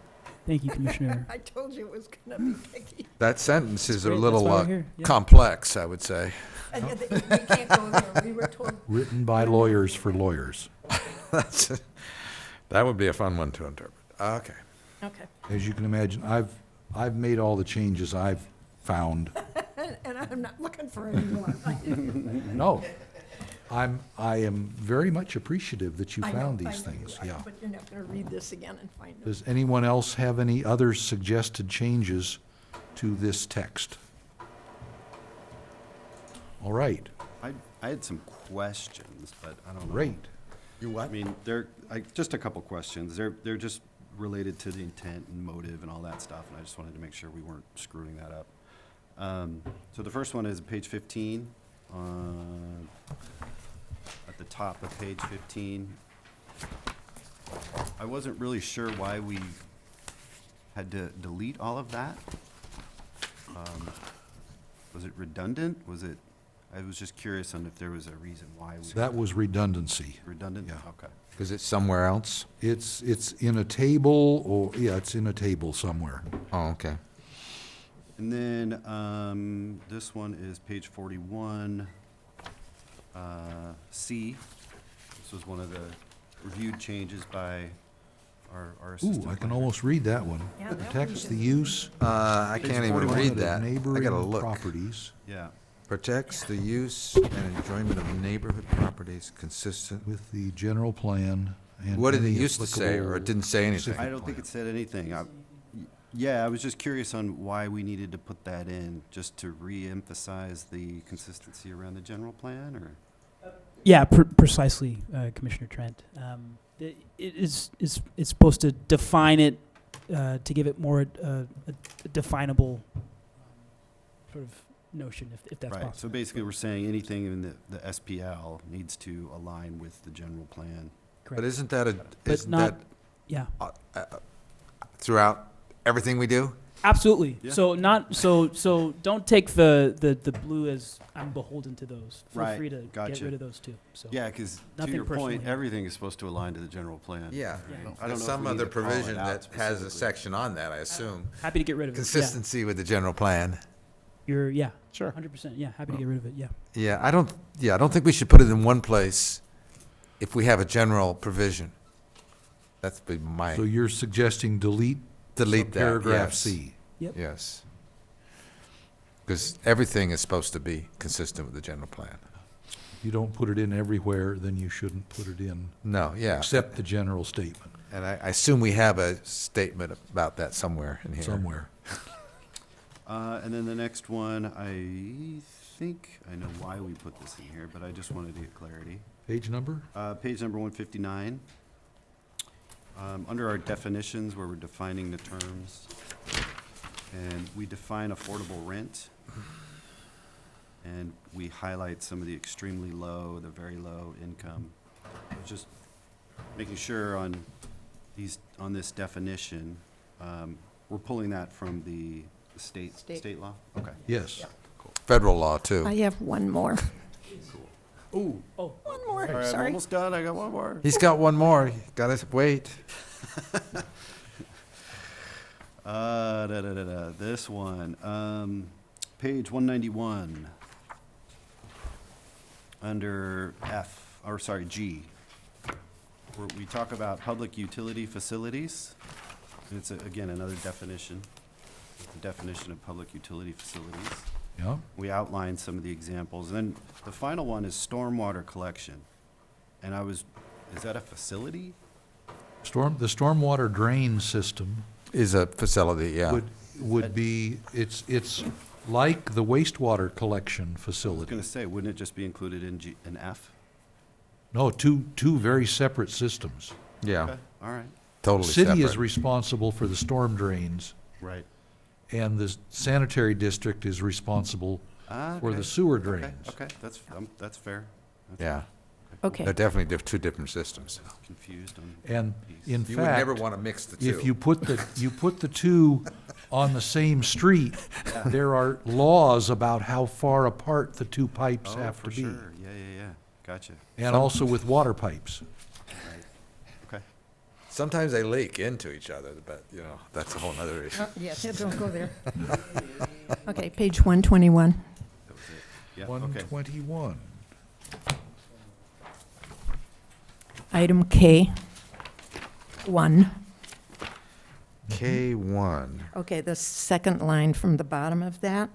Thank you, Commissioner. I told you it was going to be picky. That sentence is a great. little That's why we're here. Yeah. complex, I would say. We can't go there. We were told. Written by lawyers for lawyers. That would be a fun one to interpret. Okay. Okay. As you can imagine, I've made all the changes I've found. And I'm not looking for any more. No. I am very much appreciative that you I know, found I these know things, you are, yeah. But you're not going to read this again and find it. Does anyone else have any other suggested changes to this text? All right, I had some questions, but I don't know. great. I mean, just a couple questions. They're just related to the intent and motive and all that stuff, and I just wanted to make sure we weren't screwing that up. So the first one is page 15. At the top of page 15. I wasn't really sure why we had to delete all of that. Was it redundant? I was just curious on if there was a reason why we. That was redundancy. Redundant? Yeah. Okay. Is it somewhere else? It's in a table, or, yeah, it's in a table somewhere. Oh, okay. And then, this one is page 41, C. This was one of the reviewed changes by our assistant. Ooh, I can planner. almost read that one. Yeah, that one Protects you the use. I can't even enjoyment read of that. I Neighboring gotta look. properties Yeah. Protects the use and enjoyment of neighborhood properties consistent with. with the general plan and. What did it any used to say, or it didn't say anything? I don't think it said anything. Yeah, I was just curious on why we needed to put that in, just to re-emphasize the consistency around the general plan, or? Yeah, precisely, Commissioner Trent. It's supposed to define it, to give it more a definable sort of notion, if that's Right, possible. so basically, we're saying anything in the SPL needs to align with the general plan. Correct. But isn't that But not, yeah, throughout everything we do? absolutely. Yeah. So don't take the blue as I'm beholden to those. Feel Right, free to get gotcha. rid of those too. So Yeah, because to Nothing your personal point, here. everything is supposed to align to the general plan. Yeah. I don't There's know if some we need other to call it provision out that has a specifically. section on that, I assume. happy to get rid of it. Consistency with the general plan. Yeah, Sure. 100%. Yeah, happy to get rid of it. Yeah. Yeah, I don't think we should put it in one place if we have a general provision. That's be my, So you're suggesting delete delete that, paragraph yes. C. Yep. Yes. Because everything is supposed to be consistent with the general plan. You don't put it in everywhere, then you shouldn't put it in, No, yeah. except the general statement And I assume we have a statement about that somewhere in here. somewhere. And then the next one, I think I know why we put this in here, but I just wanted to get clarity. Page number? Page number 159. Under our definitions, where we're defining the terms, and we define affordable rent, and we highlight some of the extremely low, the very low income. Just making sure on this definition, we're pulling that from the state law? Okay. Yes. Federal law, too. I have one more. Ooh. Oh, One more, All right, I'm sorry. almost done. I got one more. He's got one more. Gotta wait. This one, page 191, under F, or sorry, G, where we talk about public utility facilities. It's, again, another definition, the definition of public utility facilities. Yeah, We outlined some of the examples. And then the final one is stormwater collection. And is that a facility? the stormwater drain system Is a facility, yeah. would be, it's like the wastewater collection I was facility. gonna say, wouldn't it just be included in G, in F? No, two very separate systems. Yeah, Okay, all right, totally The city is separate. responsible for the storm drains, right. and the sanitary district is responsible for Okay, the sewer okay, drains. Okay, that's fair. That's Yeah, Okay. they're definitely two different systems. confused on. And piece. in You would never fact, want to mix the two. if you put the two on the same street, there are laws about how far apart the two pipes Oh, have for to be. sure, yeah, gotcha. And also with water pipes. Okay, Sometimes they leak into each other, but, that's a whole other issue. Yes, don't go there. Okay, page 121. that was it. Yeah, okay. 121. Item K, 1. K1. Okay, the second line from the bottom of that.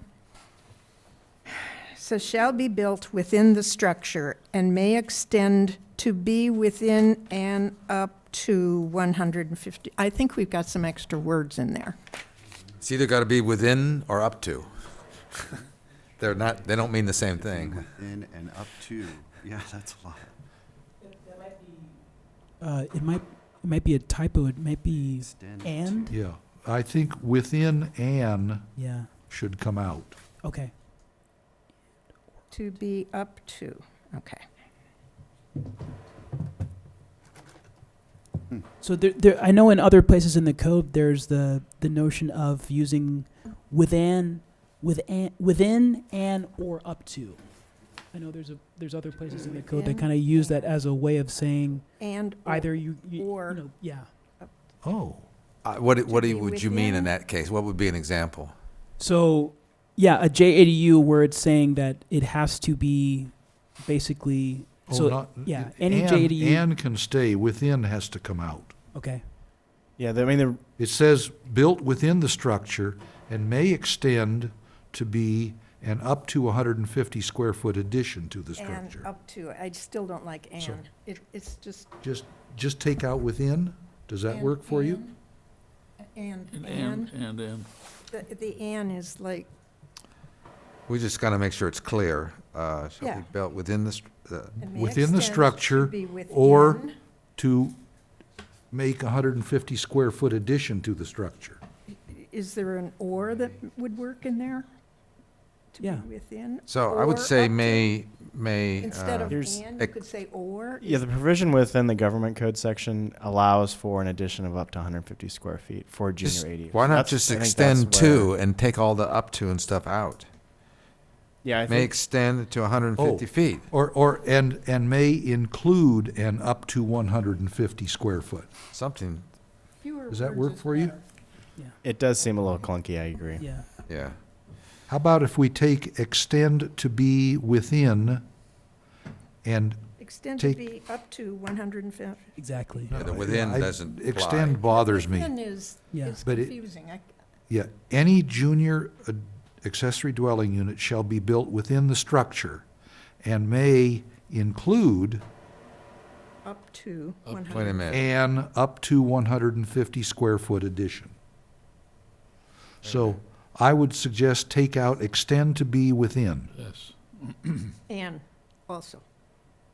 Says shall be built within the structure and may extend to be within and up to 150. I think we've got some extra words in there. It's either got to be within or up to. They don't mean the same thing. Within and up to, yeah, that's a lot. It might be a typo. It might be Extend and. Yeah, I think within "an" Yeah. should come out. Okay. To be up to, okay. So there, I know in other places in the code, there's the notion of using within and or up to. I know there's other places in the code that Within kind of use that as a way of saying And or either you or- know, yeah. Oh, What be would you mean in within? that case? What would be an example? So yeah, a JADU where it's saying that it has to be basically yeah, any JADU. "And" can stay, within has to come out. Okay. Yeah, I mean, It says built within the structure and may extend to be an up to 150 square foot addition to the And structure. up to, I still don't like So- and. It's just. Just take out within? Does that work for you? And. The and is like, We just got to make sure it's clear. Shall Yeah. be built within the, and may Within the extend to structure be or within. to make a 150 square foot addition to the structure. Is there an or that would work in there? To Yeah. be within? so I would or say up to? may. Instead of Here's- and, you could say or? yeah, the provision within the government code section allows for an addition of up to 150 square feet for just- junior ADUs. Why not That's- just I think extend that's to where- and take all the up to and stuff out? Yeah, I May think, extend to 150 Oh. feet. And may include an up to 150 square foot. Something, Fewer Does that words work is for you? better. it does seem a little clunky, I agree. Yeah. yeah. How about if we take extend to be within and Extend to Take- be up to 150. Exactly. Yeah, the within I- doesn't Extend apply. bothers me. Within is Yeah. But it- confusing. Yeah, any junior accessory dwelling unit shall be built within the structure and may include Up to Wait a 100. minute. an up to 150 square foot addition. So I would suggest take out extend to be within. Yes. And also,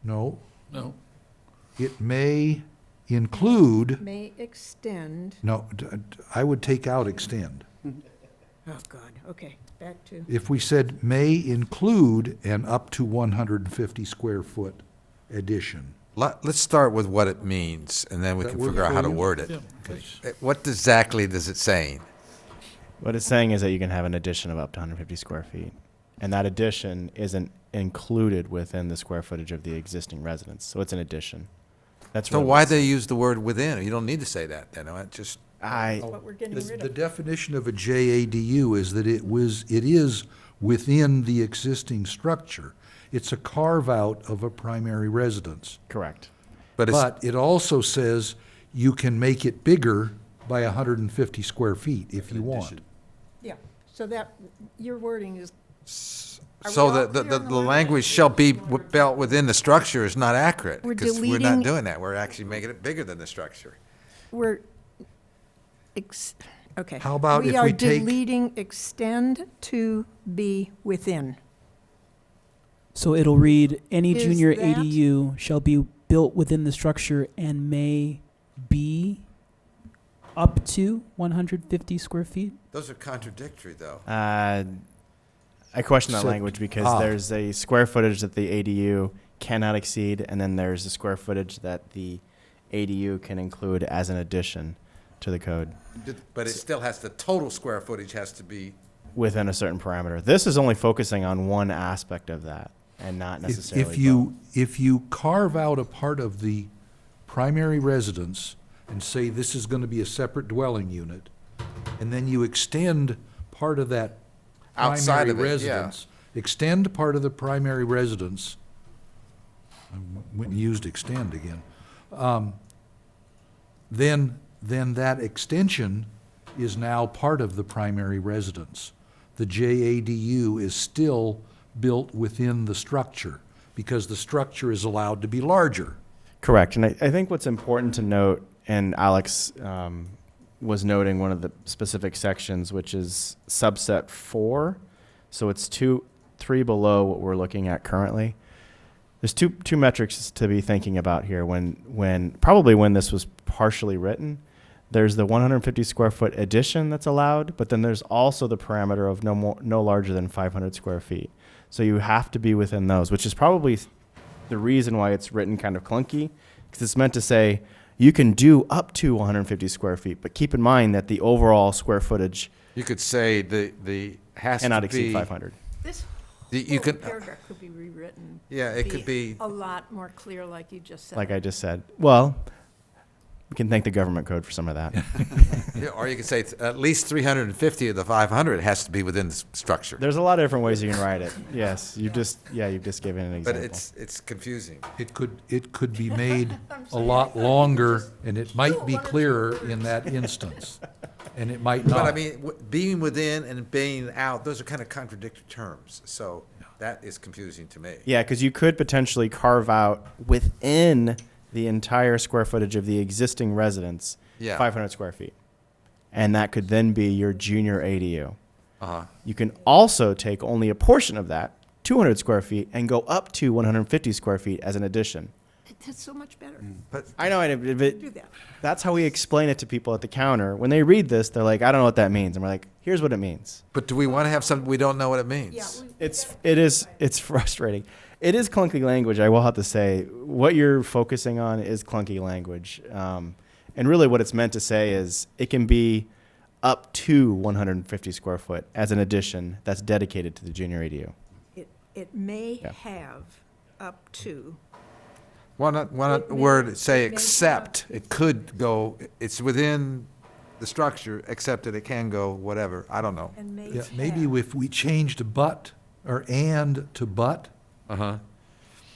No, No. it may include, may extend, no, I would take out extend. oh God, okay, back to, If we said may include an up to 150 square foot addition. Let's start with what it means, and then we That can work figure out for how to you? word it. Yeah, please. What exactly does it say? What it's saying is that you can have an addition of up to 150 square feet. And that addition isn't included within the square footage of the existing residence. So it's an addition. That's So really why what they use the word within? You don't need to say that, then. Just What we're getting rid The of. definition of a JADU is that it is within the existing structure. It's a carve-out of a primary residence. Correct. But it's, But it also says you can make it bigger by 150 square feet if you want. Addition. Yeah, so that, your wording is, Are we so all the clear on the language shall be built within the structure is not accurate. We're Because we're deleting- not doing that. We're actually making it bigger than the structure. we're, okay. How about if we We are take- deleting extend to be within. So it'll read, any Is junior that- ADU shall be built within the structure and may be up to 150 square feet? Those are contradictory, though. I question that So- language because Ah. there's a square footage that the ADU cannot exceed, and then there's a square footage that the ADU can include as an addition to the code But it still has, the total square footage has to be, within a certain parameter. This is only focusing on one aspect of that and not necessarily If you carve out a part of the primary residence and say this is going to be a separate dwelling unit, and then you extend part of that Outside primary of it, yeah. residence, extend part of the primary residence, I went and used extend again, then that extension is now part of the primary residence. The JADU is still built within the structure, because the structure is allowed to be larger. Correct. And I think what's important to note, and Alex was noting one of the specific sections, which is subset 4. So it's 3 below what we're looking at currently. There's two metrics to be thinking about here. Probably when this was partially written, there's the 150 square foot addition that's allowed, but then there's also the parameter of no larger than 500 square feet. So you have to be within those, which is probably the reason why it's written kind of clunky, because it's meant to say you can do up to 150 square feet, but keep in mind that the overall square footage you could say the has to be. cannot exceed 500. This You whole can, paragraph could be rewritten. yeah, it could be, A lot more clear, like you just said. Like I just said. Well, we can thank the government code for some of that. yeah, or you could say at least 350 of the 500 has to be within the structure. There's a lot of different ways you can write it. Yes, you've just given an But example. it's confusing. It could be made a lot longer, and it might be clearer in that instance, and it might not. But I mean, being within and being out, those are kind of contradictory terms. So that is confusing to me. Yeah, because you could potentially carve out within the entire square footage of the existing residence, Yeah. 500 square feet. And that could then be your junior ADU. Uh-huh. You can also take only a portion of that, 200 square feet, and go up to 150 square feet as an addition. That's so much better. But I know, Do that. that's how we explain it to people at the counter. When they read this, they're like, I don't know what that means. And we're like, here's what it means. But do we want to have something we don't know what it means? It's frustrating. It is clunky language, I will have to say. What you're focusing on is clunky language. And really what it's meant to say is it can be up to 150 square foot as an addition that's dedicated to the junior ADU. It may Yeah. have up to. One It may- word, say it may except, it could go, it's within the structure, except that it can go whatever, I don't know. And may Yeah, maybe have. if we changed but, or and to but, Uh-huh.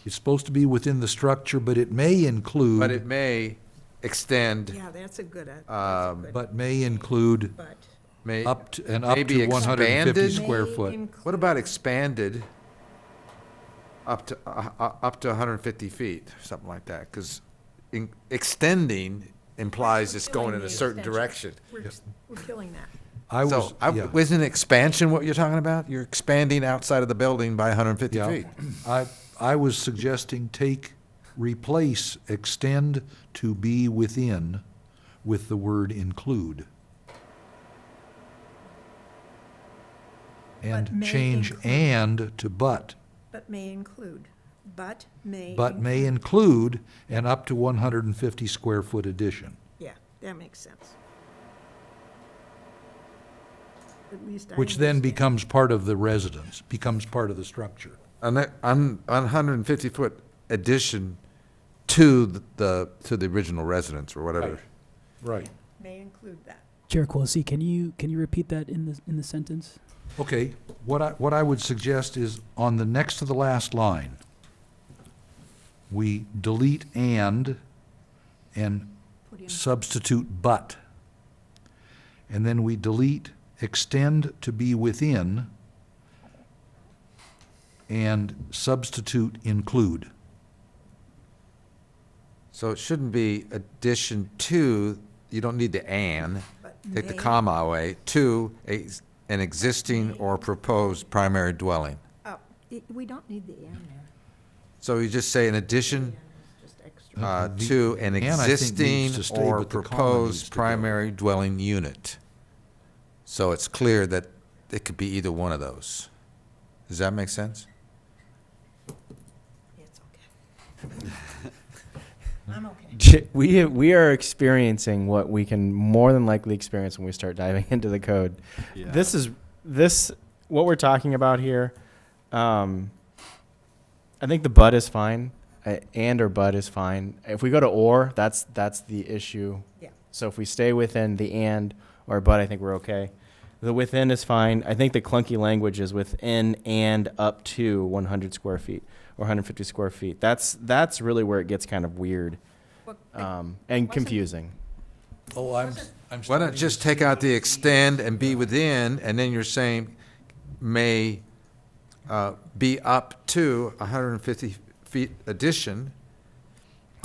it's supposed to be within the structure, but it may include. But it may extend, Yeah, that's a good, But may include but. may, up to, and up maybe to 150 expanded? square May foot. include- what about expanded up to 150 feet, something like that? Because extending implies it's going in a certain direction. We're killing that. I was, So, yeah. wasn't expansion what you're talking about? You're expanding outside of the building by 150 Yeah. feet. I was suggesting replace extend to be within with the word include. But And may change include. and to but. But may include. But may. But may include an up to 150 square foot addition. Yeah, that makes sense. At least I Which then understand. becomes part of the residence, becomes part of the structure. On 150-foot addition to the original residence or whatever. Right. may include that. Chair Quillisi, can you repeat that in the sentence? Okay, what I would suggest is on the next to the last line, we delete and Put in substitute but. And then we delete extend to be within and substitute include. So it shouldn't be addition to, you don't need the and, but take the may- comma away, to an existing or proposed primary dwelling. Oh, we don't need the and there. So you just say in addition Just extra. to an And I think existing needs to stay, or but the comma needs proposed to go. primary dwelling unit. So it's clear that it could be either one of those. Does that make sense? It's okay. I'm okay. We are experiencing what we can more than likely experience when we start diving into the code. Yeah. This what we're talking about here. I think the but is fine, and or but is fine. If we go to or, that's the issue. Yeah. So if we stay within the and or but, I think we're okay. The within is fine. I think the clunky language is within and up to 100 square feet or 150 square feet. That's really where it gets kind of weird and confusing. Oh, I'm Why starting not to just see take out what the you extend and be within, and then you're saying may be up to 150 feet addition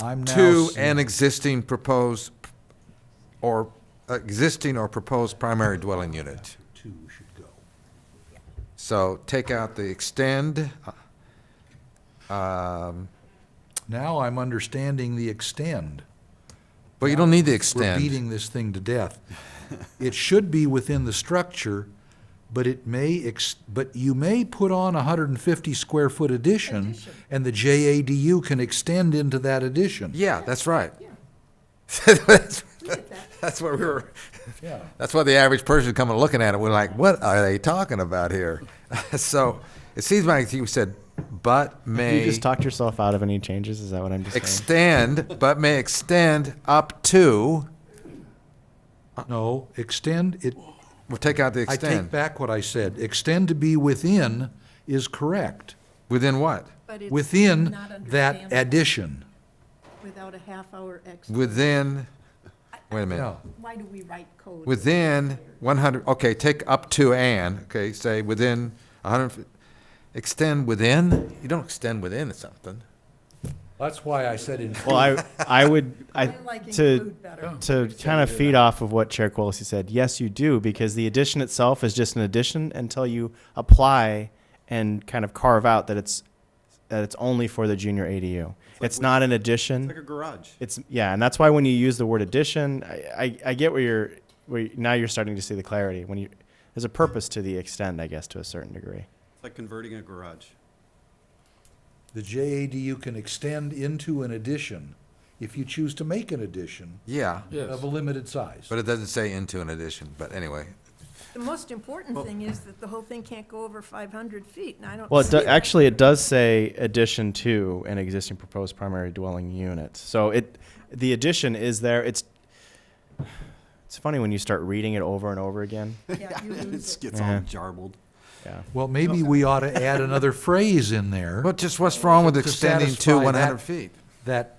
I'm now to seeing- an existing proposed or proposed primary dwelling unit. Two should go. So take out the extend. Now I'm understanding the extend. Well, you don't need the We're extend. beating this thing to death. It should be within the structure, but but you may put on a 150 square foot addition, and the JADU can extend into that addition. Yeah, that's right. That's what we were. Yeah. That's what the average person coming looking at it, we're like, what are they talking about here? So it seems like you said, but You may just talked yourself out of any changes. Is that what I'm just saying? extend, but may extend up to. No, extend, We'll take out the I extend. take back what I said. Extend to be within is correct. Within what? But it's Within not that understandable addition. without a half-hour extra. Within, wait a minute. No. Why do we write code? Within 100, okay, take up to and, okay, say within 100, extend within? You don't extend within something. That's why I said in. Well, I would I like to include better. to kind of feed off of what Chair Quillisi said. Yes, you do, because the addition itself is just an addition until you apply and kind of carve out that it's only for the junior ADU. It's not an addition. Like a garage. It's and that's why when you use the word addition, I get where now you're starting to see the clarity. When there's a purpose to the extend, I guess, to a certain degree. It's like converting a garage. The JADU can extend into an addition if you choose to make an addition Yeah, Yes. of a limited size. but it doesn't say into an addition, but anyway. The most important thing is that the whole thing can't go over 500 feet, and I don't Well, see it. actually, it does say addition to an existing proposed primary dwelling unit. So the addition is there. It's funny when you start reading it over and over again. Yeah, you lose It it. gets Yeah. all jarbled. Yeah. Well, maybe we ought to add another phrase in there. But just what's wrong with To extending to satisfy 100 that- feet? That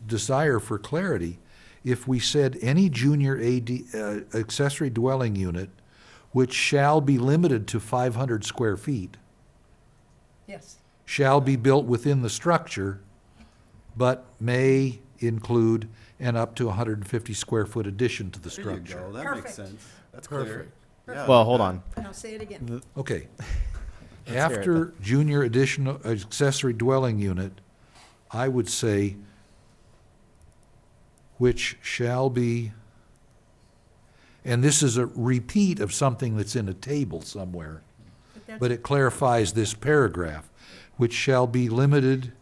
desire for clarity. If we said any junior accessory dwelling unit which shall be limited to 500 square feet, Yes. shall be built within the structure, but may include an up to 150 square foot addition to the There you structure. go, that Perfect. makes sense. That's clear. Perfect. Yeah, Well, hold on. Now say it again. Okay. hear it. After junior additional accessory dwelling unit, I would say which shall be, and this is a repeat of something that's in a table somewhere, but it clarifies this paragraph, which shall be limited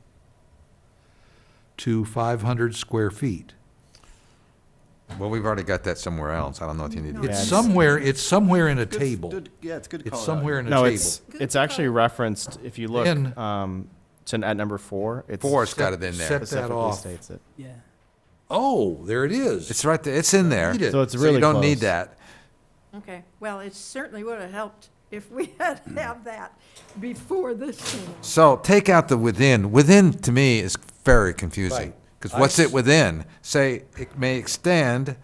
to 500 square feet. Well, we've already got that somewhere else. I don't know if you need to. It's somewhere in a Good- table. good- Yeah, it's good to It's call it out. somewhere in a No, table. it's actually referenced. If you look Then- at number 4, it's Forrest got it in there. Set that specifically off. states it. Yeah. Oh, there it is. It's right there, it's in there. Read it. So it's So really you don't close. need that. Okay, well, it certainly would have helped if we had have that before this came out. So take out the within. Within, to me, is very confusing. Right. Because what's I it s- within? Say, it may extend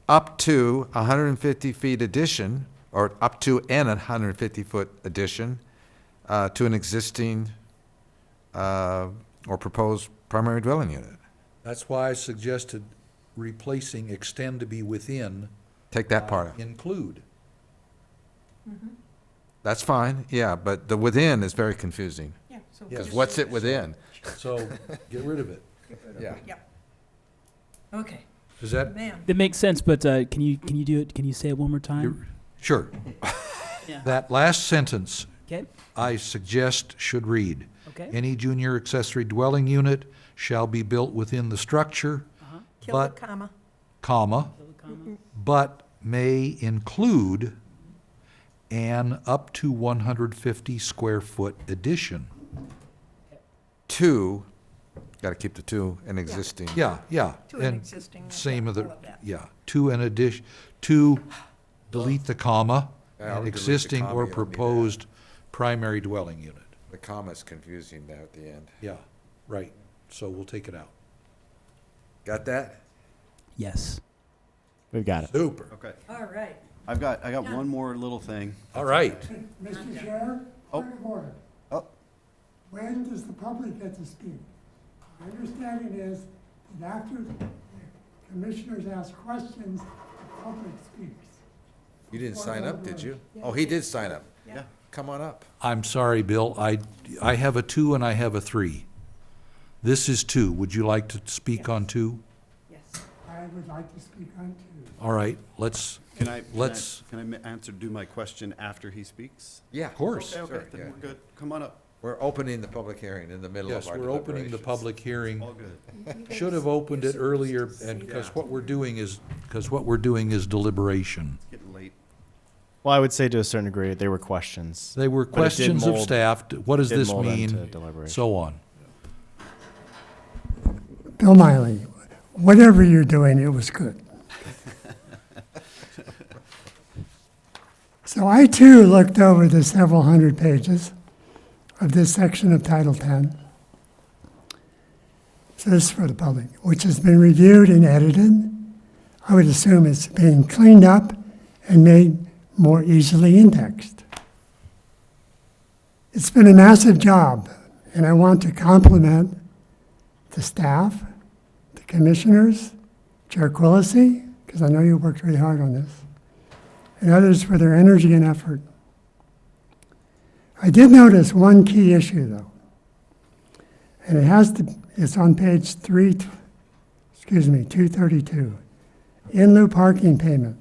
up to 150 feet addition, or up to an 150-foot addition to an existing or proposed primary dwelling unit. That's why I suggested replacing extend to be within. Take that part out. Include. That's fine, yeah, but the within is very confusing. Yeah, so. Because what's it within? So get rid of it. Yeah. Okay, Is that, man. That makes sense, but can you do it? Can you say it one more time? sure. Yeah. That last sentence, Okay. I suggest should read, Okay. any junior accessory dwelling unit shall be built within the structure, Kill the but, comma. but may include an up to 150 square foot addition. Two, got to keep the two in existing. Yeah, yeah. To an and existing, Same of the, all of that. yeah, to an addition, to delete the comma, Yeah, an we delete the existing comma, or you don't need that. proposed primary dwelling unit. The comma's confusing there at the end. Yeah, right. So we'll take it out. Got that? Yes. We've got it. Super. Okay. All right. I got one more little thing. All right. Mr. Chair, Oh. point of order. Oh. When does the public get to speak? My understanding is that after the commissioners ask questions, the public speaks. You didn't sign up, did you? Oh, he did sign up. Yeah. Come on up. I'm sorry, Bill. I have a 2 and I have a 3. This is 2. Would you like to speak on 2? Yes. I would like to speak on two. All right, let's, Can I do my question after he speaks? Yeah. of course. Okay, Sure, then yeah. we're good. Come on up. We're opening the public hearing in the middle Yes, of our we're opening the deliberations. public hearing. All good. Should have opened it earlier, and because what we're doing is deliberation. Getting late. Well, I would say to a certain degree, they were questions. They were But it did questions of mold- staff. What does did this mold into mean? deliberation. So on. Bill Miley, whatever you're doing, it was good. So I too looked over the several hundred pages of this section of Title 10. So this is for the public, which has been reviewed and edited. I would assume it's being cleaned up and made more easily indexed. It's been a massive job, and I want to compliment the staff, the commissioners, Chair Quillisi, because I know you worked really hard on this, and others for their energy and effort. I did notice one key issue, though, and it's on page 232, in lieu parking payment.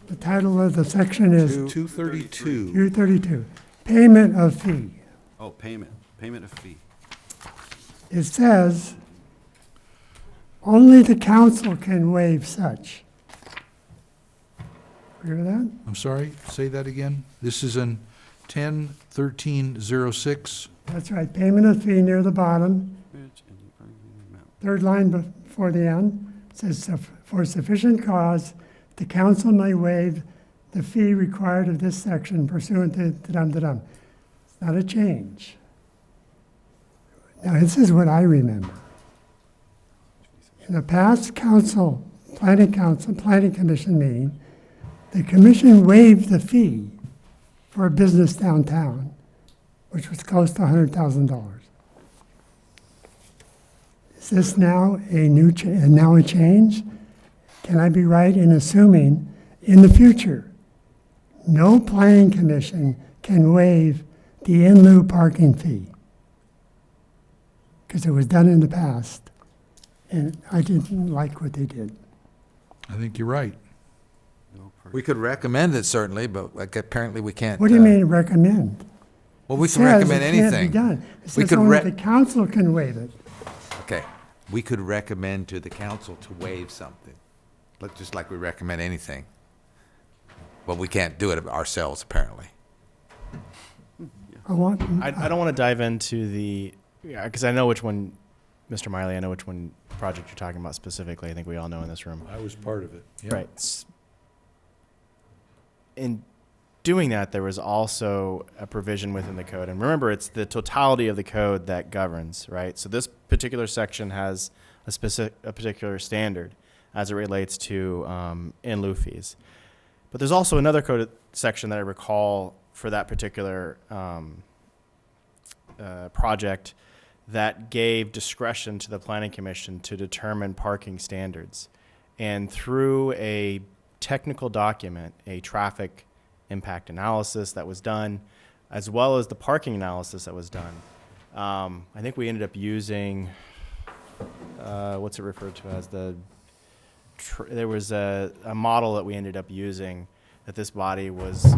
The title of the section is 232. 232, payment of fee. Oh, payment of fee. It says, only the council can waive such. Agree with that? I'm sorry, say that again? This is in 10-1306. That's right, payment of fee near the bottom, third line before the end, says for sufficient cause, the council may waive the fee required of this section pursuant to da-dum-da-dum. It's not a change. Now, this is what I remember. In the past planning commission meeting, the commission waived the fee for a business downtown, which was close to $100,000. Is this now a change? Can I be right in assuming in the future, no planning commission can waive the in lieu parking fee? Because it was done in the past, and I didn't like what they did. I think you're right. We could recommend it certainly, but like, apparently we can't. What do you mean recommend? Well, we It can says recommend it can't be anything. done. It We says could only the council can waive it. Okay, we could recommend to the council to waive something, just like we recommend anything. But we can't do it ourselves, apparently. I want, I don't want to dive into because I know which one Mr. Miley, I know which one project you're talking about specifically. I think we all know in this room. I was part of it. Yeah. Right. In doing that, there was also a provision within the code. And remember, it's the totality of the code that governs, right? So this particular section has a particular standard as it relates to in lieu fees. But there's also another code section that I recall for that particular project that gave discretion to the Planning Commission to determine parking standards. And through a technical document, a traffic impact analysis that was done, as well as the parking analysis that was done, I think we ended up using, what's it referred to as there was a model that we ended up using that this body was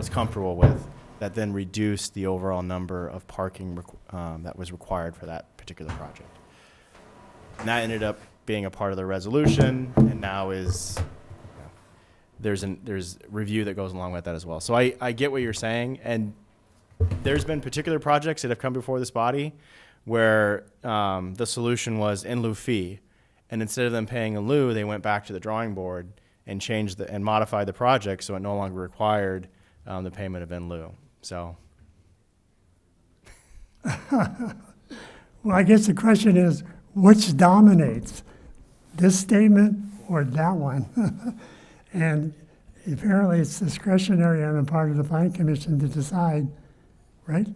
comfortable with, that then reduced the overall number of parking that was required for that particular project. And that ended up being a part of the resolution, and now is, there's review that goes along with that as well. So I get what you're saying, and there's been particular projects that have come before this body where the solution was in lieu fee, and instead of them paying in lieu, they went back to the drawing board and changed and modified the project so it no longer required the payment of in lieu. So, Well, I guess the question is, which dominates, this statement or that one? And apparently it's discretionary on the part of the Planning Commission to decide, right?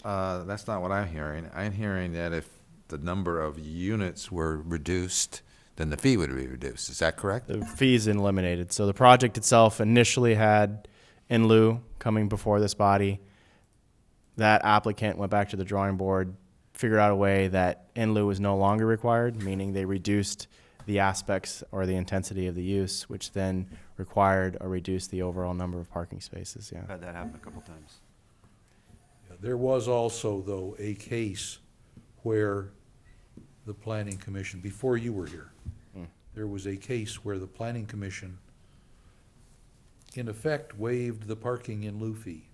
That's not what I'm hearing. I'm hearing that if the number of units were reduced, then the fee would be reduced. Is that correct? the fee is eliminated. So the project itself initially had in lieu coming before this body. That applicant went back to the drawing board, figured out a way that in lieu was no longer required, meaning they reduced the aspects or the intensity of the use, which then required or reduced the overall number of parking spaces. Yeah. I've had that happen a couple times. There was also, though, a case where the Planning Commission, before you were here, there was a case where the Planning Commission, in effect, waived the parking in lieu fee.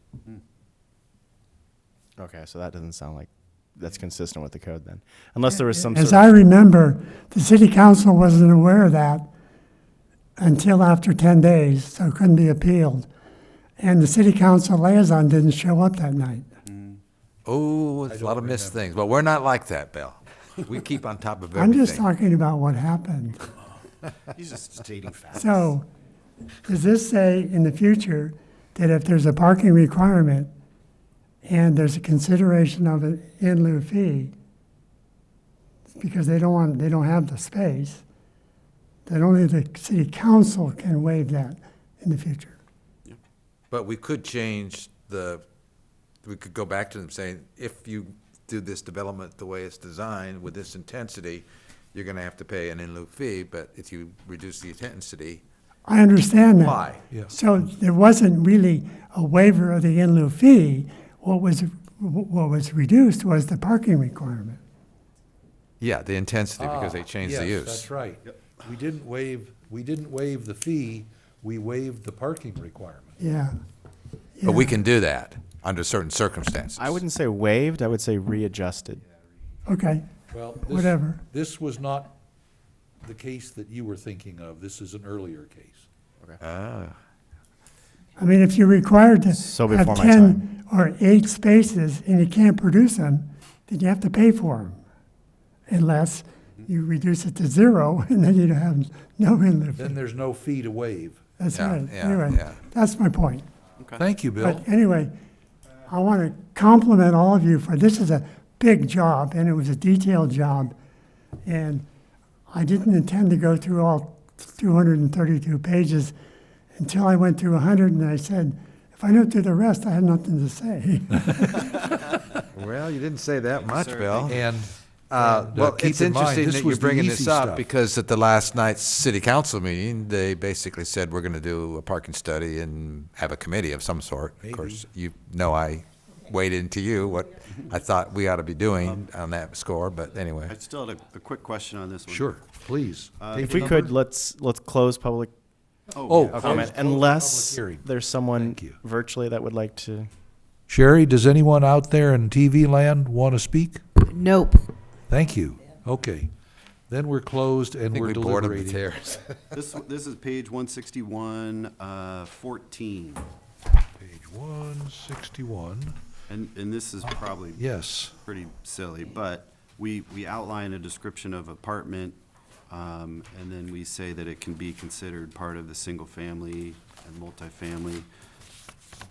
Okay, so that doesn't sound like that's consistent with the code then, unless there was some As sort I of, remember, the city council wasn't aware of that until after 10 days, so it couldn't be appealed. And the city council liaison didn't show up that night. Oh, there's a lot of missed things, but we're not like that, Bill. We keep on top of I'm everything. just talking about what happened. He's just stating facts. So, does this say in the future that if there's a parking requirement and there's a consideration of an in lieu fee, because they don't have the space, that only the city council can waive that in the future? But we could change we could go back to them saying, if you do this development the way it's designed with this intensity, you're gonna have to pay an in lieu fee, but if you reduce the intensity, I understand that. why? Yeah. So there wasn't really a waiver of the in lieu fee. What was reduced was the parking requirement. Yeah, the intensity, because they changed the use. Yes, that's right. We didn't waive the fee, we waived the parking requirement. Yeah. But we Yeah. can do that under certain circumstances. I wouldn't say waived, I would say readjusted. Okay, Well, whatever. this was not the case that you were thinking of. This is an earlier case. Ah. I mean, if you're required to So have before my 10 or 8 spaces and you can't produce them, then you have to pay for them. Unless you reduce it to 0 and then you have no in lieu Then fee. there's no fee to waive. That's Yeah, right. yeah, Anyway, yeah. that's my point. Thank you, Bill. But anyway, I want to compliment all of you for, this is a big job, and it was a detailed job. And I didn't intend to go through all 232 pages until I went through 100, and I said, if I don't do the rest, I have nothing to say. Well, you didn't say that much, Bill. And Well, keep it's in mind, interesting this that you're was the bringing easy this up stuff. because at the last night's city council meeting, they basically said we're going to do a parking study and have a committee of some sort. Of course, you know I waited into you what I thought we ought to be doing on that score, but anyway. I still had a quick question on this one. Sure, please. Take If the we could, number. let's close public Oh, comment, close unless public hearing. there's someone Thank you. virtually that would like to Sherry, does anyone out there in TV land want to speak? Nope. Thank you. Okay. Then we're closed I and think we're we bored 'em to deliberating. tears. This is page 161, 14. Page 161. And this is probably Yes. pretty silly, but we outline a description of apartment, and then we say that it can be considered part of the single-family and multifamily,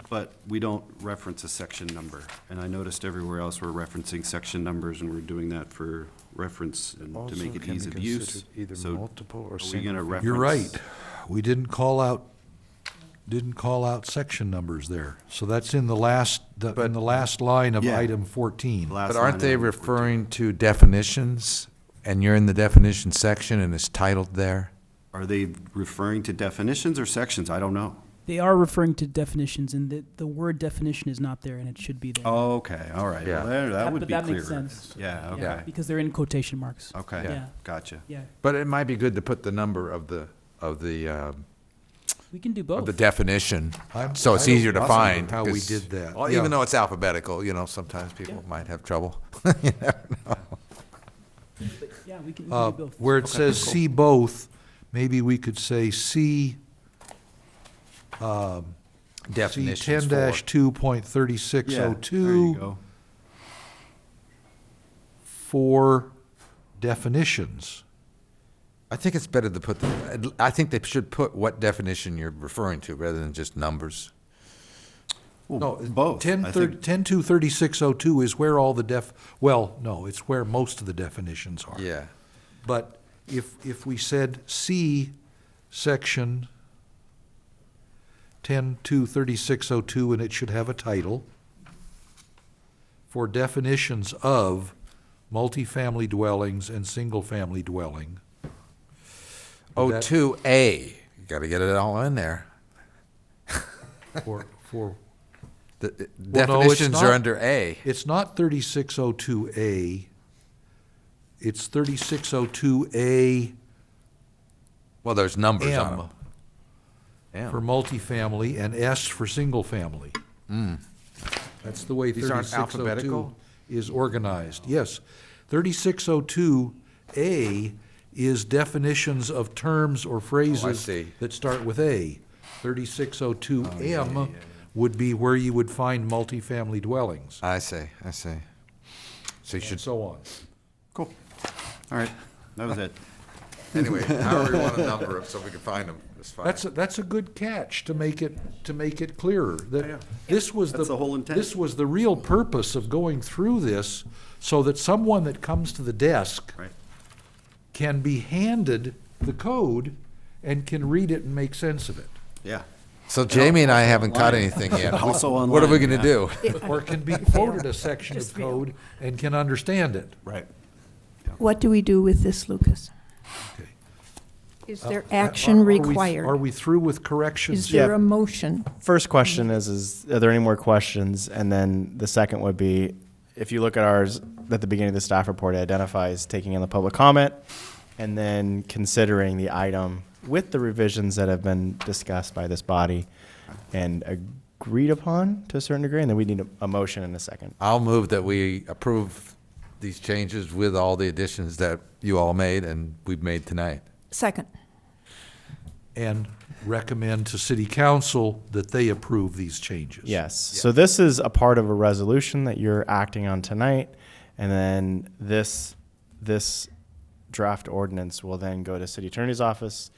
but we don't reference a section number. And I noticed everywhere else we're referencing section numbers, and we're doing that for reference and to make it ease of use. Either So multiple or are we gonna reference? You're right. We didn't call out section numbers there. So that's in the last, in the last line of Yeah. item 14. Last But line aren't they of 14. referring to definitions, and you're in the definition section and it's titled there? Are they referring to definitions or sections? I don't know. They are referring to definitions, and the word definition is not there, and it should be there. Okay, all right. Yeah. Well, that That- would but be that clearer. makes sense. Yeah, Yeah, okay. because they're in quotation marks. Okay, Yeah. gotcha. Yeah, But it might be good to put the number of the we can do both. of the definition, I'm- so it's I don't easier to remember find. how we 'cause- did that. Well, Yeah. even though it's alphabetical, sometimes people might have trouble. You never know. But yeah, we can do both. Where it says see both, maybe we could say see, see Definitions for. 10-2.3602. Yeah, there you go. For definitions. I think it's better to put, I think they should put what definition you're referring to, rather than just numbers. Well, No, both. I think 10-2-3602 is where all the well, no, it's where most of the definitions are. Yeah. But if we said see section 10-2-3602, and it should have a title, for definitions of multifamily dwellings and single-family dwelling. Oh, That- 2A, you gotta get it all in there. For The Well, no, it's definitions are not. under A. It's not 3602A. It's 3602A Well, there's numbers on M them. Yeah. for multifamily and S for single-family. That's the way These aren't 3602 alphabetical? is organized. Yes. 3602A is definitions of terms or phrases see. that start with A. 3602M would be where you would find multifamily dwellings, I see. So you and should, so on. Cool. All right, that was it. anyway, however you want to number them, so we can find them, it's fine. That's a good catch to make it clearer, that this was That's the whole intent. This was the real purpose of going through this, so that someone that comes to the desk Right. can be handed the code and can read it and make sense of it. Yeah. So Jamie and I haven't caught online. anything yet. Also What are we online, gonna do? Or can be quoted a section of code and can understand it. Right. What do we do with this, Lucas? Okay. Is there Are action we- required? Are we through with corrections? Is there Yeah. a motion? First question is are there any more questions? And then the second would be, if you look at ours, at the beginning of the staff report, it identifies taking in the public comment and then considering the item with the revisions that have been discussed by this body and agreed upon to a certain degree, and then we need a motion in a second. I'll move that we approve these changes with all the additions that you all made and we've made tonight. Second. And recommend to city council that they approve these changes. Yes. So this is a part of a resolution that you're acting on tonight, and then this draft ordinance will then go to city attorney's office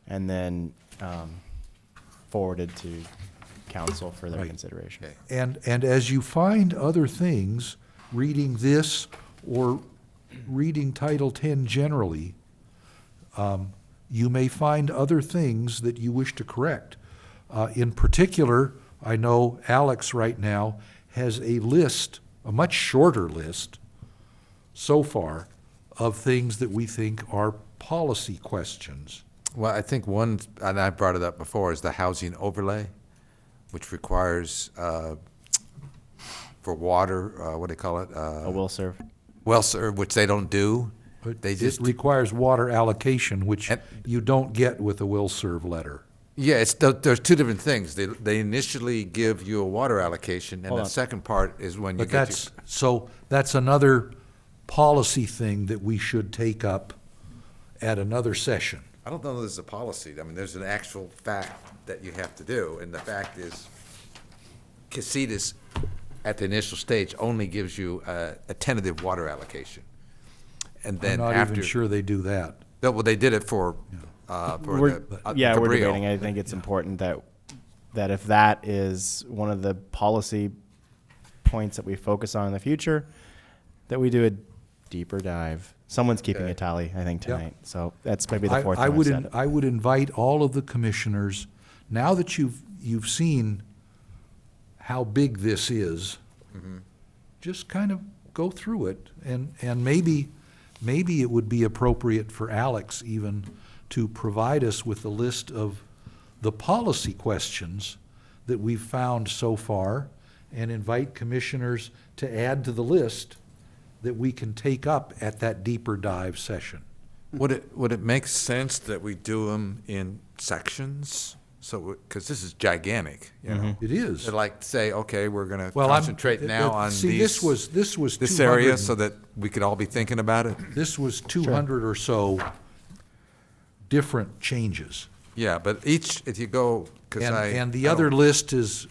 and then forwarded to council for their Right. consideration. Okay. And as you find other things, reading this or reading Title 10 generally, you may find other things that you wish to correct. In particular, I know Alex right now has a list, a much shorter list so far, of things that we think are policy questions. Well, I think one, and I brought it up before, is the housing overlay, which requires, for water, what do they call it? A will serve. Well, sir, which they don't do. They It just, requires water allocation, which And- you don't get with a will serve letter. Yeah, there's two different things. They initially give you a water allocation, and Hold the on. second part is when you But get that's another policy thing that we should take up at another session. I don't know if there's a policy. I mean, there's an actual fact that you have to do, and the fact is Casitas, at the initial stage, only gives you a tentative water allocation. And I'm then not after. even sure they do that. No, well, they did it for We're Cabrillo. debating. I think it's important that if that is one of the policy points that we focus on in the future, that we do a deeper dive. Someone's keeping Okay. a tally, I think, Yep. tonight. So that's maybe the fourth I time I've would said it. I would invite all of the commissioners, now that you've seen how big this is, just kind of go through it, and maybe it would be appropriate for Alex even to provide us with a list of the policy questions that we've found so far, and invite commissioners to add to the list that we can take up at that deeper dive session. Would it make sense that we do them in sections? So, because this is gigantic, you know? It is. To like say, okay, we're going to Well, concentrate now on see, these. this was This 200 area and- so that we could all be thinking about it? This was 200 or so different changes. Yeah, but each, if you go, because And the other list is,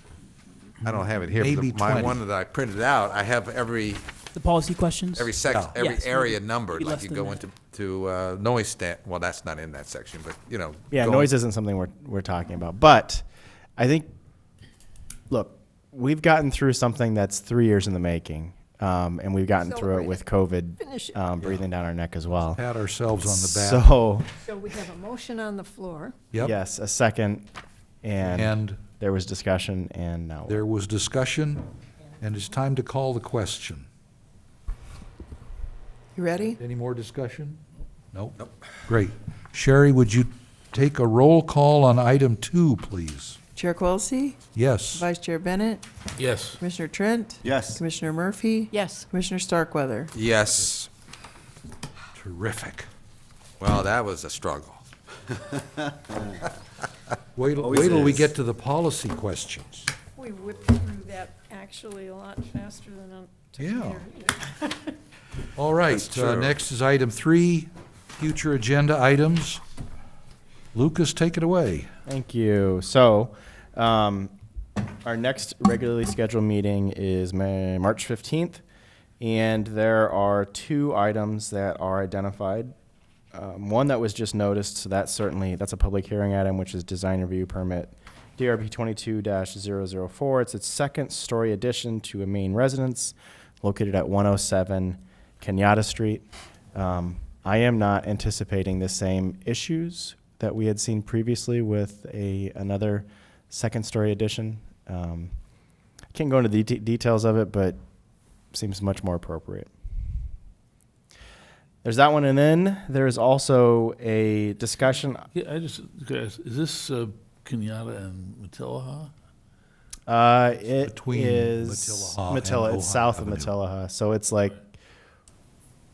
I don't have it here, maybe but my 20. one that I printed out, I have every The policy questions? section, Yeah. every Yes, area maybe numbered, like less you than go that. into noise well, that's not in that section, but, you know. Yeah, going- noise isn't something we're talking about. But I think, look, we've gotten through something that's 3 years in the making, and we've gotten through it with COVID Finish it. breathing down our neck as well. pat ourselves on the back. So, So we have a motion on the floor. Yep. yes, a second, and And there was discussion, and now. there was discussion, and it's time to call the question. You ready? Any more discussion? Nope. Great. Sherry, would you take a roll call on item 2, please? Chair Quilisi? Yes. Vice Chair Bennett? Yes. Commissioner Trent? Yes. Commissioner Murphy? Yes. Commissioner Starkweather? Yes. Terrific. Well, that was a struggle. Wait till Always we is. get to the policy questions. We whipped through that actually a lot faster than on. Yeah. All right, That's true. next is item 3, future agenda items. Lucas, take it away. Thank you. So, our next regularly scheduled meeting is March 15th, and there are 2 items that are identified. One that was just noticed, so that's a public hearing item, which is design review permit DRB 22-004. It's its second-story addition to a main residence located at 107 Kenyatta Street. I am not anticipating the same issues that we had seen previously with another second-story addition. I can't go into the details of it, but seems much more appropriate. There's that one, and then there's also a discussion. Yeah, is this Kenyatta and Matilaha? It between is Matilaha and Matilla. It's Ojai south of Avenue. Matilaha, so it's like.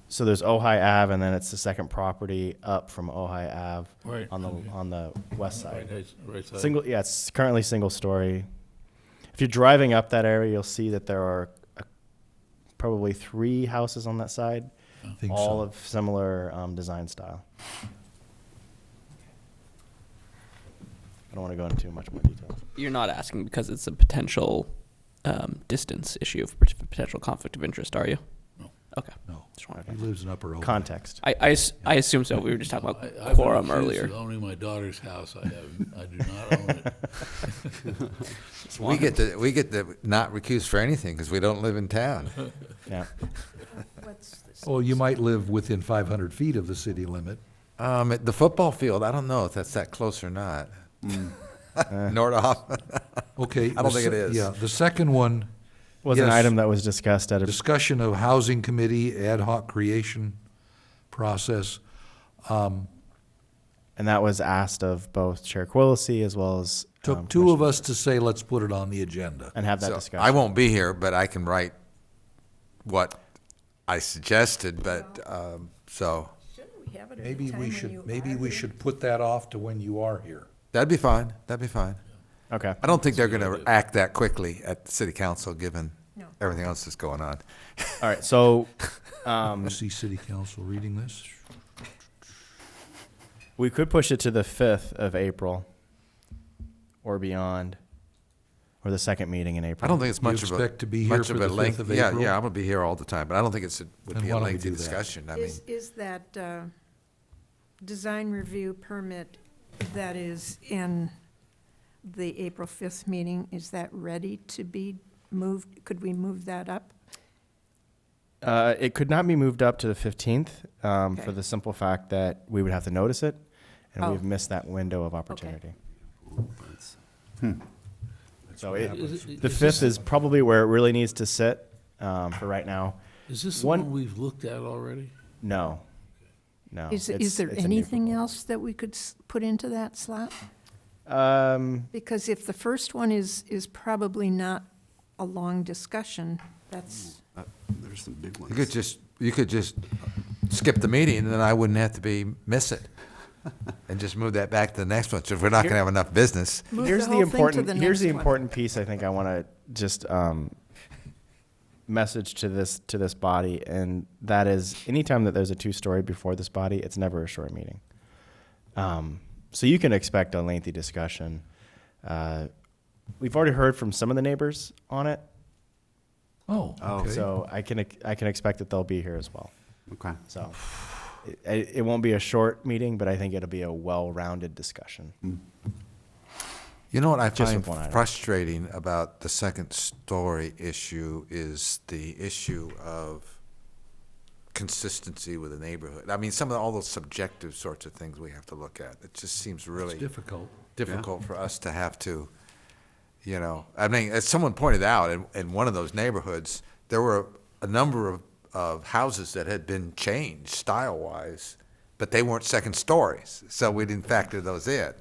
So there's Ojai Ave, and then it's the second property up from Ojai Ave Right, on the okay. on the west side. Right side. Single, yeah, it's currently single story. If you're driving up that area, you'll see that there are probably 3 houses on that side, I think all so. of similar design style. I don't want to go into too much more detail. You're not asking because it's a potential distance issue of potential conflict of interest, are you? No. Okay. No, Just wanted he lives in Upper Ojai. Context. I assume so. We were just talking about I've quorum been accused earlier. of owning my daughter's house. I do not own it. We get to not recuse for anything because we don't live in town. Yeah. Oh, you might live within 500 feet of the city limit. At the football field, I don't know if that's that close or not. Nordhoff. Okay. I don't think it is. Yeah, the second one, Was an Yes. item that was discussed at a discussion of housing committee ad hoc creation process. and that was asked of both Chair Quilisi as well as Took 2 of us to say, let's put it on the agenda. and have that So, discussion. I won't be here, but I can write what I suggested, but, so, Shouldn't we have it at a Maybe time we when should, you maybe are we here? should put that off to when you are here. That'd be fine, that'd be fine. Okay. I don't think they're gonna act that quickly at the city council, given No. everything else that's going on. All right, so I see city council reading this. we could push it to the 5th of April or beyond, or the second meeting in April. I don't think it's You much of a. expect to be here much for of the a 5th length- of Yeah, April? yeah, I'm gonna be here all the time, but I don't think it would Then be why a don't we lengthy do that? discussion. I mean, Is that design review permit that is in the April 5th meeting, is that ready to be moved? Could we move that up? It could not be moved up to the 15th Okay. for the simple fact that we would have to notice it, and Oh. we've missed that window of opportunity. So the 5th is probably where it really needs to sit for right now. Is this the One- one we've looked at already? No, no. Is it's- there it's a new anything proposal. else that we could put into that slot? Because Because if the first one is probably not a long discussion, that's, There's some big ones. you could just skip the meeting, and then I wouldn't have to miss it. And just move that back to the next one, so if we're not gonna have enough business. move the here's the whole thing to important the here's the next one. important piece I think I want to just message to this body, and that is anytime that there's a two-story before this body, it's never a short meeting. So you can expect a lengthy discussion. We've already heard from some of the neighbors on it, Oh, okay. so I can expect that they'll be here as well. Okay. So it won't be a short meeting, but I think it'll be a well-rounded discussion. You know what I Just find with one item. frustrating about the second story issue is the issue of consistency with the neighborhood. I mean, all those subjective sorts of things we have to look at. It just seems It's really difficult. difficult for us to have to, I mean, as someone pointed out, in one of those neighborhoods, there were a number of houses that had been changed style-wise, but they weren't second stories, so we didn't factor those in.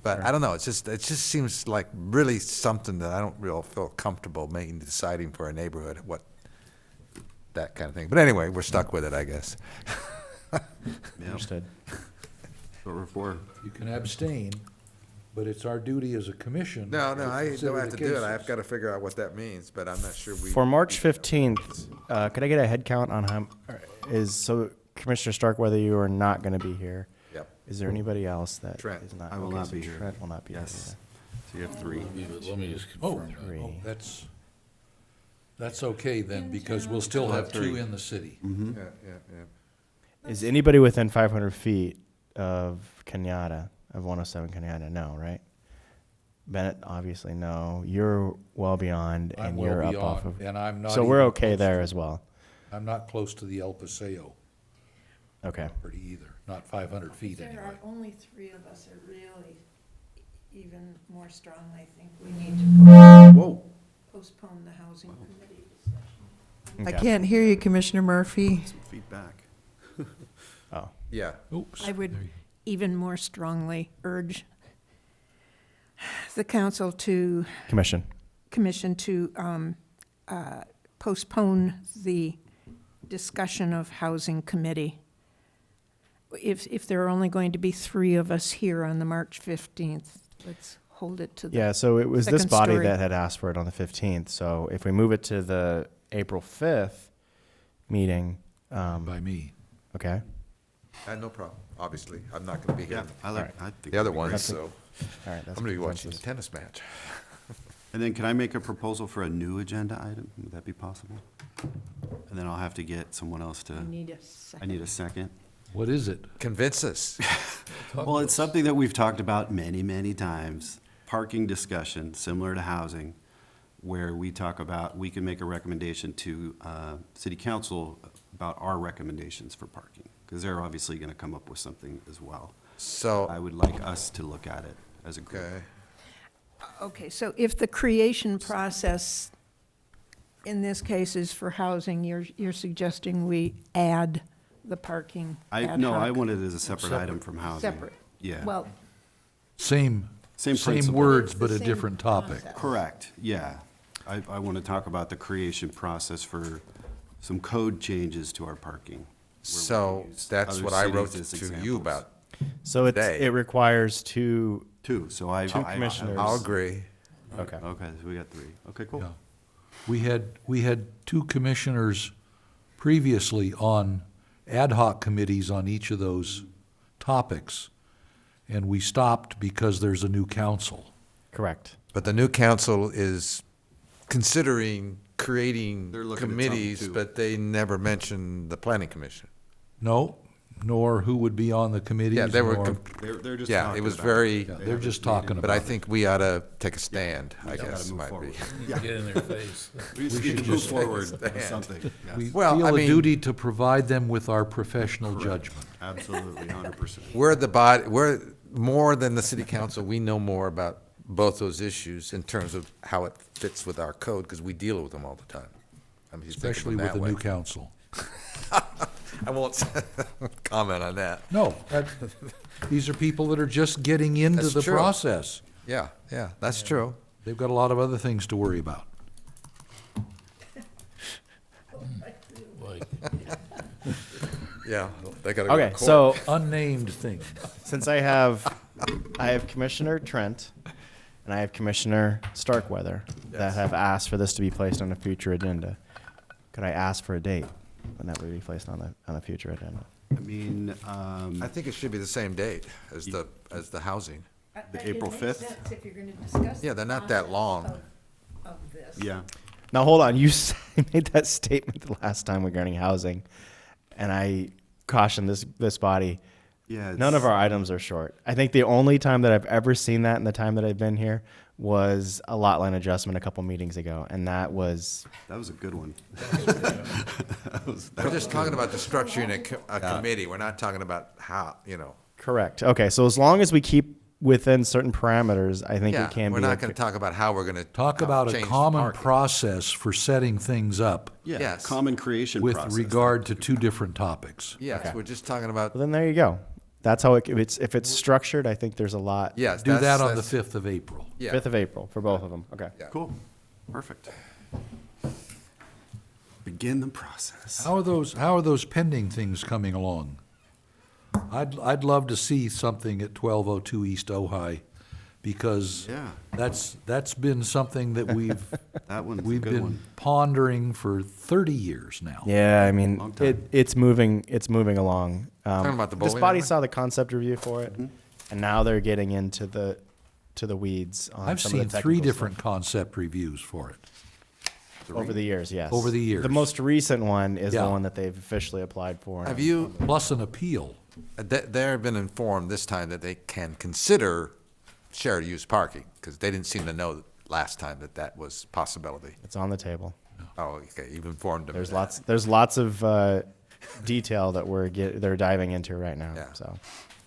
But I don't know, it just seems like really something that I don't really feel comfortable deciding for a neighborhood, that kind of thing. But anyway, we're stuck with it, I guess. Understood. What we're for. You can abstain, but it's our duty as a commission. No, to I consider don't have the to do it. cases. I've got to figure out what that means, but I'm not sure we. For March 15th, could I get a head count on so Commissioner Stark, whether you are not going to be here? Yep. Is there anybody else that Trent. is not? I will okay, not so be here. Trent will not be Yes. here So you have three. Let me just Oh, confirm that. either. oh, Three. that's okay then, because we'll still have two in the city. Yeah, yeah. Is anybody within 500 feet of Kenyatta, of 107 Kenyatta? No, right? Bennett, obviously no. You're well beyond, I'm and well you're up off beyond, of. and I'm not So we're even okay close there to- as well. I'm not close to the El Paseo Okay. property either, not 500 feet There anyway. are only three of us are really even more strong, I think we need to Whoa. postpone the housing committee. I Okay. can't hear you, Commissioner Murphy. Some feedback. Oh. Yeah. Oops. I would There you- even more strongly urge the council to, commission to postpone the discussion of housing committee. If there are only going to be three of us here on the March 15th, let's hold it to the. Yeah, so it was this second body story. that had asked for it on the 15th. So if we move it to the April 5th meeting, By me. okay? No problem, obviously. I'm not going to be here. Yeah, I think. The other that'd be ones, great. so All right, I'm that's going to be a watching the consensus. tennis match. And then can I make a proposal for a new agenda item? Would that be possible? And then I'll have to get someone else to, I need a I second. need a second. What is it? Convince us. Well, it's something that we've talked about many, many times. Parking discussion, similar to housing, where we talk about, we can make a recommendation to city council about our recommendations for parking, because they're obviously going to come up with something as well. I So, would like us to look at it as a group. okay. Okay, so if the creation process in this case is for housing, you're suggesting we add the parking ad No, I hoc? want it as a separate item from housing. Separate. Yeah. Well, Same principle. words, It's but the a same different topic. concept. Correct, yeah. I want to talk about the creation process for some code changes to our parking. So use that's other what I wrote cities as to you examples. about. So Today. it requires two Two, so I. Two commissioners. I'll agree. Okay. Okay, so we got three. Okay, cool. Yeah. We had two commissioners previously on ad hoc committees on each of those topics, and we stopped because there's a new council. Correct. But the new council is considering creating They're looking at committees, something, too. but they never mentioned the planning commission. No, nor who would be on the committees. Yeah, they were, nor- They're just yeah, talking it was about very, Yeah, they're just talking but I about it. think we ought to take a stand, I gotta guess, move might be. forward. Get in their face. We just We need should to move just forward stand. with something. We Yes, Well, feel I a mean- duty to provide them with our professional judgment. absolutely, 100%. We're the body, we're more than the city council, we know more about both those issues in terms of how it fits with our code, because we deal with them all the time. I mean, you think of Especially them with that the way. new council. I won't comment on that. No, these are people that are just getting into That's the true. process. Yeah, that's true. They've got a lot of other things to worry about. Like, Yeah, they gotta go to Okay, court. so Unnamed things. since I have Commissioner Trent and I have Commissioner Starkweather that Yes. have asked for this to be placed on a future agenda, could I ask for a date when that would be placed on a future agenda? I mean, I think it should be the same date as the housing. The April 5th? If you're going to discuss. Yeah, they're not that long. Of this. yeah. Now, hold on. You made that statement the last time regarding housing, and I cautioned this body. Yeah. None of our items are short. I think the only time that I've ever seen that in the time that I've been here was a lot line adjustment a couple meetings ago, and that was That was a good one. We're just talking about the structuring a committee. We're not talking about how, correct. Okay, so as long as we keep within certain parameters, I think Yeah, it can we're be. not gonna talk about how we're gonna. Talk about a change common parking. process for setting things up Yeah, Yes. common creation with process. regard to two different topics. Yes, Okay. we're just talking about, Well, then there you go. That's how if it's structured. I think there's a lot. yes. Do that on the that's- 5th of April. Yeah. 5th of April for both of them. Okay. Yeah. Cool, perfect. Begin the process. How are those pending things coming along? I'd love to see something at 1202 East Ojai, because Yeah, that's been something that that one's a we've good been one. pondering for 30 years now. Yeah, I mean, Long time. it's moving along. Talking about the This bowling body alley? saw the concept review for it, and now they're getting into the weeds on I've some seen of the 3 technical different stuff. concept reviews for it. Over the years. Yes, Over the years. The most recent one is Yeah. the one that they've officially applied for. Have you, Plus an appeal. they've been informed this time that they can consider shared use parking, because they didn't seem to know last time that was possibility. It's on the table. Oh, okay, you've informed them. of that. There's lots of detail that they're diving into right now. Yeah. So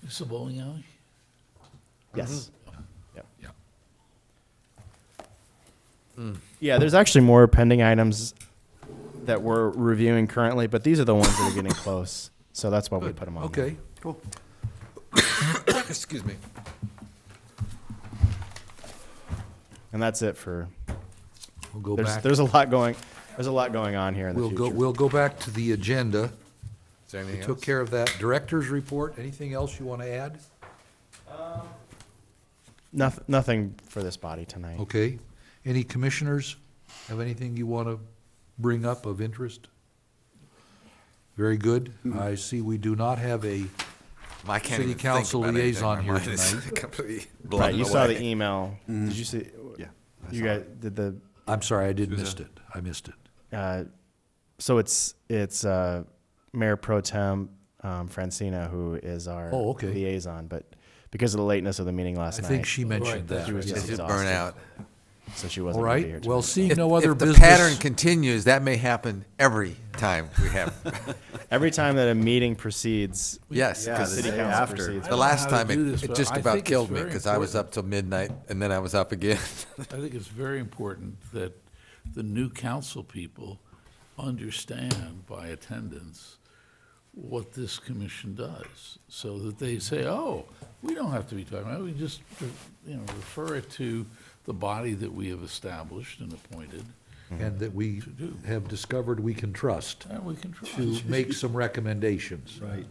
it's a bowling alley? yes. Yep. Yeah. Yeah, there's actually more pending items that we're reviewing currently, but these are the ones that are getting close. So that's why we put them on. here. Okay. Cool. Excuse me. And that's it for. We'll go There's back. there's a lot going on here in the We'll future. we'll go back to the agenda. Is there We anything took else? care of that. Director's report, anything else you want to add? Nothing for this body tonight. Okay. Any commissioners have anything you want to bring up of interest? Very good. I see we do not have a, I can't City even think Council about anything. liaison My here mind is tonight. completely Right, blown you saw the away. email. Did you see? Yeah. I You saw guys it. did the. I'm sorry, I did Susan? missed it. I missed it. So it's Mayor Pro Tem Francina who is our Oh, okay. liaison, but because of the lateness of the meeting last I night, think she mentioned Right, that. she was It's just just exhausted, burn out. so she All wasn't gonna be here right, well, tonight. seeing If, no other if the business. pattern continues, that may happen every time we have. Every time that a meeting proceeds, Yes, Yeah, because the city day council after. proceeds. I the don't know last how to time do this, it but just I about think it's killed me very because I was important. up till midnight and then I was up again. I think it's very important that the new council people understand by attendance what this commission does, so that they say, oh, we don't have to be talking about it, we just, refer it to the body that we have established and appointed, And that we do. have discovered we can trust and we can trust. to make some recommendations. Right.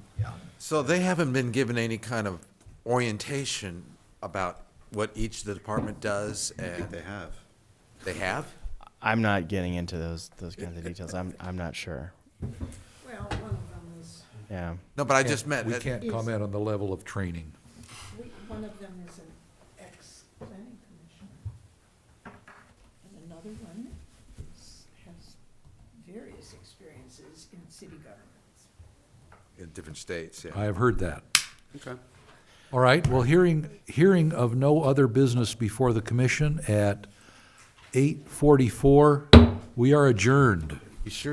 So they haven't been given any kind of orientation about what each of the department does, I think and they have. they have? I'm not getting into those kinds of details. I'm not sure. Well, one of them is, Yeah. No, but I just meant, We that- can't comment on the level of training. one of them is an ex-planning commissioner. And another one has various experiences in city governments. in different states, yeah. I have heard that. Okay. All right, well, hearing of no other business before the commission at 8:44, we are adjourned. You sure